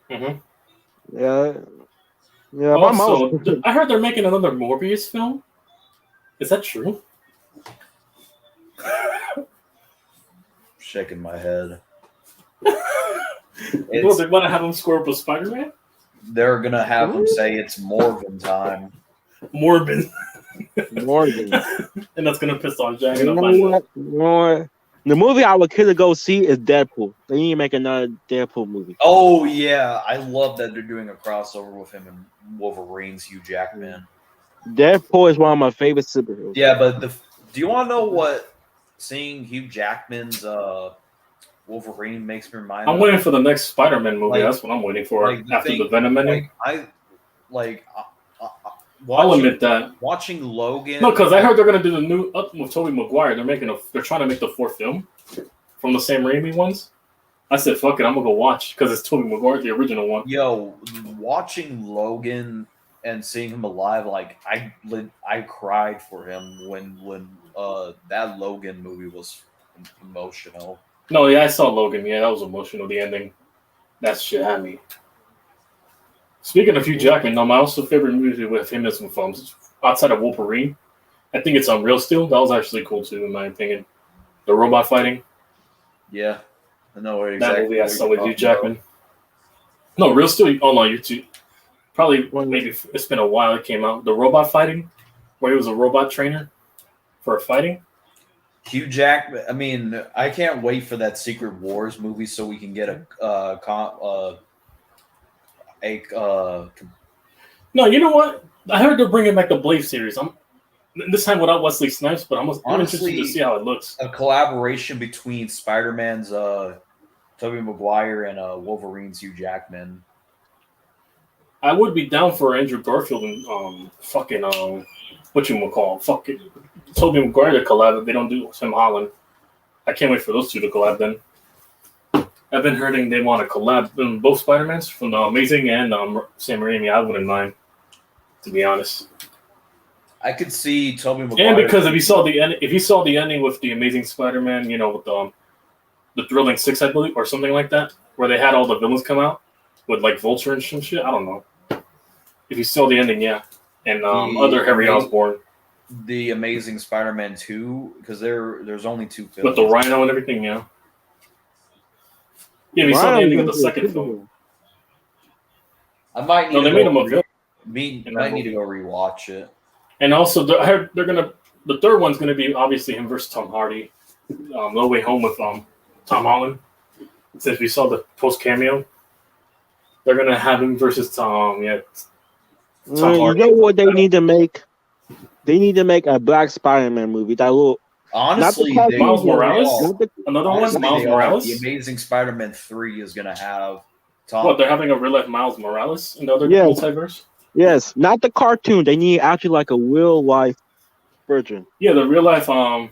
mhm. Yeah. Yeah, my mom Also, was I heard they're making another Morbius film. Is that true? Shaking my head. Well, It's, they want to have him square up with Spider-Man. they're gonna have them say it's Morgan time. Morbin, Morgan. and that's gonna piss off Jack. You know what? You know what? The movie I would kill to go see is Deadpool. They need to make another Deadpool movie. Oh yeah, I love that they're doing a crossover with him and Wolverine's Hugh Jackman. Deadpool is one of my favorite superheroes. Yeah, but do you want to know what seeing Hugh Jackman's Wolverine makes me remind? I'm of? waiting for the next Spider-Man movie. Like- that's what I'm waiting for like, the after thing- the Venom ending. I'll Watching, admit that. watching Logan. No, because I heard they're gonna do the new up with Tobey Maguire. They're trying to make the fourth film from the Sam Raimi ones. I said, "Fuck it, I'm gonna go watch" because it's Tobey Maguire, the original one. Yo, watching Logan and seeing him alive, like I cried for him when that Logan movie was emotional. No, yeah, I saw Logan. Yeah, that was emotional. The ending, that shit had me. Speaking of Hugh Jackman, my also favorite movie with him is outside of Wolverine. I think it's Real Steel. That was actually cool too, in my opinion. The robot fighting. Yeah, I know exactly. That movie I what saw you're with Hugh talking about. Jackman. No, Real Steel. Oh no, you too. Probably maybe it's been a while. It came out. The robot fighting, where he was a robot trainer for fighting. Hugh Jackman. I mean, I can't wait for that Secret Wars movie so we can get No, you know what? I heard they're bringing back the Blade series. This time without Wesley Snipes, but I'm interested to see how it looks. a collaboration between Spider-Man's Tobey Maguire and Wolverine's Hugh Jackman. I would be down for Andrew Garfield and what you gonna call fucking Tobey Maguire to collab if they don't do Tim Holland. I can't wait for those two to collab then. I've been hearing they want to collab in both Spider-Mans from the Amazing and Sam Raimi. I wouldn't mind, to be honest. I could see Tobey Maguire. And because if you saw the ending with the Amazing Spider-Man, with the Thrilling Six, I believe, or something like that, where they had all the villains come out with like Vulture and some shit. I don't know. If you saw the ending, yeah, and other Harry Osborn the Amazing Spider-Man 2, because there's only two films. with the Rhino and everything, yeah. Yeah, if you saw the ending of the second film. I might need No, they to made go him a villain. I need to go rewatch it. And also, I heard the third one's gonna be obviously him versus Tom Hardy. No Way Home with Tom Holland. Since we saw the post cameo, they're gonna have him versus Tom. Yeah, Tom You Hardy. know what they need to make? They need to make a Black Spider-Man movie. That will Honestly, Not the they Miles Morales? are. not the, Another Honestly, one, Miles they are. Morales. The Amazing Spider-Man 3 is gonna have Tom. What, they're having a real life Miles Morales in the other Yeah. multiverse? yes, not the cartoon. They need actually like a real life version. Yeah, the real life Miles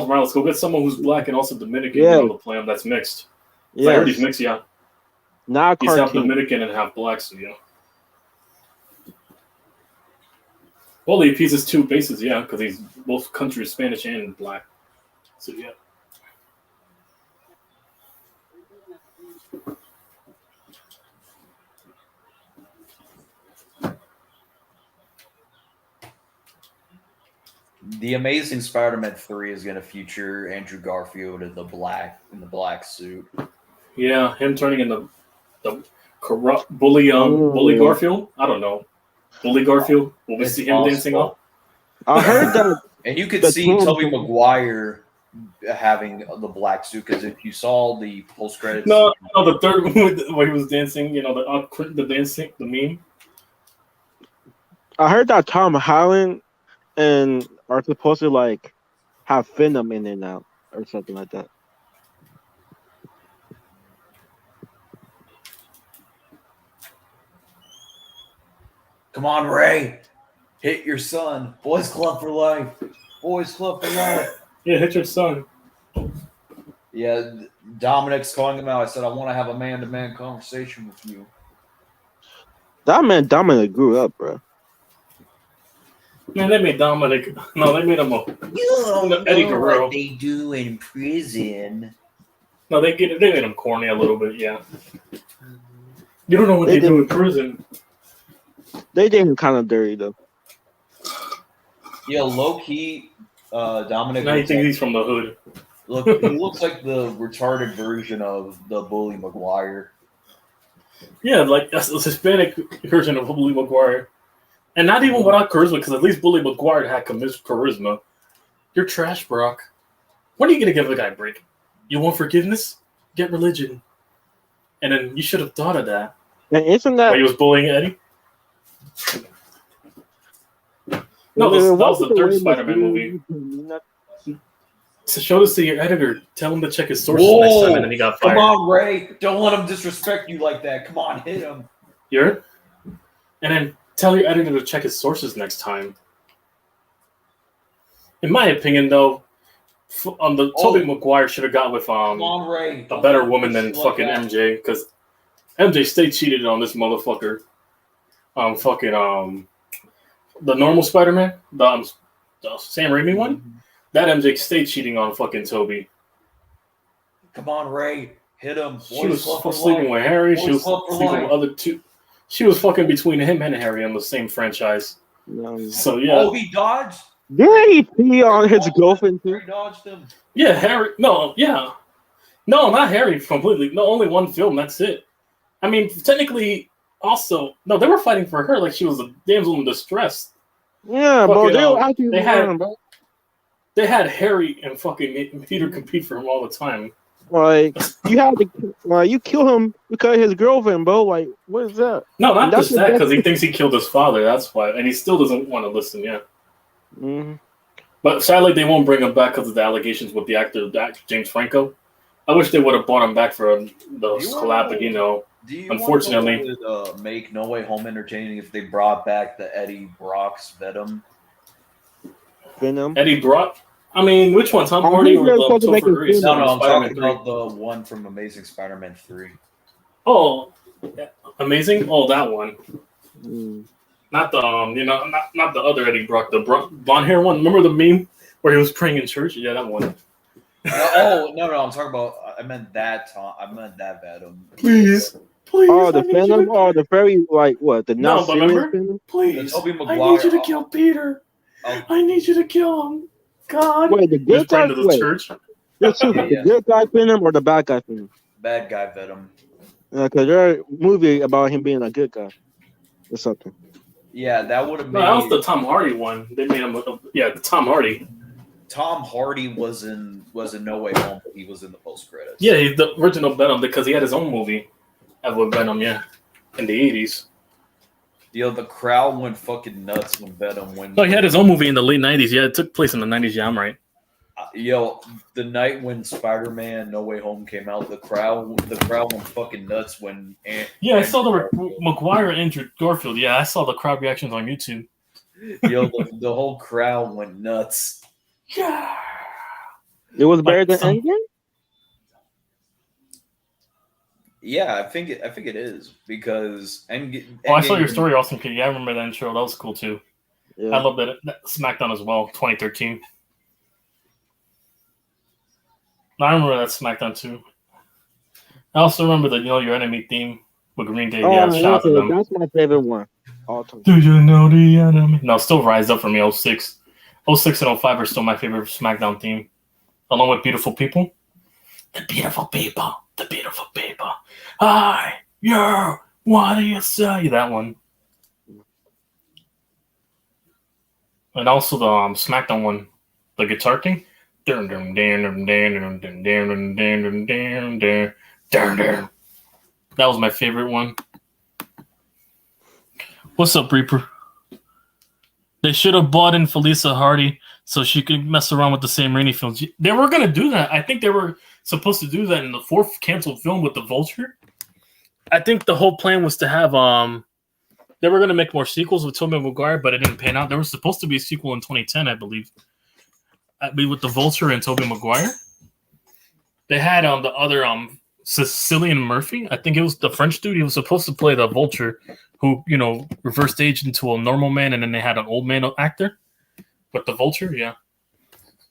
Morales. Go get someone who's black and also Dominican Yeah. to play him. That's mixed. I heard he's Yes, mixed. Yeah, not a he's half cartoon. Dominican and half black. So yeah. Well, he appeases two bases, yeah, because he's both countries, Spanish and black. So yeah. The Amazing Spider-Man 3 is gonna feature Andrew Garfield in the black suit. Yeah, him turning into the corrupt bully bully Garfield. I don't know. Bully Garfield. Will we It's see him dancing possible. off? I heard that. And you could The see two- Tobey Maguire having the black suit because if you saw the post credits, No, the third one where he was dancing, the dancing, the meme. I heard that Tom Holland and are supposed to like have Venom in it now or something like that. Come on, Ray. Hit your son. Boys Club for life. Boys Club for life. Yeah, hit your son. Yeah, Dominic's calling him out. I said, I want to have a man-to-man conversation with you. That man Dominic grew up, bro. Man, they made Dominic. No, they made him a. You don't Eddie know Guerrero. what they do in prison. No, they made him corny a little bit. Yeah. You don't know what They they do in didn't- prison. They did him kind of dirty though. Yeah, low-key, Dominic Now you looks think like, he's from the hood. he looks like the retarded version of the Bully Maguire. Yeah, like that's the Hispanic version of Bully Maguire. And not even without charisma, because at least Bully Maguire had charisma. You're trash, Brock. When are you going to give a guy a break? You want forgiveness? Get religion. And then you should have thought of that. And isn't When that he was bullying Eddie? No, that was the third Spider-Man movie. So show this to your editor. Tell him to check his sources next time, and then he got Come fired. on, Ray. Don't let him disrespect you like that. Come on, hit him. You heard? And then tell your editor to check his sources next time. In my opinion, though, the Tobey Maguire should have got with Come on, Ray. a better woman than Like fucking that. MJ, because MJ stayed cheated on this motherfucker. The normal Spider-Man, the Sam Raimi one, that MJ stayed cheating on fucking Toby. Come on, Ray. Hit him. She was sleeping with Harry. She Boys was Club for sleeping with life. other two. She was fucking between him and Harry in the same franchise. So yeah, Oh, he dodged? Did he pee on his girlfriend too? Ray dodged him. yeah, Harry. No, not Harry completely. No, only one film. That's it. I mean, technically, also no, they were fighting for her like she was a damsel in distress. Yeah, bro. Fucking, They were actually they had- around, bro. They had Harry and fucking Peter compete for him all the time. Like you had to, like you kill him because of his girlfriend, bro. Like what is that? No, not That's just that, the because he thinks he killed his father. That's why, and he still doesn't want to listen. Yeah, Mm-hmm. but sadly, they won't bring him back because of the allegations with the actor James Franco. I wish they would have brought him back for the collab, but you know, Do you Unfortunately. want to would, make No Way Home entertaining if they brought back the Eddie Brock's Venom? Venom. Eddie Brock. I mean, which one? Tom I Hardy think or they're supposed to make Topher a Grace? film. No, I'm Spider-Man talking 3. about the one from Amazing Spider-Man 3. Oh, amazing! Oh, that one. Mm. Not the not the other Eddie Brock, the blonde hair one. Remember the meme where he was praying in church? Yeah, that one. No, I'm talking about. I meant that. I meant that Venom. Please. Oh, the I need you to- Venom. Oh, the very like what? The No, not but serious remember? Venom. Please, The Tobey I Maguire- need you to kill Peter. Oh. I need you to kill him. God. Wait, the He was good guy. praying to the Wait, church. there's two. Yeah. The good guy Venom or the bad guy Venom? Bad guy Venom. Because there's a movie about him being a good guy or something. Yeah, that would have No, made. that was the Tom Hardy one. They made him. The Tom Hardy. Tom Hardy was in No Way Home, but he was in the post credits. Yeah, he's the original Venom because he had his own movie with Venom. Yeah, in the 80s. Yo, the crowd went fucking nuts when Venom went. No, he had his own movie in the late 90s. Yeah, it took place in the 90s. Yeah, I'm right. Yo, the night when Spider-Man No Way Home came out, the crowd went fucking nuts when. Yeah, I saw the Maguire and Andrew Garfield. Yeah, I saw the crowd reactions on YouTube. Yo, the whole crowd went nuts. Yeah. It was better than some- Endgame. Yeah, I think it is because Oh, I saw your story, Austin Kid. Yeah, I remember that intro. That was cool too. I Yeah. love that SmackDown as well. 2013. I remember that SmackDown too. I also remember the Know Your Enemy theme with Green Day. Yeah, shout out to them. That's my favorite one. All time. Do you know the enemy? No, still Rise Up for me. 06. 06 and 05 are still my favorite SmackDown theme. Along with Beautiful People. The beautiful people. The beautiful people. Hi, you. What do you say? That one. And also the SmackDown one. The guitar thing. Dun, dun, dun, dun, dun, dun, dun, dun, dun, dun, dun, dun, dun, dun. That was my favorite one. What's up, Reaper? They should have bought in Felicia Hardy so she could mess around with the Sam Raimi films. They were gonna do that. I think they were supposed to do that in the fourth canceled film with the Vulture. I think the whole plan was to have they were gonna make more sequels with Tobey Maguire, but it didn't pan out. There was supposed to be a sequel in 2010, I believe. With the Vulture and Tobey Maguire. They had the other Cillian Murphy. I think it was the French dude. He was supposed to play the Vulture, who reversed aged into a normal man, and then they had an old man actor. But the Vulture, yeah,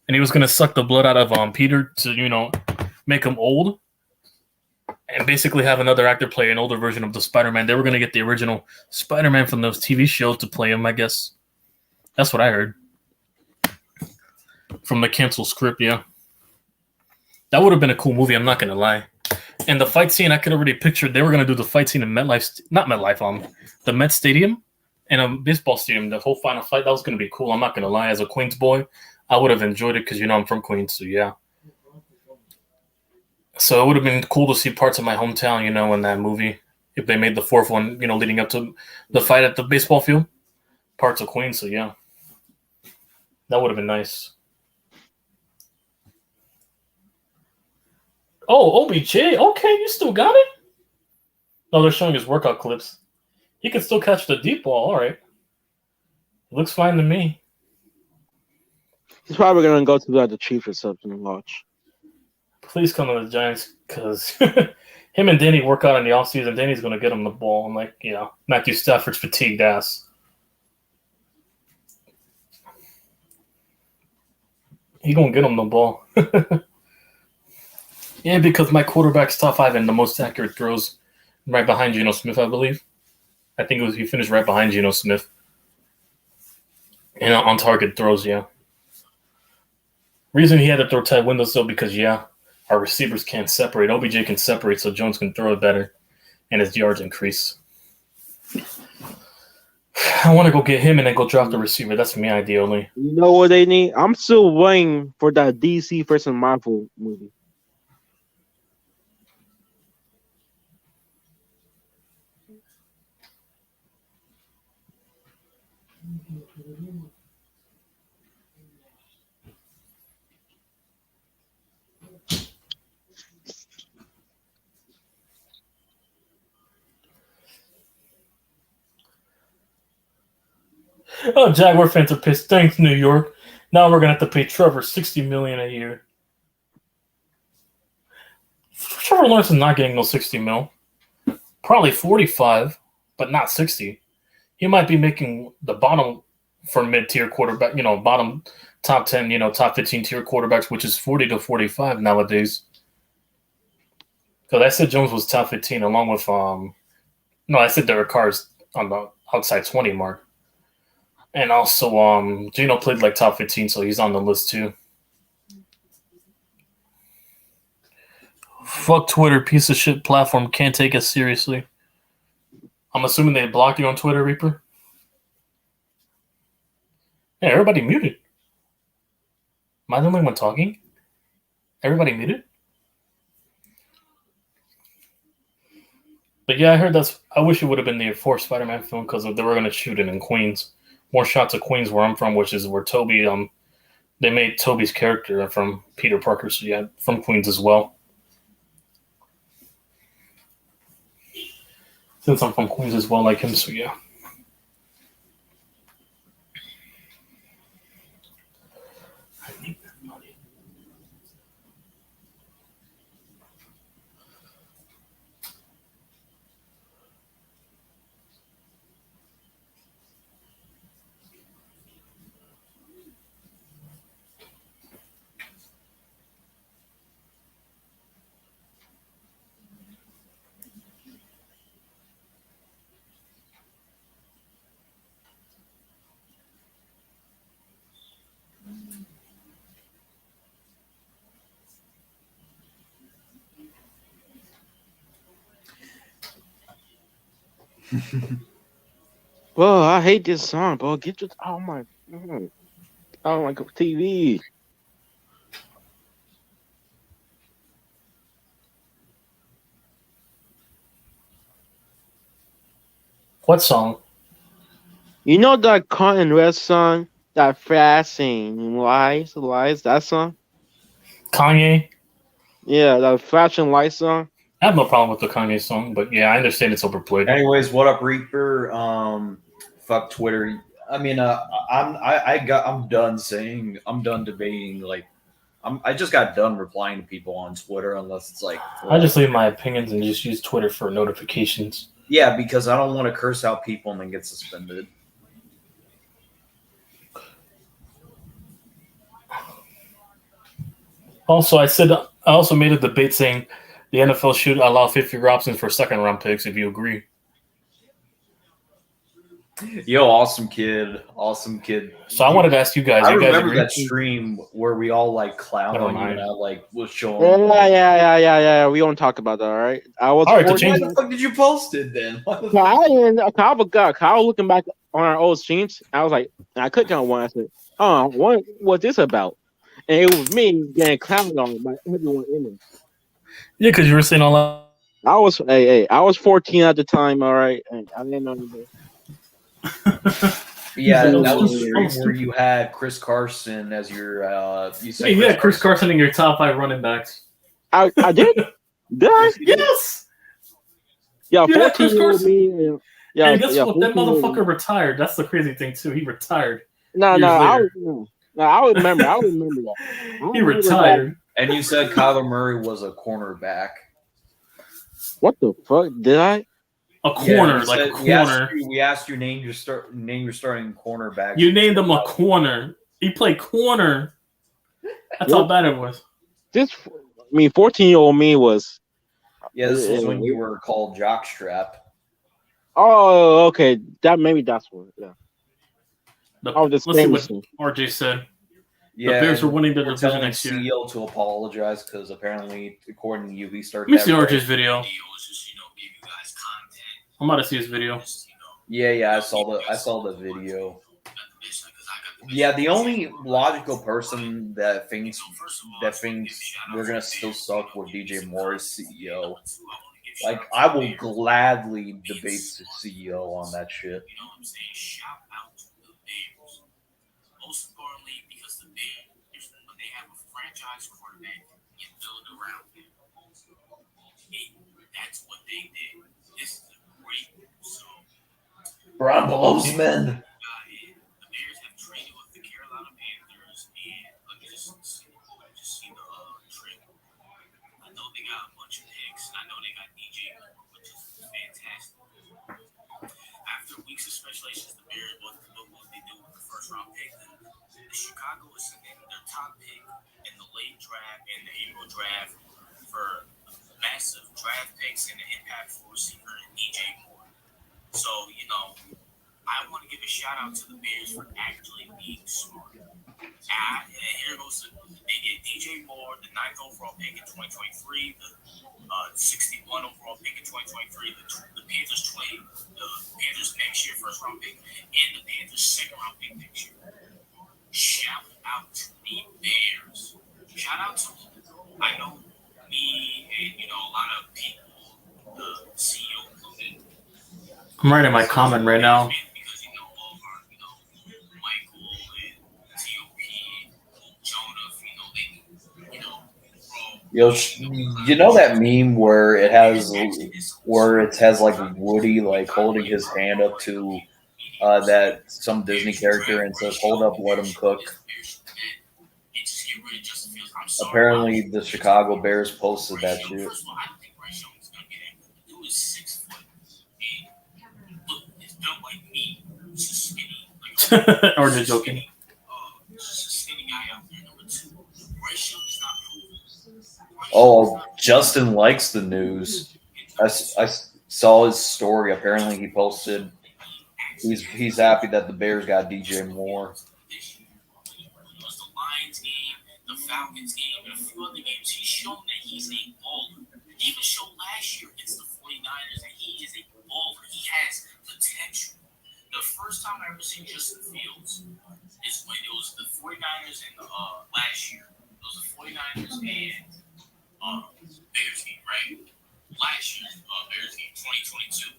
and he was gonna suck the blood out of Peter to make him old, and basically have another actor play an older version of the Spider-Man. They were gonna get the original Spider-Man from those TV shows to play him. I guess that's what I heard from the canceled script. Yeah. That would have been a cool movie, I'm not going to lie. And the fight scene, I could already picture they were going to do the fight scene in the Met Stadium and a baseball stadium. The whole final fight, that was going to be cool. I'm not going to lie. As a Queens boy, I would have enjoyed it because, I'm from Queens, so yeah. So it would have been cool to see parts of my hometown, in that movie. If they made the fourth one, leading up to the fight at the baseball field. Parts of Queens, so yeah. That would have been nice. Oh, OBJ. Okay, you still got it? No, they're showing his workout clips. He can still catch the deep ball. All right. Looks fine to me. He's probably going to go to the Chiefs or something and watch. Please come to the Giants because him and Danny work out in the offseason. Danny's going to get him the ball. And, Matthew Stafford's fatigued ass. He going to get him the ball. Yeah, because my quarterback's top 5 and the most accurate throws right behind Geno Smith, I believe. I think he finished right behind Geno Smith. And on target throws, yeah. Reason he had to throw tight windows, though, because, our receivers can't separate. OBJ can separate, so Jones can throw it better, and his yards increase. I want to go get him and then go drop the receiver. That's me, ideally. You know what they need? I'm still waiting for that DC versus Marvel movie. Oh, Jaguar fans are pissed. Thanks, New York. Now we're gonna have to pay Trevor $60 million a year. Trevor Lawrence is not getting no $60 million. Probably 45, but not 60. He might be making the bottom for mid-tier quarterback. Bottom top 10. Top 15 tier quarterbacks, which is 40 to 45 nowadays. Because I said Jones was top 15, along with no, I said Derek Carr's on the outside 20 mark. And also, Geno played like top 15, so he's on the list too. Fuck Twitter, piece of shit platform. Can't take us seriously. I'm assuming they block you on Twitter, Reaper? Hey, everybody muted. Am I the only one talking? Everybody muted? But yeah, I heard I wish it would have been the fourth Spider-Man film because they were going to shoot it in Queens. More shots of Queens where I'm from, which is where Toby, they made Toby's character from Peter Parker, so yeah, from Queens as well. Since I'm from Queens as well, like him, so yeah. I need that money. Bro, I hate this song, bro. Get your oh my TV. What song? You know that Cotton Red song? That flashing lights, that song. Kanye. Yeah, that flashing lights song. I have no problem with the Kanye song, but yeah, I understand it's overplayed. Anyways, what up, Reaper? Fuck Twitter. I mean, I'm done debating. Like, I just got done replying to people on Twitter, unless it's like, I just leave my opinions and just use Twitter for notifications. yeah, because I don't want to curse out people and then get suspended. Also, I also made a debate saying the NFL should allow 50 options for second round picks. If you agree. Yo, awesome kid. So I wanted to ask you guys. I You guys remember agree? that stream where we all like clowned Never on you, mind. and I like was showing. Yeah. We won't talk about that, all right? I was All right, to 14. change- Why the fuck did you post it then? What the No, I didn't. Kyle forgot. Kyle looking back on our old streams, I was like, I clicked on one. I said, "Oh, what's this about?" And it was me getting clowned on by everyone in it. Yeah, because you were saying all that. I was 14 at the time. All right, and I didn't know anything. Yeah, That was that was stupid. the That was stream where you had Chris Carson as your. You said Hey, yeah, Chris Carson in your top 5 running backs. I did. Did I? Yes. Yeah, You had Chris 14-year-old Carson. me. Yeah, And guess what? That 14-year-old me. motherfucker retired. That's the crazy thing too. He retired. No, years I later. remember. I remember that. He retired. And you said Kyler Murray was a cornerback. What the fuck? Did I? A corner, you like a said- corner. We asked you name your starting cornerback. You named him a corner. He played corner. That's how bad it was. 14-year-old me was. Yeah, this was when you were called Jockstrap. Oh, okay. That's what. Yeah. Oh, this Let's see famous what thing. RJ said. Yeah, Bears and are winning the we're division telling next year. CEO to apologize because apparently, according to you, he started. Let me see that RJ's video. I'm about to see his video. Yeah, I saw the video. Yeah, the only logical person that thinks we're gonna still suck with DJ Moore is CEO. Like, I will gladly debate the CEO on that shit. Most importantly, because the Bears, when they have a franchise quarterback, you build around him. That's what they did. This is a great move. So, Brown Blossman. the Bears have traded with the Carolina Panthers, and let me just see the trade. I know they got a bunch of picks. I know they got DJ Moore, which is fantastic. After weeks of speculations, the Bears what they do with the first round pick. The Chicago is sending their top pick in the late draft and the April draft for massive draft picks and an impactful receiver in DJ Moore. So, I want to give a shout out to the Bears for actually being smart. And here goes they get DJ Moore, the 9th overall pick in 2023, the 61 overall pick in 2023, the Panthers next year first round pick, and the Panthers second round pick next year. Shout out to the Bears. Shout out to I know me and a lot of people, the CEO included. I'm writing my comment right now. Because all of our, Michael and TOP, Jonah, they, Yo, you know that meme where it has like Woody like holding his hand up to that some Disney character and says, "Hold up, let him cook." Apparently, the Chicago Bears posted that shit. Or just joking. Oh, Justin likes the news. I saw his story. Apparently, he posted. He's happy that the Bears got DJ Moore. The Lions game, the Falcons game, and a few other games. He's shown that he's a baller. He even showed last year against the 49ers that he is a baller. He has potential. The first time I ever seen Justin Fields is when it was the 49ers and last year. It was the 49ers and Bears game, right? Last year's Bears game, 2022.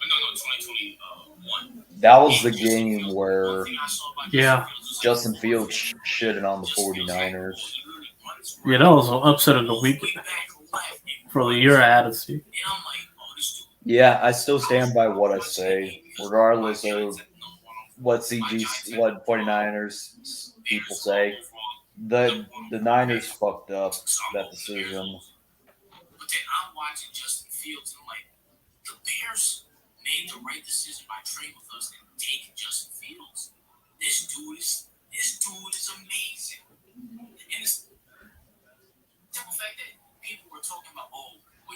2021. That was the game where One thing I saw about Yeah. Fields was Justin Fields shitted on the Justin Fields, 49ers. he literally runs Yeah, that was an upset of the week way back left and for the runs. year I had to see. And I'm like, oh, this dude. Yeah, I still stand by what I say, regardless of what 49ers people say. The Niners fucked up that decision. But then I'm watching Justin Fields and I'm like, the Bears made the right decision by trading with us and taking Justin Fields. This dude is amazing. And it's the simple fact that people were talking about, oh, well,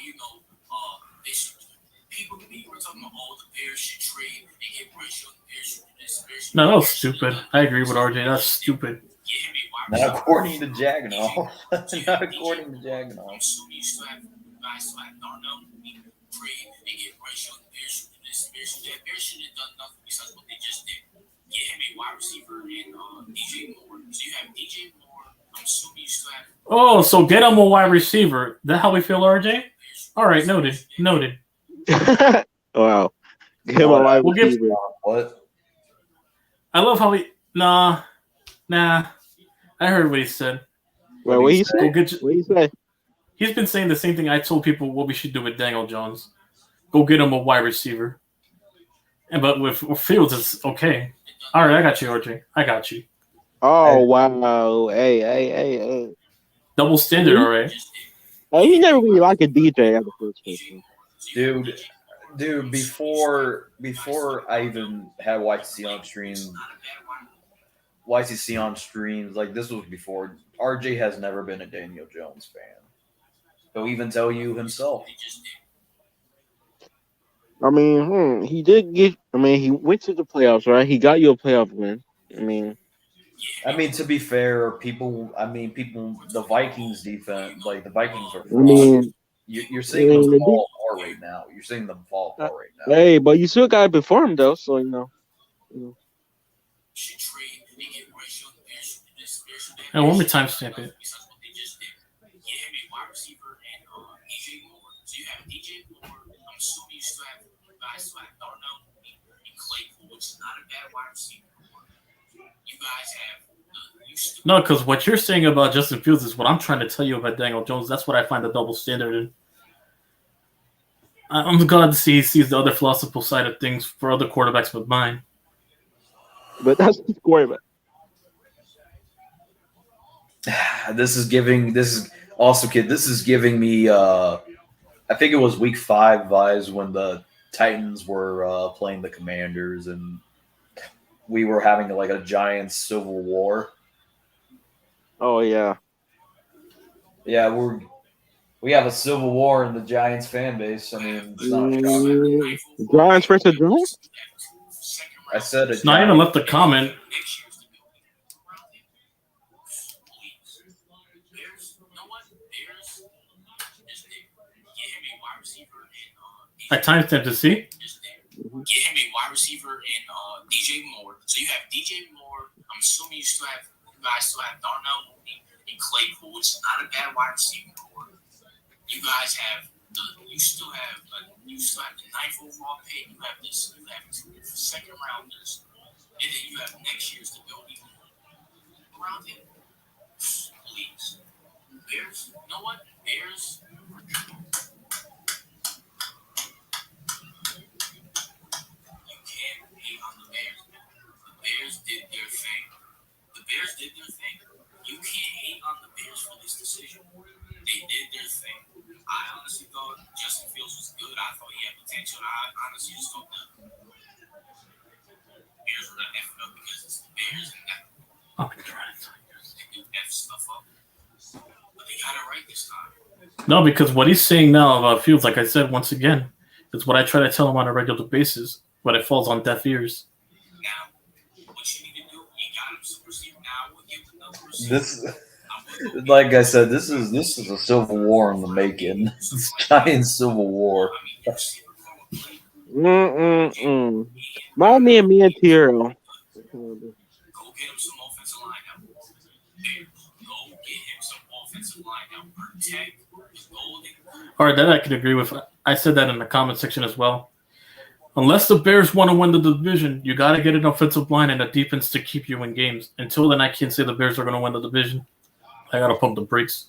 people were talking about, oh, the Bears should trade and get Bradshaw. The Bears should do this. The Bears should do No, that was that. stupid. I agree with RJ. That's stupid. Yeah, I mean, why Not according to Jaganoff. Not according to Jaganoff. I'm assuming you still have guys like Darnell, trade and get Bradshaw. The Bears should do this. The Bears should do that. Bears shouldn't have done nothing besides what they just did. Get him a wide receiver and DJ Moore. So you have DJ Moore. I'm assuming you still have. Oh, so get him a wide receiver. That how we feel, RJ? All right, noted. Noted. Wow. Give him a wide We'll give- receiver. What? I love how he. Nah. I heard what he said. Wait, what he say? Go get. What he say? He's been saying the same thing I told people what we should do with Daniel Jones. Go get him a wide receiver. But with Fields, it's okay. All right, I got you, RJ. I got you. Oh wow! Hey! Double standard, all right. Hey, he never really liked a DJ as a first person. Dude, before I even had YTC on streams, like this was before. RJ has never been a Daniel Jones fan. He'll even tell you himself. I mean, he did get. I mean, he went to the playoffs, right? He got you a playoff win. I mean, To be fair, the Vikings defense, like the Vikings are. You're seeing them fall apart right now. You're seeing them fall apart right now. hey, but you still got to perform though, so you know. And one more time stamp it. No, because what you're saying about Justin Fields is what I'm trying to tell you about Daniel Jones. That's what I find the double standard in. I'm glad to see he sees the other philosophical side of things for other quarterbacks but mine. But that's the quarterback. This is giving me I think it was week 5 vibes when the Titans were playing the Commanders and we were having like a giant civil war. Oh yeah. Yeah, we have a civil war in the Giants fan base. I mean, it's not shocking. Giants versus Giants? I said it. No, I even left a comment. I timestamped to see. Get him a wide receiver and DJ Moore. So you have DJ Moore. I'm assuming you guys still have Darnell Mooney and Claypool, which is not a bad wide receiver core. You guys have you still have the 9th overall pick. You have 2 second rounders, and then you have next year's to build even more around him. Please, Bears. You know what, Bears. Bears did their thing. You can't hate on the Bears for this decision. They did their thing. I honestly thought Justin Fields was good. I thought he had potential. I honestly just thought the Bears were going to F it up because it's the Bears and that. They do F stuff up. But they got it right this time. No, because what he's saying now about Fields, like I said once again, is what I try to tell him on a regular basis, but it falls on deaf ears. Now, what you need to do, you got him some receiver now. We'll give another receiver. Like I said, this is a civil war in the making. It's a giant civil war. Miami and me and Tiro. Go get him some offensive line now. Go get him some offensive line now. Protect the golden. All right, that I can agree with. I said that in the comment section as well. Unless the Bears want to win the division, you got to get an offensive line and a defense to keep you in games. Until then, I can't say the Bears are going to win the division. I got to pump the brakes.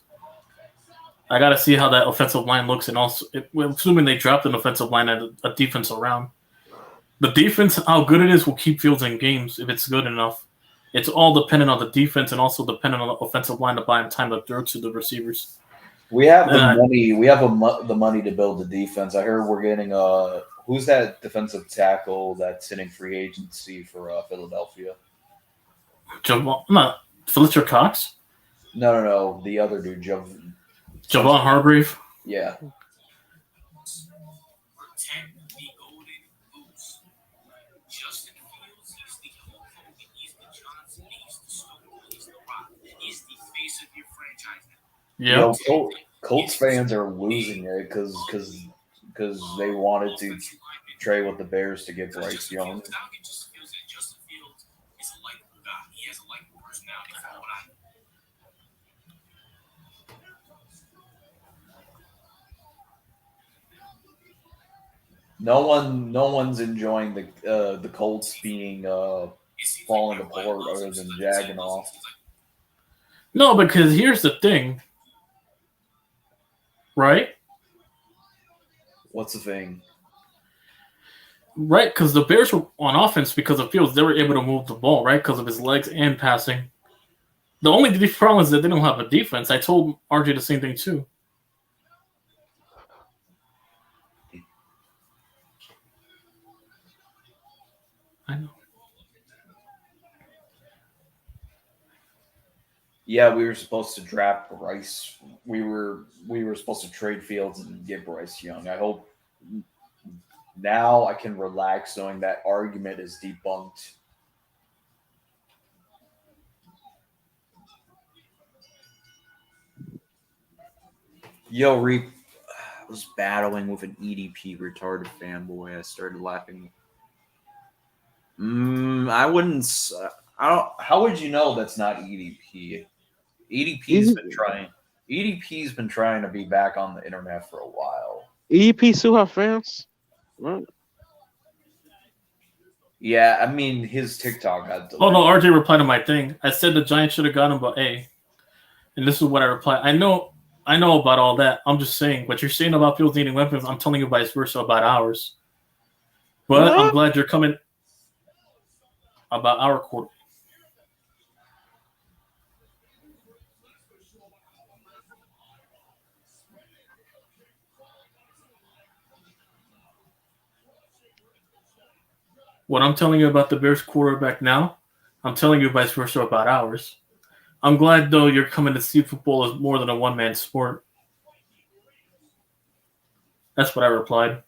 I got to see how that offensive line looks, and also, assuming they draft an offensive line and a defense around. The defense, how good it is, will keep Fields in games if it's good enough. It's all dependent on the defense and also dependent on the offensive line to buy him time to throw to the receivers. We have the money. We have the money to build the defense. I heard we're getting who's that defensive tackle that's hitting free agency for Philadelphia? Not Fletcher Cox? No. The other dude, Javon Hargrave? Yeah. Protect the golden goose. Justin Fields, he's the Hulk Hogan, he's the Johnson, he's the Stone, he's the Rock, he's the face of your franchise now. Yeah. Yo, Colts fans are losing it because they wanted to trade with the Bears to get Bryce Young. Justin Fields is a likable guy. He has a likable personality from what I know. No one's enjoying the Colts being falling apart other than jagging off. No, because here's the thing. Right? What's the thing? Right, because the Bears were on offense because of Fields. They were able to move the ball, right, because of his legs and passing. The only problem is that they don't have a defense. I told RJ the same thing, too. I know. Yeah, we were supposed to draft Bryce. We were supposed to trade Fields and get Bryce Young. I hope now I can relax knowing that argument is debunked. Yo, Reap, I was battling with an EDP retarded fanboy. I started laughing. I wouldn't. I don't. How would you know that's not EDP? EDP's been trying to be back on the internet for a while. EDP still have fans? Right. Yeah, I mean his TikTok got deleted. Oh, no, RJ replied to my thing. I said the Giants should have got him, but A. And this is what I replied. I know about all that. I'm just saying, what you're saying about Fields needing weapons, I'm telling you vice versa about ours. But I'm glad you're coming about our quarter. What I'm telling you about the Bears quarterback now, I'm telling you vice versa about ours. I'm glad, though, you're coming to see football as more than a one-man sport. That's what I replied.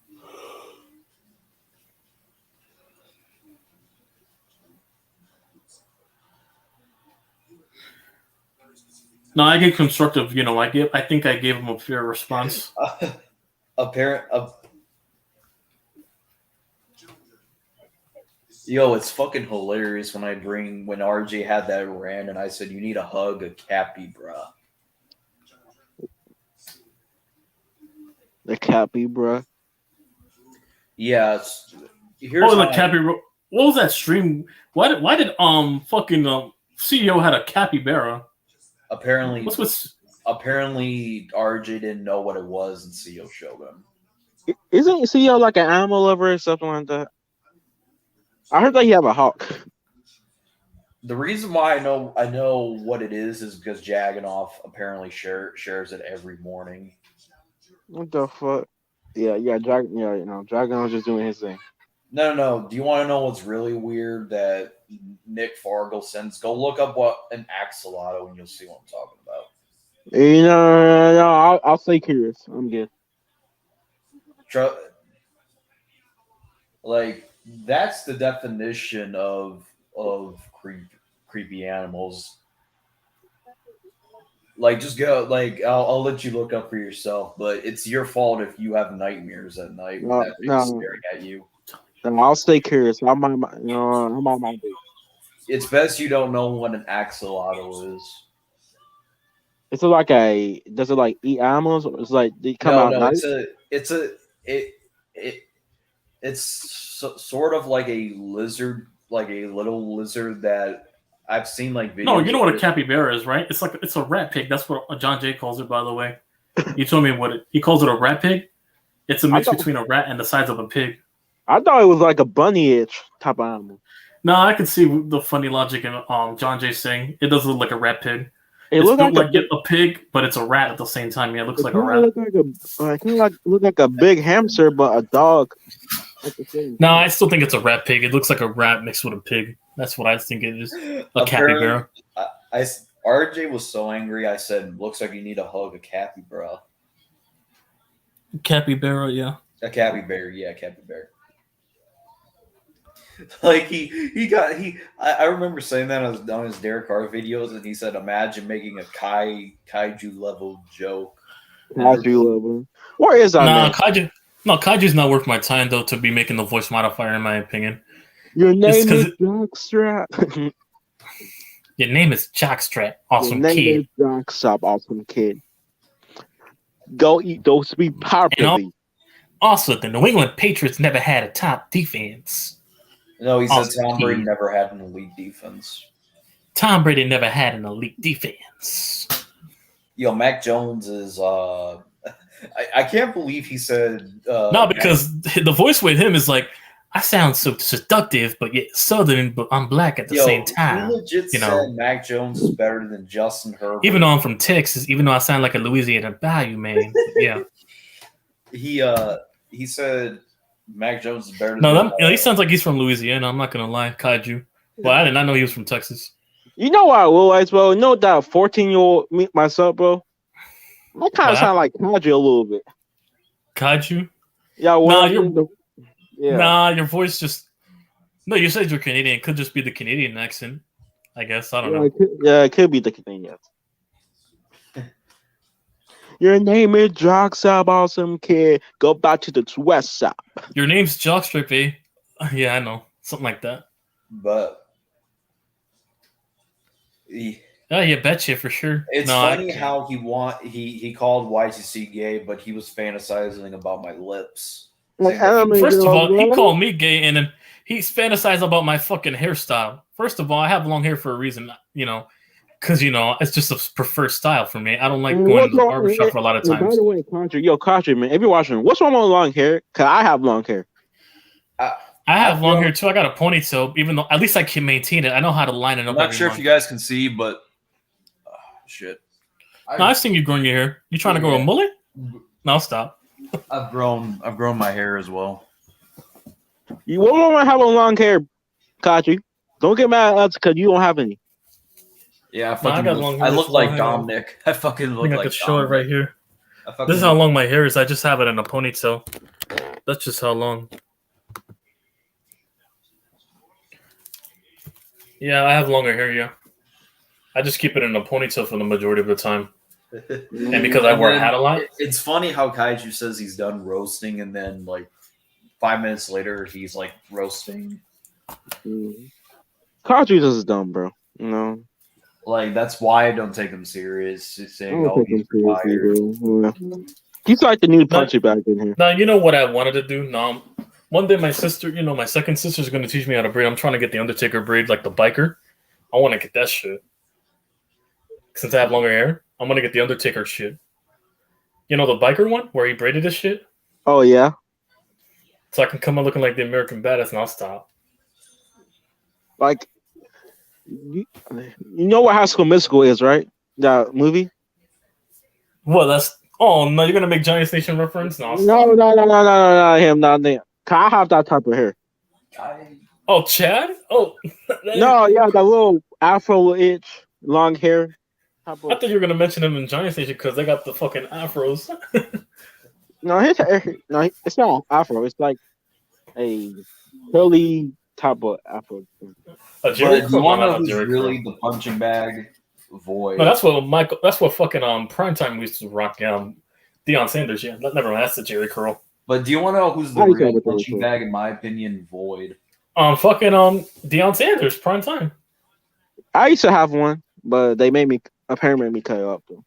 No, I get constructive. I think I gave him a fair response. Yo, it's fucking hilarious when RJ had that rant and I said, you need a hug, a cappy, bruh. The cappy, bruh. Yeah. The cappy. What was that stream? Why did fucking CEO had a capybara? Apparently, What's with? Apparently, RJ didn't know what it was, and CEO showed him. Isn't CEO like an animal lover or something like that? I heard that he have a hawk. The reason why I know what it is because Jagganoff apparently shares it every morning. What the fuck? Yeah, Dragon was just doing his thing. No. Do you want to know what's really weird that Nick Fargo sends? Go look up what an axolotl and you'll see what I'm talking about. No, I'll stay curious. I'm good. Like that's the definition of creepy animals. Like just go. Like I'll let you look up for yourself, but it's your fault if you have nightmares at night when that thing's staring at you. Then I'll stay curious. I'm on my way. It's best you don't know what an axolotl is. Does it eat animals or it's like they come out? No, night? it It's sort of like a lizard, like a little lizard that I've seen like videos. No, you know what a of it. capybara is, right? It's a rat pig. That's what John Jay calls it, by the way. He told me he calls it a rat pig. It's a mix between a rat and the size of a pig. I thought it was like a bunny-ish type of animal. No, I can see the funny logic in John Jay saying it does look like a rat pig. It It's looks built like like a pig, but it's a rat at the same time. Yeah, it looks like a kinda rat. look like a big hamster, but a dog. At the same No, time. I still think it's a rat pig. It looks like a rat mixed with a pig. That's what I think it is. A capybara. RJ was so angry. I said, "Looks like you need to hug a capybara." Capybara, yeah. A capybara, yeah, capybara. Like I remember saying that on his Derek Carr videos, and he said, "Imagine making a kaiju level joke." Kaiju level. Where is that Nah, man? kaiju. No, kaiju's not worth my time though to be making the voice modifier, in my opinion. Your name 'cause is Jockstrap. Your name is Jockstrap, awesome Your name kid. is Jockstrap, awesome kid. Go eat those sweet properly. Also, the New England Patriots never had a top defense. No, he said Awesome Tom Brady kid. never had an elite defense. Tom Brady never had an elite defense. Yo, Mac Jones is I can't believe he said No, because the voice with him is like, I sound so seductive, but yet southern, but I'm black at the same time. He legit you said know. Mac Jones is better than Justin Herbert. Even though I'm from Texas, even though I sound like a Louisiana Bayou man. Yeah. he said Mac Jones is better No, than he sounds like he's from Louisiana. I'm not going to lie. Kaiju. Well, I did not know he was from Texas. You know what I realized, bro? You know that 14-year-old me myself, bro? I kind of What? sound like Kaiju a little bit. Kaiju? Yeah, Nah, yeah. Nah, your voice just. No, you said you're Canadian. It could just be the Canadian accent. I guess. I don't know. It could be the Canadian. Your name is Jockstrap, awesome kid. Go back to the West Side. Your name's Jockstrap, eh? Yeah, I know. Something like that. but Oh, yeah, betcha for sure. it's No, I funny can't. how he called YTC gay, but he was fantasizing about my lips. Like, Saying that anime First of girl, all, he bro. called me gay, and then he's fantasized about my fucking hairstyle. First of all, I have long hair for a reason, because it's just a preferred style for me. I don't like going to the barbershop for a lot of By times. the way, Country, man, if you're watching, what's wrong with long hair? Because I have long hair. I have long grown- hair too. I got a ponytail, even though at least I can maintain it. I know how to line it I'm up. not every sure if month. you guys can see, but shit. No, I've seen you growing your hair. You trying to grow a mullet? No, stop. I've grown my hair as well. You won't have a long hair, Country. Don't get mad at us because you don't have any. Yeah, I No, I fucking got long hair. I look It's like long hair. Dominic. I fucking I look think I like could show it Dominic. right here. I fucking This is how long my hair is. I just have it in a ponytail. That's just how long. Yeah, I have longer hair, yeah. I just keep it in a ponytail for the majority of the time. And because I wear a hat a lot. It's funny how Kaiju says he's done roasting, and then like 5 minutes later, he's like roasting. Country just is dumb, bro. You know. Like that's why I don't take him serious. He's I saying, don't "Oh, take him he's seriously, retired." bro. Yeah. He's like the new Punchy back in here. Now, you know what I wanted to do? No, one day my sister, my second sister's going to teach me how to braid. I'm trying to get the Undertaker braid like the biker. I want to get that shit. Since I have longer hair, I'm going to get the Undertaker shit. You know the biker one where he braided his shit? Oh yeah. So I can come out looking like the American Badass and I'll stop. Like, you know what High School Musical is, right? That movie. Well, that's... Oh, no, you're going to make Giant Station reference? No, I'll stop. No, him, not him. I have that type of hair. Oh, Chad? Oh. No, yeah, that little afro itch, long hair. Type I of, thought you were going to mention him in Giant Station because they got the fucking afros. no, his hair, no, it's not afro. It's like a curly type of afro. A Jerry But Curl? you want to No, know not who's Jerry really Curl. the punching bag? Void. No, that's what fucking Primetime we used to rock. Deion Sanders, yeah. Never mind, that's the Jerry Curl. But do you want to know who's the I real can't punching with bag? In my opinion, Void. Fucking Deion Sanders, Primetime. I used to have one, but they made me cut it up though.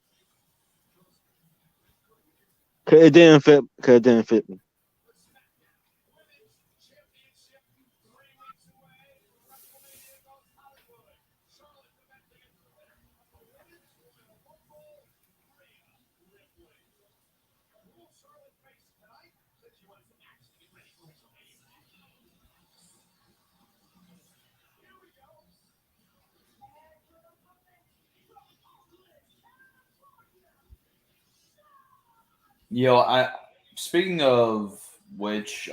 Cause it didn't fit me. I speaking of which,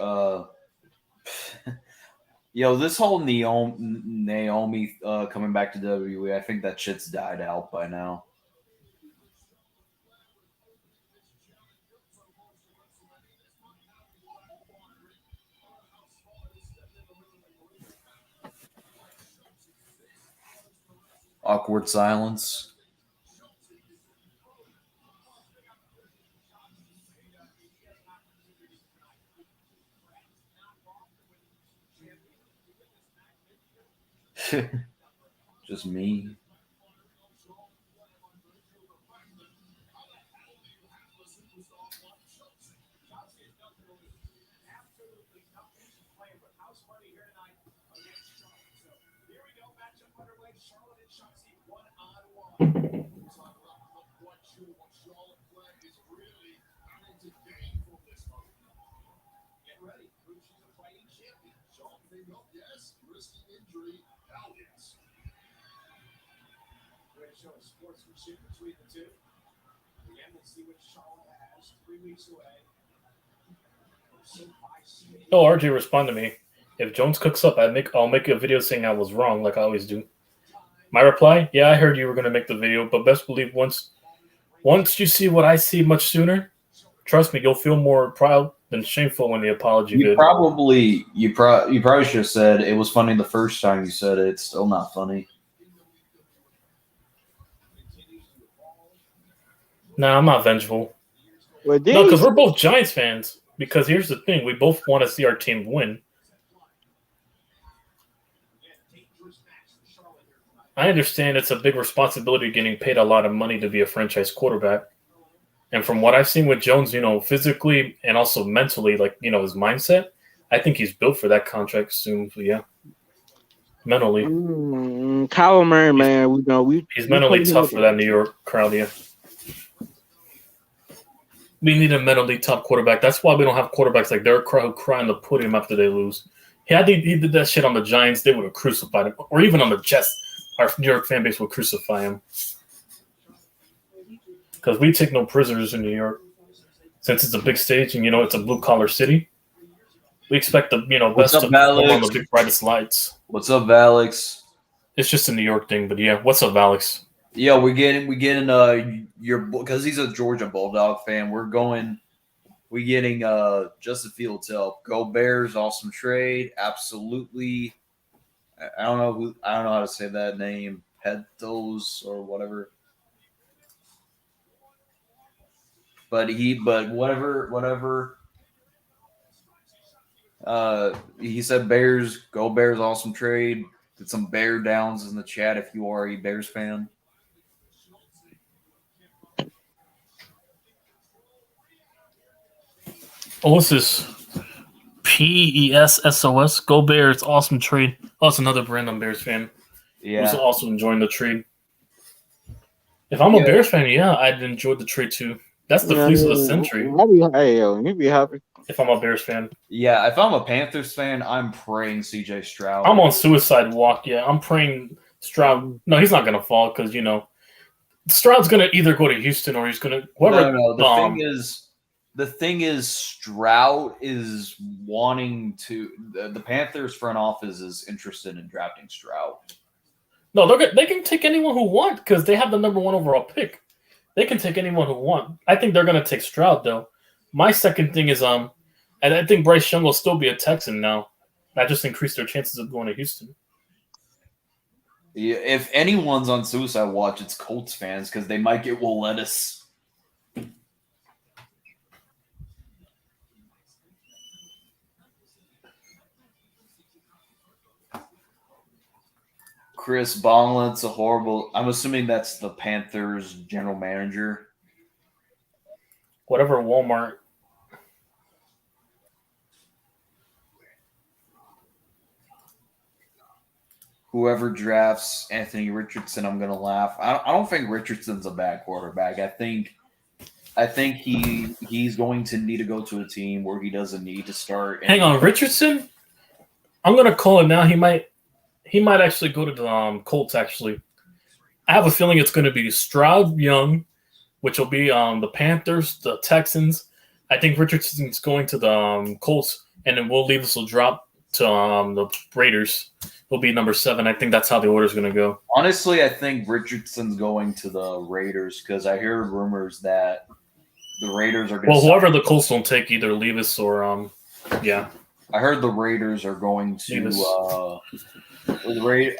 this whole Naomi coming back to WWE, I think that shit's died out by now. Awkward silence. Just me. Oh, RJ, respond to me. If Jones cooks up, I'll make a video saying I was wrong, like I always do. My reply: yeah, I heard you were gonna make the video, but best believe once you see what I see much sooner, trust me, you'll feel more proud than shameful when the apology You vid. probably should have said it was funny the first time you said it. It's still not funny. Nah, I'm not vengeful. Well, No, because we're both Giants fans. Because here's the thing, we both want to see our team win. I understand it's a big responsibility getting paid a lot of money to be a franchise quarterback. And from what I've seen with Jones, physically and also mentally, like, his mindset, I think he's built for that contract soon. So, yeah. Mentally. Kyler Murray, man, he's mentally tough for that New York crowd, yeah. We need a mentally tough quarterback. That's why we don't have quarterbacks like Derek Carr who cry on the podium after they lose. He did that shit on the Giants, they would have crucified him. Or even on the Jets, our New York fan base would crucify him. Because we take no prisoners in New York. Since it's a big stage and, it's a blue-collar city, we expect the, best to perform on the big, brightest lights. What's up, Alex? It's just a New York thing, but yeah. What's up, Alex? Yeah, we getting because he's a Georgia Bulldog fan. We getting Justin Fields help. Go Bears! Awesome trade. Absolutely. I don't know how to say that name. Petos or whatever. But whatever. He said Bears, go Bears, awesome trade. Did some bear downs in the chat if you are a Bears fan. Oh, what's this? PESSOS. Go Bears. Awesome trade. Oh, it's another Brandon Bears fan. Yeah. Who's also enjoying the trade. If I'm a Bears fan, yeah, I'd enjoy the trade too. That's the fleece of the century. You'd be happy. If I'm a Bears fan. Yeah, if I'm a Panthers fan, I'm praying CJ Stroud. I'm on suicide walk, yeah. I'm praying Stroud. No, he's not going to fall because, Stroud's going to either go to Houston or he's going to... The thing is, Stroud is wanting to... The Panthers front office is interested in drafting Stroud. No, they can take anyone who want because they have the number 1 overall pick. They can take anyone who want. I think they're going to take Stroud, though. My second thing is, and I think Bryce Young will still be a Texan now. That just increased their chances of going to Houston. Yeah, if anyone's on suicide watch, it's Colts fans because they might get Will Levis. Chris Ballant's a horrible... I'm assuming that's the Panthers general manager. Whatever Walmart. Whoever drafts Anthony Richardson, I'm going to laugh. I don't think Richardson's a bad quarterback. I think I think he's going to need to go to a team where he doesn't need to start. Hang on, Richardson. I'm gonna call it now. He might actually go to the Colts. Actually, I have a feeling it's going to be Stroud Young, which will be the Panthers, the Texans. I think Richardson's going to the Colts, and then Will Levis will drop to the Raiders. He'll be number 7. I think that's how the order is going to go. Honestly, I think Richardson's going to the Raiders because I hear rumors that the Raiders are going Well, to. whoever the Colts don't take, either Levis or yeah. I heard the Raiders are going to. Levis. The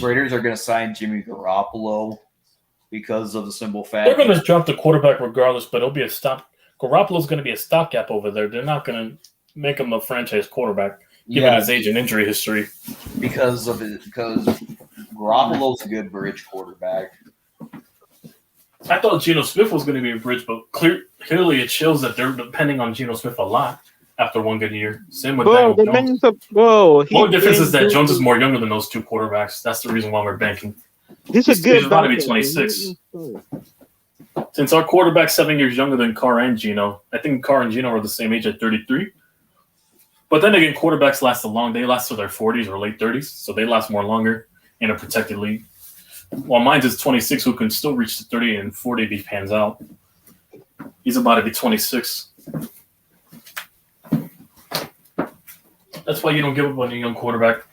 Raiders are going to sign Jimmy Garoppolo because of the simple fact They're going to drop the quarterback regardless, but it'll be a stop. Garoppolo's going to be a stopgap over there. They're not going to make him a franchise quarterback, given his age and injury history. because Garoppolo's a good bridge quarterback. I thought Geno Smith was going to be a bridge, but clearly it shows that they're depending on Geno Smith a lot after one good year. Same with Bro, Daniel Jones. The only difference is that Jones is more younger than those two quarterbacks. That's the reason why we're banking. He's about to be 26. Since our quarterback's 7 years younger than Carr and Geno, I think Carr and Geno are the same age at 33. But then again, quarterbacks last They last to their 40s or late 30s, so they last more longer in a protected league. While mine's is 26, who can still reach to 30 and 40 if he pans out. He's about to be 26. That's why you don't give up on a young quarterback.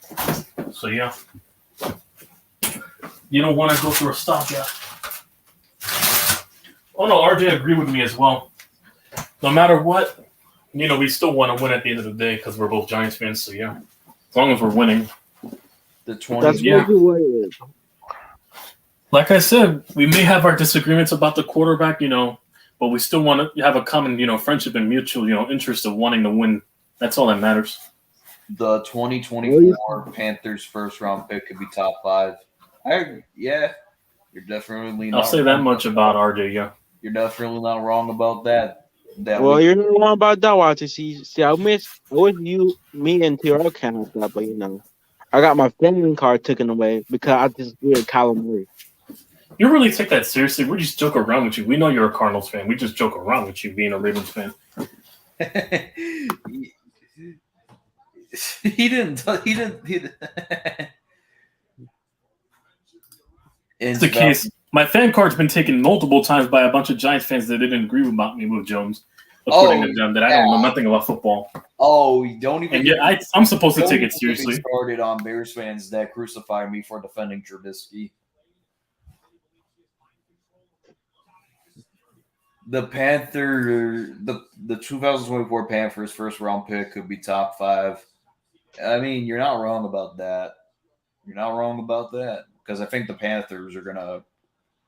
So, yeah. You don't want to go through a stopgap. Oh, no, RJ agreed with me as well. No matter what, we still want to win at the end of the day because we're both Giants fans. So, yeah, as long as we're winning. That's Yeah. what it is. Like I said, we may have our disagreements about the quarterback, but we still want to have a common, friendship and mutual, interest of wanting to win. That's all that matters. The 2024 Panthers first round pick could be top 5. You're definitely not I'll say that much about RJ, yeah. You're definitely not wrong about that. You're not wrong about that, Walter. See, I wish me and T.R. kind of stuff, but I got my family card taken away because I just did Kyler Murray. You really take that seriously? We just joke around with you. We know you're a Cardinals fan. We just joke around with you being a Ravens fan. He didn't. It's the case. My fan card's been taken multiple times by a bunch of Giants fans that didn't agree about me with Jones, according to them, that I don't know nothing about football. Oh, don't even. And yet, I'm supposed to take it seriously. Started on Bears fans that crucify me for defending Trubisky. The 2024 Panthers first round pick could be top 5. I mean, you're not wrong about that. Because I think the Panthers are gonna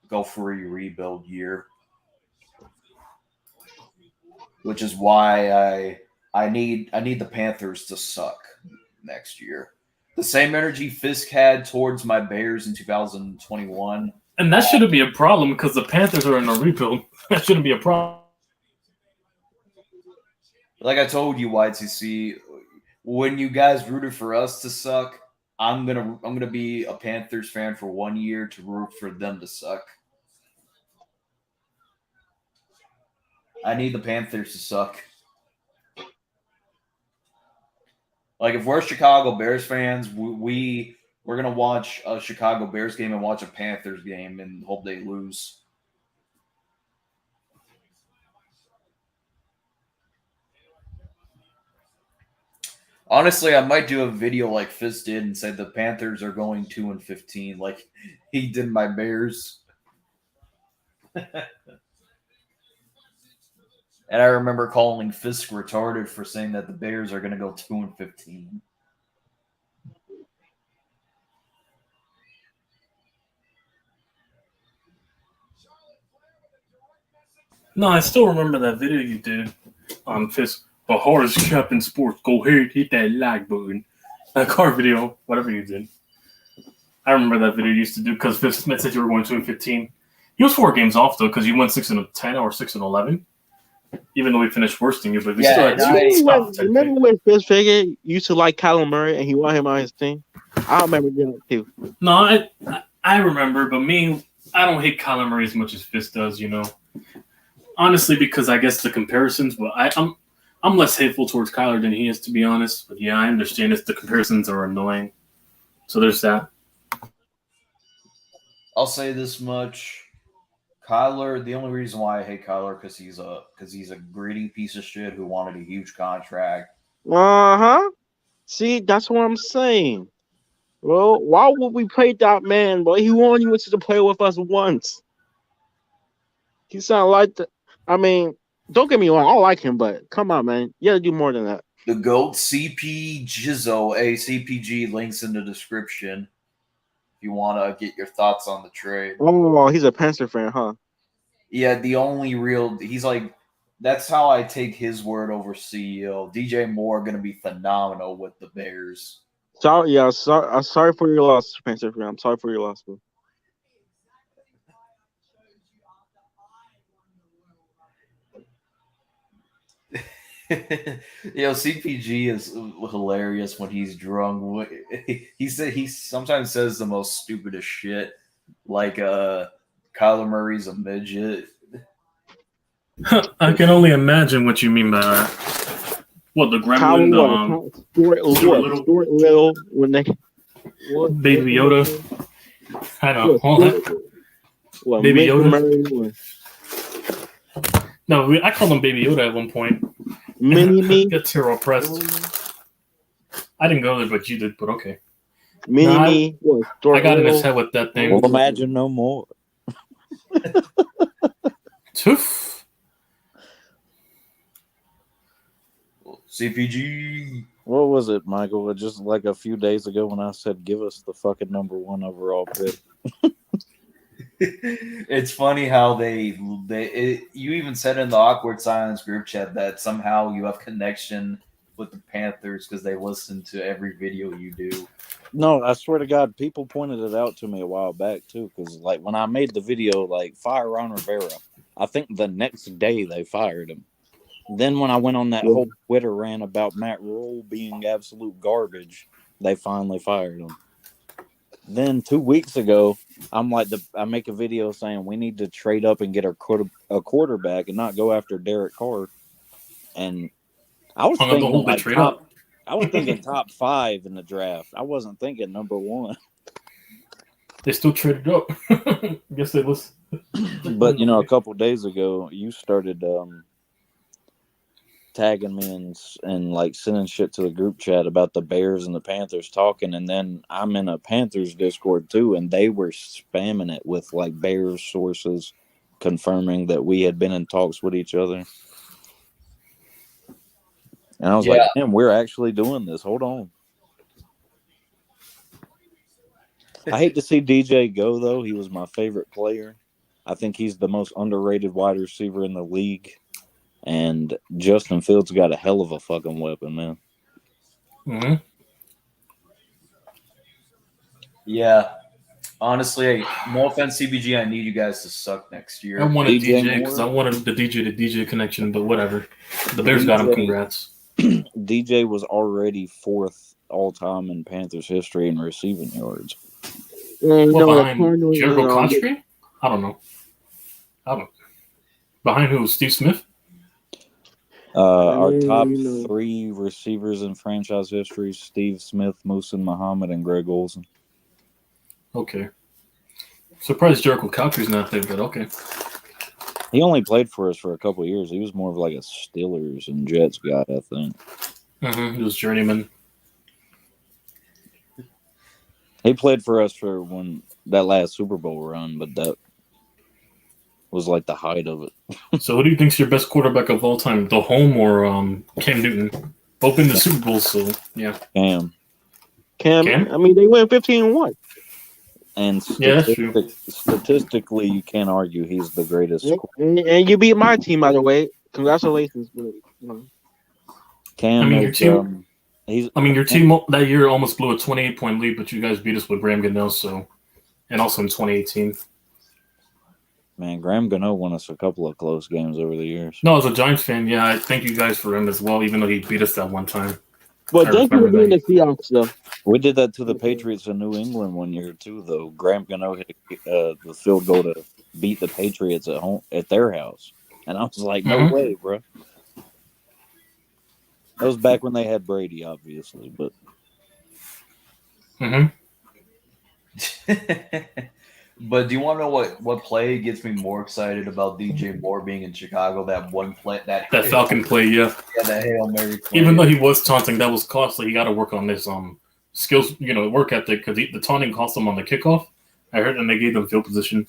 go for a rebuild year, which is why I need the Panthers to suck next year. The same energy Fisk had towards my Bears in 2021. And that shouldn't be a problem because the Panthers are in a rebuild. That shouldn't be a problem. Like I told you, YTC, when you guys rooted for us to suck, I'm gonna be a Panthers fan for 1 year to root for them to suck. I need the Panthers to suck. Like if we're Chicago Bears fans, we're gonna watch a Chicago Bears game and watch a Panthers game and hope they lose. Honestly, I might do a video like Fizz did and say the Panthers are going 2-15, like he did my Bears. And I remember calling Fisk retarded for saying that the Bears are going to go 2-15. No, I still remember that video you did on Fisk. The hardest cap in sports. Go ahead, hit that like button. That car video, whatever you did. I remember that video you used to do because Fisk Smith said you were going 2-15. He was 4 games off though because you went 6-10 or 6-11. Even though we finished worse than you, but we still had 2 spots. Remember when Fisk Figure used to like Kyler Murray and he wanted him on his team? I remember that too. No, I remember, but I don't hate Kyler Murray as much as Fisk does. honestly, because I guess the comparisons. But I'm less hateful towards Kyler than he is, to be honest. But yeah, I understand the comparisons are annoying. So there's that. I'll say this much. Kyler, the only reason why I hate Kyler because he's a greedy piece of shit who wanted a huge contract. Uh-huh. See, that's what I'm saying. Well, why would we play that man? Boy, he only went to play with us once. He sound like the. I mean, don't get me wrong, I like him, but come on, man, you gotta do more than that. The GOAT CP Jizzo, CPG, links in the description if you want to get your thoughts on the trade. Oh, he's a Panther fan, huh? Yeah, the only real he's like that's how I take his word over CEO. DJ Moore going to be phenomenal with the Bears. Sorry, yeah, I'm sorry for your loss, Panther fan. I'm sorry for your loss, bro. CPG is hilarious when he's drunk. He sometimes says the most stupidest shit, like Kyler Murray's a midget. I can only imagine what you mean by that. What, the gremlin? Stuart Little when they Baby Yoda. I don't know. Baby Yoda. No, I called him Baby Yoda at one point. Mini me. Gets hero pressed. I didn't go there, but you did. But okay. Mini me. I got in his head with that thing. Well, imagine no more. Toof. CPG. What was it, Michael? Just like a few days ago when I said, give us the fucking number 1 overall pick. It's funny how you even said in the Awkward Silence group chat that somehow you have connection with the Panthers because they listen to every video you do. No, I swear to God, people pointed it out to me a while back too. Because like when I made the video, like fire Ron Rivera, I think the next day they fired him. Then when I went on that whole Twitter rant about Matt Rule being absolute garbage, they finally fired him. Then 2 weeks ago, I'm like, I make a video saying we need to trade up and get a quarterback and not go after Derek Carr. And I was thinking like I was thinking top 5 in the draft. I wasn't thinking number 1. They still traded up. I guess they was. But a couple days ago, you started tagging me and like sending shit to the group chat about the Bears and the Panthers talking, and then I'm in a Panthers Discord too, and they were spamming it with like Bears sources confirming that we had been in talks with each other. And I was like, damn, we're actually doing this. Hold on. I hate to see DJ go, though. He was my favorite player. I think he's the most underrated wide receiver in the league. And Justin Fields got a hell of a fucking weapon, man. Mm-hmm. Yeah. Honestly, no offense, CBG, I need you guys to suck next year. I wanted DJ because I wanted the DJ to DJ connection, but whatever. The Bears got him. Congrats. DJ was already 4th all-time in Panthers history in receiving yards. Behind Jericho Cotchery? I don't know. Behind who? Steve Smith? Our top 3 receivers in franchise history: Steve Smith, Muhsin Muhammad, and Greg Olsen. Okay. Surprised Jericho Cotchery's not there, but okay. He only played for us for a couple of years. He was more of like a Steelers and Jets guy, I think. Mm-hmm. He was journeyman. He played for us for that last Super Bowl run, but that was like the height of it. So who do you think's your best quarterback of all time? The Home or Cam Newton? Both in the Super Bowl, so yeah. Cam. I mean, they went 15-1. And that's true. Statistically, you can't argue he's the greatest. And you beat my team, by the way. Congratulations. Cam your team that year almost blew a 28-point lead, but you guys beat us with Graham Gano, and also in 2018. Man, Graham Gano won us a couple of close games over the years. No, as a Giants fan, yeah, I thank you guys for him as well, even though he beat us that one time. But thank you for being the Seahawks, though. We did that to the Patriots in New England one year too, though. Graham Gano hit the field goal to beat the Patriots at home at their house, And I was like, no Mhm. way, bro. That was back when they had Brady, obviously, but Hmm. But do you want to know what play gets me more excited about DJ Moore being in Chicago? That one play, that That Falcon play, yeah. that Hail Mary play. Even though he was taunting, that was costly. He got to work on this skills, work ethic, because the taunting cost him on the kickoff. I heard, and they gave them field position.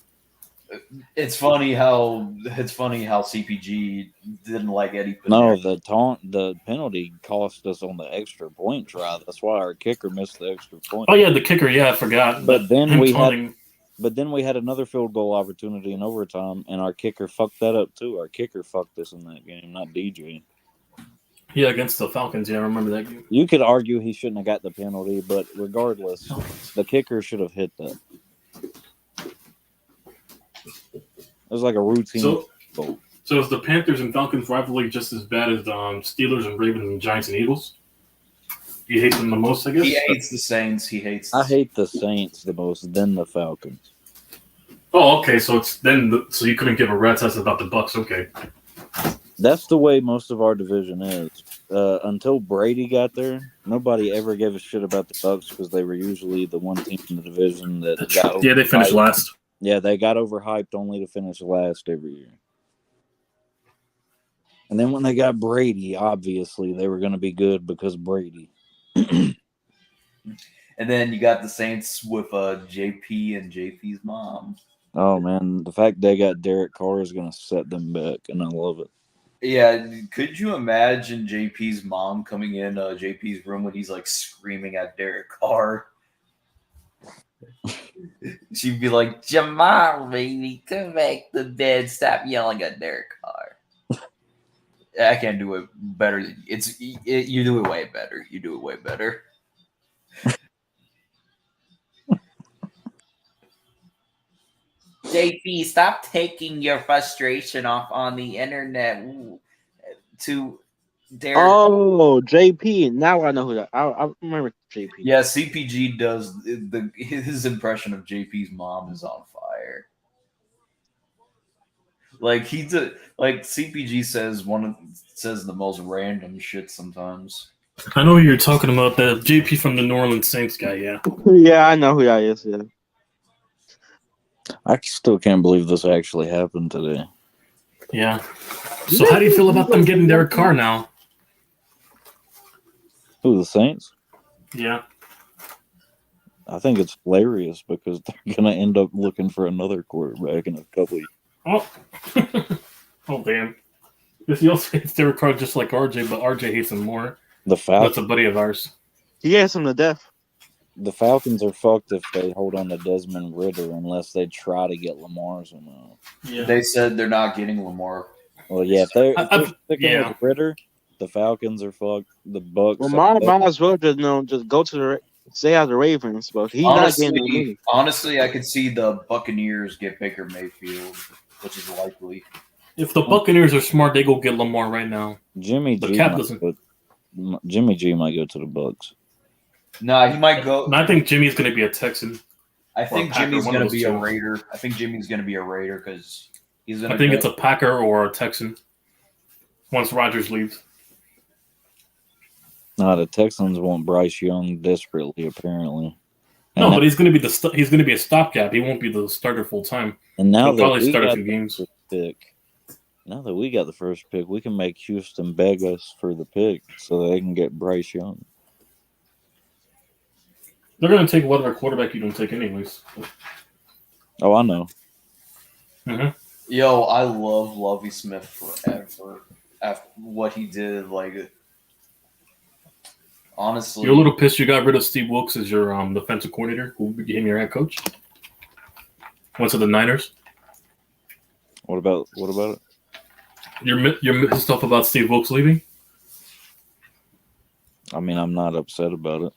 It's funny how CPG didn't like Eddie. no, Pinero. the penalty cost us on the extra point try. That's why our kicker missed the extra point. Oh yeah, the kicker. Yeah, I forgot. But then him we taunting, had another field goal opportunity in overtime, and our kicker fucked that up too. Our kicker fucked us in that game, not DJ. yeah, against the Falcons. Yeah, I remember that game. You could argue he shouldn't have got the penalty, but regardless, the kicker should have hit that. It was like a routine. So is the Panthers and Falcons rivalry just as bad as the Steelers and Ravens and Giants and Eagles? You hate them the most, I guess? He hates the Saints. I hate the Saints the most, then the Falcons. Oh, okay. So it's then. So you couldn't give a rat's ass about the Bucks. Okay. That's the way most of our division is. Until Brady got there, nobody ever gave a shit about the Bucks because they were usually the one team in the division that got Yeah, they finished last. Yeah, they got overhyped only to finish last every year. And then when they got Brady, obviously they were going to be good because Brady. And then you got the Saints with JP and JP's mom. Oh man, the fact they got Derek Carr is going to set them back, and I love it. Yeah, could you imagine JP's mom coming in JP's room when he's like screaming at Derek Carr? She'd be like, Jamal, baby, come back to bed. Stop yelling at Derek Carr. I can't do it better. You do it way better. You do it way better. JP, stop taking your frustration off on the internet to Derek. Oh, JP. Now I know who that. I remember JP. Yeah, CPG does his impression of JP's mom is on fire. Like CPG says says the most random shit sometimes. I know who you're talking about. The JP from the New Orleans Saints guy. Yeah. Yeah, I know who that is. Yeah. I still can't believe this actually happened today. Yeah. So how do you feel about them getting Derek Carr now? Who, the Saints? Yeah. I think it's hilarious because they're going to end up looking for another quarterback in a couple of years. Oh. Oh damn. He also hates Derek Carr just like RJ, but RJ hates him more. The That's Falcons. a buddy of ours. He has him to death. The Falcons are fucked if they hold on to Desmond Ridder unless they try to get Lamar somehow. Yeah. They said they're not getting Lamar. Well, yeah, if they're sticking yeah. with Ridder, the Falcons are fucked. The Bucks. Lamar might as well just go to the stay out of the Ravens, but he's not getting no money. Honestly, I could see the Buccaneers get Baker Mayfield, which is likely. If the Buccaneers are smart, they go get Lamar right now. Jimmy The G. cap Might doesn't- go, Jimmy G might go to the Bucks. Nah, he might go. And I think Jimmy's going to be a Texan. I think Packer, Jimmy's one of going to those be a two. Raider. I think Jimmy's going to be a Raider because he's going to. I think it's a Packer or a Texan. Once Rodgers leaves. No, the Texans want Bryce Young desperately, apparently. And No, now, but he's going to be he's going to be a stopgap. He won't be the starter full time. and now He'll that probably we start a got few the games. first pick, now that we got the first pick, we can make Houston beg us for the pick so they can get Bryce Young. They're going to take whatever quarterback you don't take, anyways. Oh, I know. Yo, I love Lovie Smith forever. After what he did, like honestly, You're a little pissed you got rid of Steve Wilkes as your defensive coordinator, who became your head coach. Went to the Niners. What about it? You're pissed off about Steve Wilkes leaving? I mean, I'm not upset about it.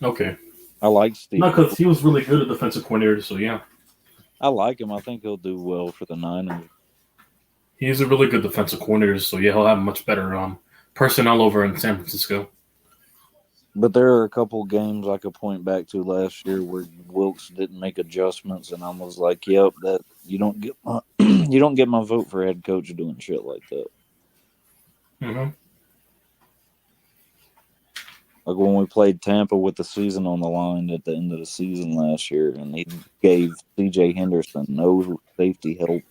Okay. I like Steve. Not because he was really good at defensive coordinator, so yeah. I like him. I think he'll do well for the Niners. He's a really good defensive coordinator, so yeah, he'll have much better personnel over in San Francisco. But there are a couple games I could point back to last year where Wilkes didn't make adjustments, and I was like, "Yep, You don't get my you don't get my vote for head coach doing shit like that. Mm-hmm. Like when we played Tampa with the season on the line at the end of the season last year, and he gave C.J. Henderson no safety help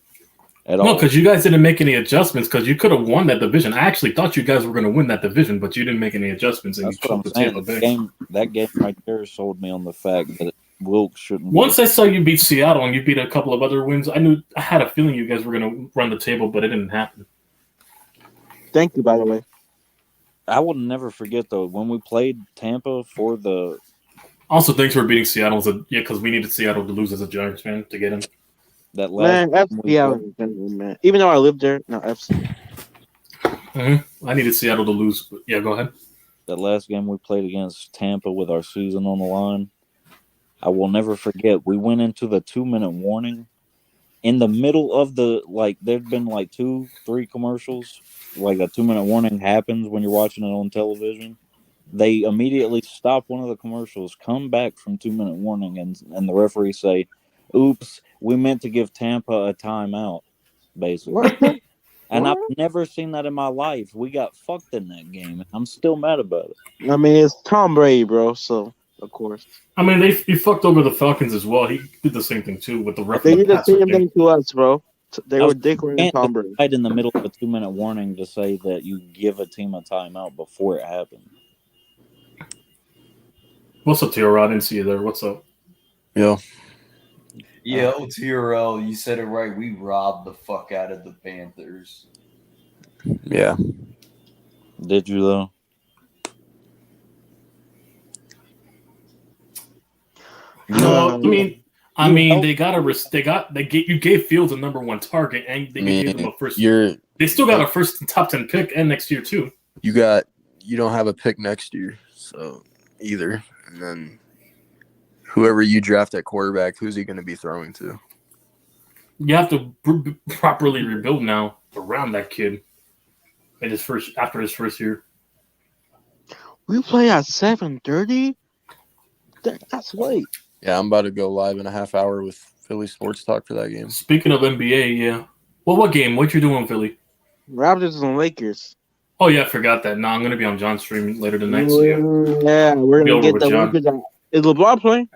at No, all. because you guys didn't make any adjustments because you could have won that division. I actually thought you guys were going to win that division, but you didn't make any adjustments and That's you what I'm choked the saying. Tampa Bay. That game right there sold me on the fact that Wilkes shouldn't. Once I saw you beat Seattle and you beat a couple of other wins, I had a feeling you guys were going to run the table, but it didn't happen. Thank you, by the way. I will never forget though when we played Tampa for the Also, thanks for beating Seattle. Because we needed Seattle to lose as a Giants fan to get in. that last Man, game we FC, man. Even though I lived there, no FC. I needed Seattle to lose. But yeah, go ahead. that last game we played against Tampa with our season on the line, I will never forget. We went into the 2-minute warning in the middle of the there'd been 2-3 commercials. Like a 2-minute warning happens when you're watching it on television. They immediately stop one of the commercials, come back from 2-minute warning, and the referee say, "Oops, we meant to give Tampa a timeout," basically. What? And What? I've never seen that in my life. We got fucked in that game. I'm still mad about it. I mean, it's Tom Brady, bro. So of course I mean, he fucked over the Falcons as well. He did the same thing too with the they referee. did the same thing to us, bro. They I were was- dickering can't Tom Brady. decide in the middle of a 2-minute warning to say that you give a team a timeout before it happened. What's up, T.R.? I didn't see you there. What's up? Yeah, TRL, you said it right. We robbed the fuck out of the Panthers. Yeah. Did you though? No, I mean, You you gave Fields a number 1 target, and they gave him a first. They still got a first top 10 pick, and next year too. You don't have a pick next year, so either. And then whoever you draft at quarterback, who's he going to be throwing to? You have to properly rebuild now around that kid. After his first year. We play at 7:30. That's late. Yeah, I'm about to go live in a half hour with Philly Sports Talk for that game. Speaking of NBA, yeah. Well, what game? What you doing, Philly? Raptors and Lakers. Oh yeah, I forgot that. No, I'm gonna be on John's stream later tonight. So yeah. Yeah, we're Be gonna over get with the John. Lakers on. Is LeBron playing?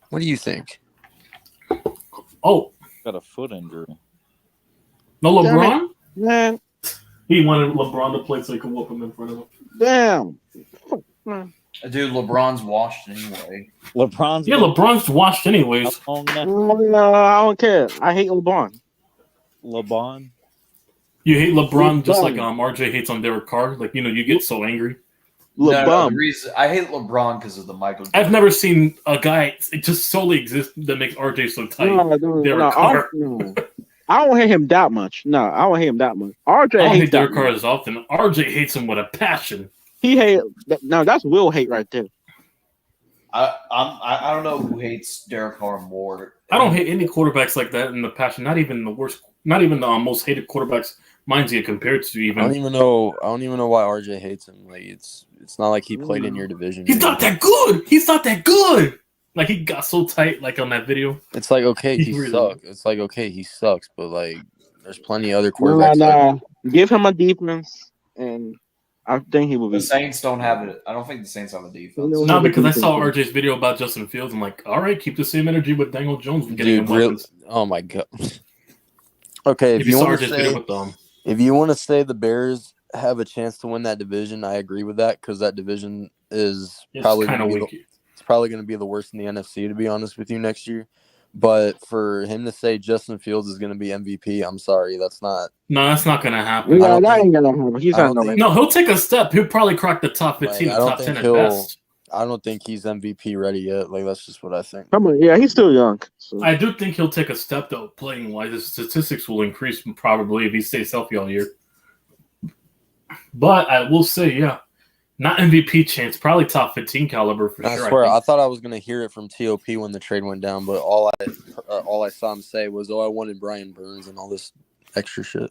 What do you think? Oh, got a foot injury. no Damn LeBron? Man, He wanted LeBron to play so he could whoop him in front of him. damn. Man. Dude, LeBron's washed anyway. LeBron's Yeah, LeBron's washed anyways. how long now? No, I don't care. I hate LeBron. LeBron. You hate LeBron just like LeBron. RJ hates on Derek Carr. Like, you get so angry. No, LeBron. the reason I hate LeBron because of the Michael. I've never seen a guy it just solely exist that makes RJ so tight. No, dude, Derek no, Carr. no. I don't hate him that much. No, I don't hate him that much. RJ I don't hates hate Derek that Carr much. as often. RJ hates him with a passion. He hate. No, that's Will hate right there. I don't know who hates Derek Carr more. I don't hate any quarterbacks like that in the passion. Not even the worst. Not even the most hated quarterbacks. Mine's get compared to I even. don't even know why RJ hates him. Like it's not like he played in your division. He's not that good. He's not that good. Like he got so tight, like on that video. It's like okay, he Really? sucks. It's like okay, he sucks, but like there's plenty of other No, quarterbacks. no. Give him a defense, and I think he will The be. Saints don't have it. I don't think the Saints have a defense. No. No, because I saw RJ's video about Justin Fields. I'm like, all right, keep the same energy with Daniel Jones and getting him Dude, really? weapons. Oh my god. Okay, If you saw RJ's video with them, if you want to say the Bears have a chance to win that division, I agree with that because that division is it's probably kind of gonna be weak. it's probably going to be the worst in the NFC, to be honest with you, next year. But for him to say Justin Fields is going to be MVP, I'm sorry, that's not. No, that's not gonna happen. No, don't that think- ain't gonna happen. He's I not don't gonna. think- No, he'll take a step. He'll probably crack the top 15, Like, the I don't top 10 think at he'll- best. I don't think he's MVP ready yet. Like that's just what I think. Come on, yeah, he's still young. So. I do think he'll take a step though, playing wise. His statistics will increase probably if he stays healthy all year. But I will say, yeah, not MVP chance, probably top 15 caliber for I sure. swear, think. I thought I was going to hear it from TOP when the trade went down, but all I saw him say was, "Oh, I wanted Brian Burns and all this extra shit."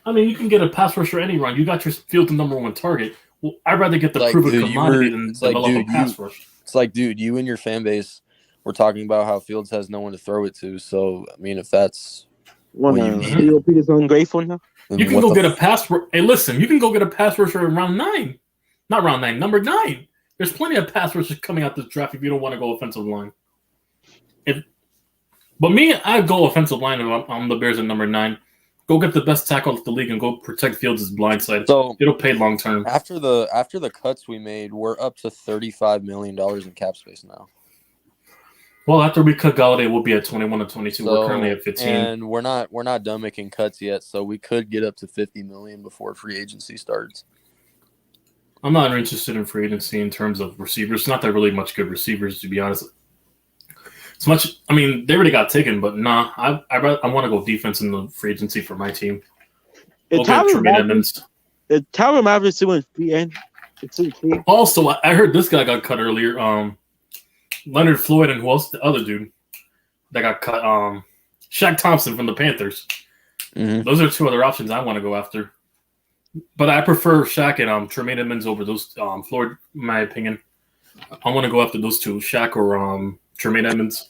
I mean, you can get a pass rusher any run. You got your field the number 1 target. Well, I'd rather get the Like, proven dude, commodity than it's like, develop dude, a pass rush. It's like, dude, you and your fan base we're talking about how Fields has no one to throw it to. So I mean, if that's What Well, you now? need Theo Peter's ungrateful now? then You can what go the get a f- pass. Hey, listen, you can go get a pass rusher in round 9. Not round 9, number 9. There's plenty of pass rushers coming out this draft if you don't want to go offensive line. But me, I'd go offensive line if I'm the Bears at number 9. Go get the best tackle of the league and go protect Fields' blind side. So It'll pay long term. after the cuts we made, we're up to $35 million in cap space now. Well, after we cut Galladay, we'll be at 21 and 22. So, We're currently at 15. and we're not done making cuts yet, so we could get up to $50 million before free agency starts. I'm not interested in free agency in terms of receivers. Not that really much good receivers, to be honest. It's much. I mean, they already got taken, but nah. I want to go defense in the free agency for my team. We'll get Tremaine Edmonds. Tyler Maverick's doing free end. It's in free. Also, I heard this guy got cut earlier. Leonard Floyd and who else? The other dude that got cut. Shaq Thompson from the Panthers. Mm-hmm. Those are 2 other options I want to go after. But I prefer Shaq and Tremaine Edmonds over those Floyd, in my opinion. I want to go after those 2, Shaq or Tremaine Edmonds,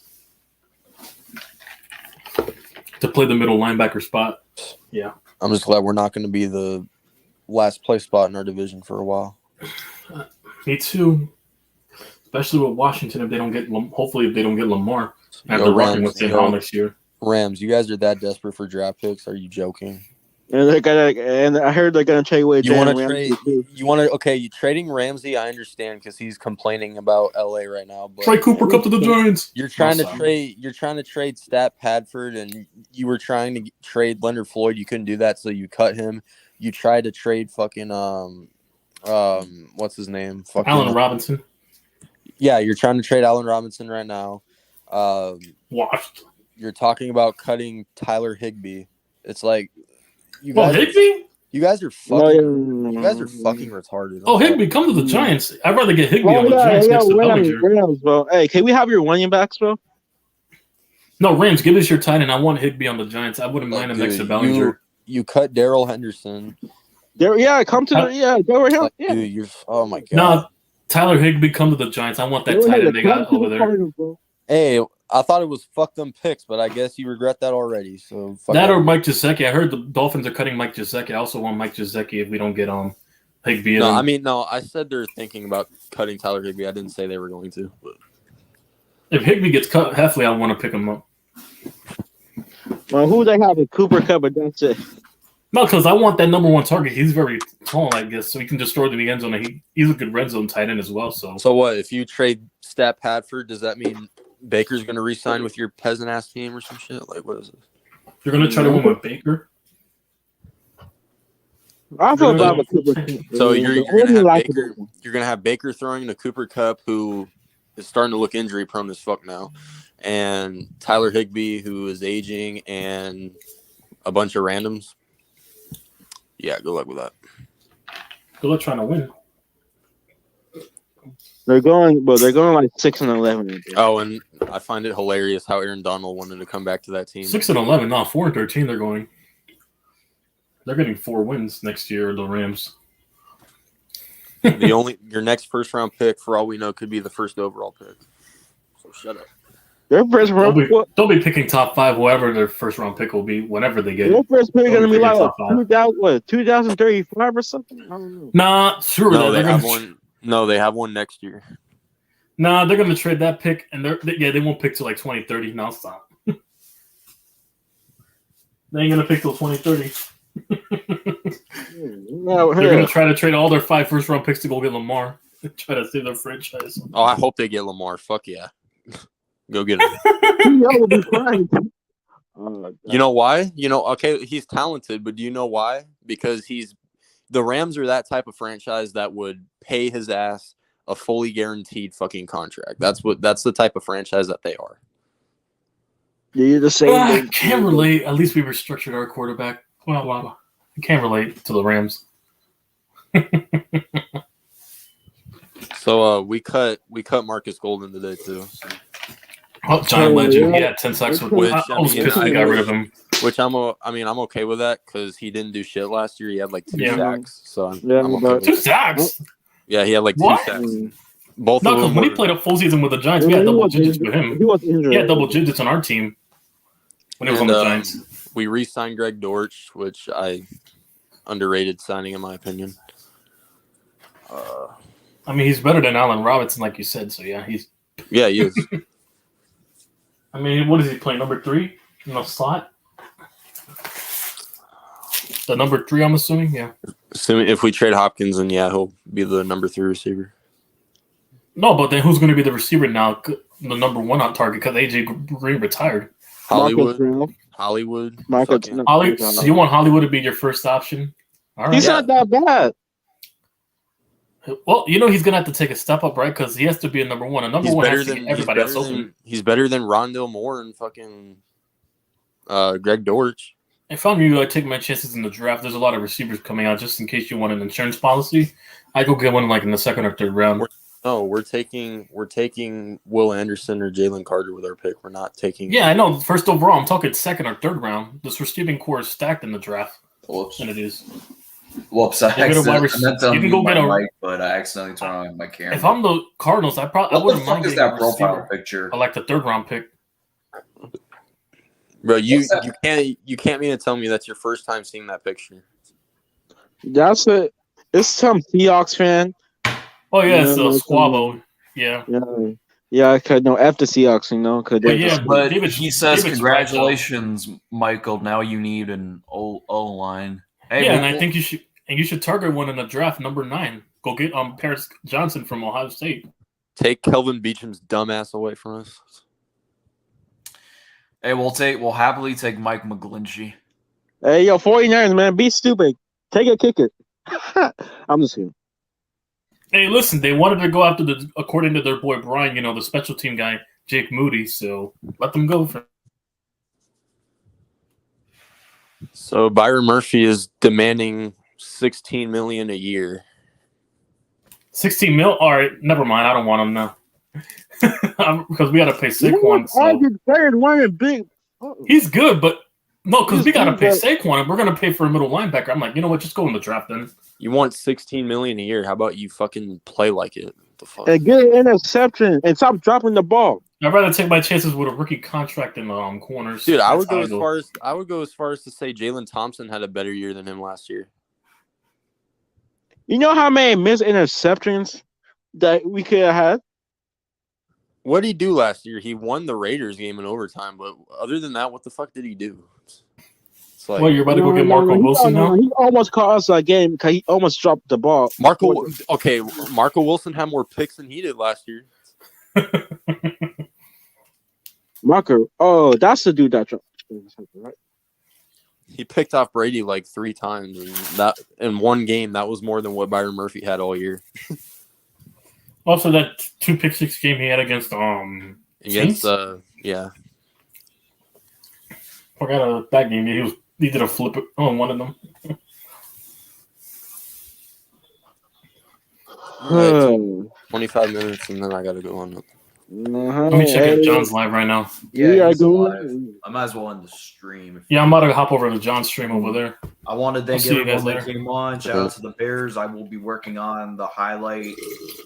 to play the middle linebacker spot. Yeah. I'm just glad we're not going to be the last place spot in our division for a while. Me too. Especially with Washington, if they don't get, hopefully, if they don't get Lamar after rocking with St. Paul next year. Rams, you guys are that desperate for draft picks? Are you joking? And I heard they're gonna trade away. You want Jalen to Ramsey, trade? too. You want to? Okay, you trading Ramsey? I understand because he's complaining about LA right now. But Trey Cooper come to the Giants. you're trying to sorry. trade. You're trying to trade Stat Padford, and you were trying to trade Leonard Floyd. You couldn't do that, so you cut him. You tried to trade fucking what's his name? Fucking Allen Robinson. Yeah, you're trying to trade Allen Robinson right now. Washed. You're talking about cutting Tyler Higbee. It's like you Well, guys. Higbee? You guys are fucking. You guys are fucking retarded. Oh, Higbee, come to the Giants. I'd rather get Higbee on the Giants next to Bellinger. Rams, bro. Hey, can we have your running backs, bro? No, Rams, give us your tight end. I want Higbee on the Giants. I wouldn't mind him next to Dude, Bellinger. You cut Daryl Henderson. Come to go right here. Like, Yeah. dude, you're. Oh my god. No, Tyler Higbee, come to the Giants. I want that tight end they got over there. Hey, I thought it was fuck them picks, but I guess you regret that already. So fuck That that. or Mike Gesicki. I heard the Dolphins are cutting Mike Gesicki. I also want Mike Gesicki if we don't get Higbee. No, I mean no. I said they're thinking about cutting Tyler Higbee. I didn't say they were going to. But. If Higbee gets cut, Heffley, I want to pick him up. Well, who they have? A Cooper Cup, but that's it. No, because I want that number 1 target. He's very tall, I guess, so he can destroy the end zone. He's a good red zone tight end as well. So what if you trade Stat Padford? Does that mean Baker's going to re-sign with your peasant ass team or some shit? Like what is this? you're gonna try to win with Baker. I feel bad with Cooper Cup. So you're The gonna only have likable Baker. one. You're gonna have Baker throwing to Cooper Kupp, who is starting to look injury prone as fuck now, and Tyler Higbee, who is aging, and a bunch of randoms. Yeah, good luck with that. Good luck trying to win. They're going like 6-11. Oh, and I find it hilarious how Aaron Donald wanted to come back to that team. 6-11, no, 4-13. They're going. They're getting 4 wins next year. The Rams. Your next first round pick, for all we know, could be the first overall pick. So shut up. Their first round, They'll be picking top 5, whoever their first round pick will be, whenever they get it. their first pick They'll gonna be picking like top 5. 2035 or something. I don't know. Nah, sure. No, they're they have gonna, one. No, they have one next year. Nah, they're going to trade that pick, and they won't pick till like 2030. Now stop. They ain't going to pick till 2030. No, They're going to try to trade all their 5 first round picks to go get Lamar. Try to save their franchise. Oh, I hope they get Lamar. Fuck yeah. Go get him. Y'all will be crying. You know why? Okay, he's talented, but do you know why? Because the Rams are that type of franchise that would pay his ass a fully guaranteed fucking contract. That's the type of franchise that they are. You're the same. I can't relate. At least we restructured our quarterback. Well, I can't relate to the Rams. So we cut Marcus Golden today too. So. Oh, Giant legend. He had 10 sacks. I was pissed they got rid of him. Which I'm okay with that because he didn't do shit last year. He had like 2 Yeah. sacks. So I'm Yeah, okay but- with 2 it. sacks? Yeah, he had like 2 What? sacks. Both No, of because them when he were- played a full season with the Giants, we Yeah, had he double was digits injured. with him. He was injured. He had double digits on our team when he was on the Giants. We re-signed Greg Dortch, which I underrated signing in my opinion. I mean, he's better than Allen Robinson, like you said. So yeah, he's. Yeah, he is. I mean, what is he playing? Number 3 in the slot. The number 3, I'm assuming. Yeah. Assuming if we trade Hopkins, then yeah, he'll be the number 3 receiver. No, but then who's going to be the receiver now? The number 1 on target because AJ Green retired. Hollywood. Marcus fucking- Holly, so you want Hollywood to be your first option? All right. He's not that bad. Well, he's going to have to take a step up, right? Because he has to be a number 1. A number He's 1 better has to than get everybody else open. he's better than Rondale Moore and fucking Greg Dortch. If I'm you, I take my chances in the draft. There's a lot of receivers coming out just in case you want an insurance policy. I go get one like in the 2nd or 3rd round. No, we're taking Will Anderson or Jalen Carter with our pick. We're not taking. Yeah, I know. First overall, I'm talking 2nd or 3rd round. This receiving core is stacked in the draft. Whoops. And it is. Whoops. I You get a wide meant to you can go unmute my get a. mic, but I accidentally turned on my camera. If I'm the Cardinals, I what the wouldn't fuck mind is getting that a profile receiver. picture? I like the 3rd round pick. Bro, you What's that? you can't mean to tell me that's your first time seeing that picture. That's it. It's some Seahawks fan. Oh yeah, it's Yeah, that's Squabo. Yeah. Yeah, cause no after Seahawks, cause But yeah, But David- he says, David's "Congratulations, Michael. Now you need an O line." Hey, yeah, we'll- and I think you should target one in the draft, number 9. Go get Paris Johnson from Ohio State. Take Kelvin Beacham's dumbass away from us. Hey, we'll happily take Mike McGlinchey. Hey, yo, 49ers, man, be stupid. Take it, kick it. I'm just kidding. Hey, listen, they wanted to go after according to their boy Brian, the special team guy, Jake Moody, so let them go for. So Byron Murphy is demanding $16 million a year. 16 mil? All right, never mind. I don't want him now. Because we got to pay Saquon. All So. these players wanted big. He's good, but no, because He's we got to good, pay but- Saquon, and we're going to pay for a middle linebacker. I'm like, you know what? Just go in the draft then. You want $16 million a year? How about you fucking play like it? What the fuck? And get an interception and stop dropping the ball. I'd rather take my chances with a rookie contract in the corners. Dude, I That's would go how as far as to say Jalen Thompson had a better year than him last year. You know how many missed interceptions that we could have had? What did he do last year? He won the Raiders game in overtime, but other than that, what the fuck did he do? It's like Well, you're about to go get Marco Wilson now? He almost cost us a game because he almost dropped the ball. Marco Wilson had more picks than he did last year. Marco. Oh, that's the dude that dropped. Right? He picked off Brady like 3 times, and that in one game that was more than what Byron Murphy had all year. Also, that 2-pick-6 game he had against Against Saints? yeah. Forgot that game. He did a flip on one of them. Right, 25 minutes, and then I gotta go on. Let me check if John's live right now. We are he's going- live. I might as well end the stream. Yeah, I'm about to hop over to John's stream over there. I want to I'll thank see you guys everyone that later. came on. Shout out to the Bears. I will be working on the highlight.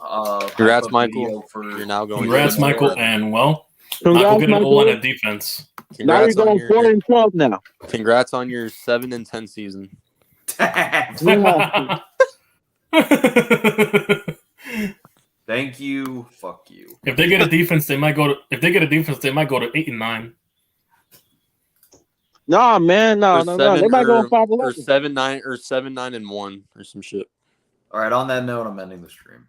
Congrats, hype-up Michael. video for You're now going. Congrats, to Michael, and well, I'll go Congrats, get an Michael. O-line at defense. Now you're Congrats on going your 4-12 now. congrats on your 7-10 season. Thank you. Fuck you. If they get a defense, they might go to. If they get a defense, they might go to 8-9. Nah, man, no. Or They might go or 5-11. 7-9 or 7-9 and 1 or some shit. All right. On that note, I'm ending the stream.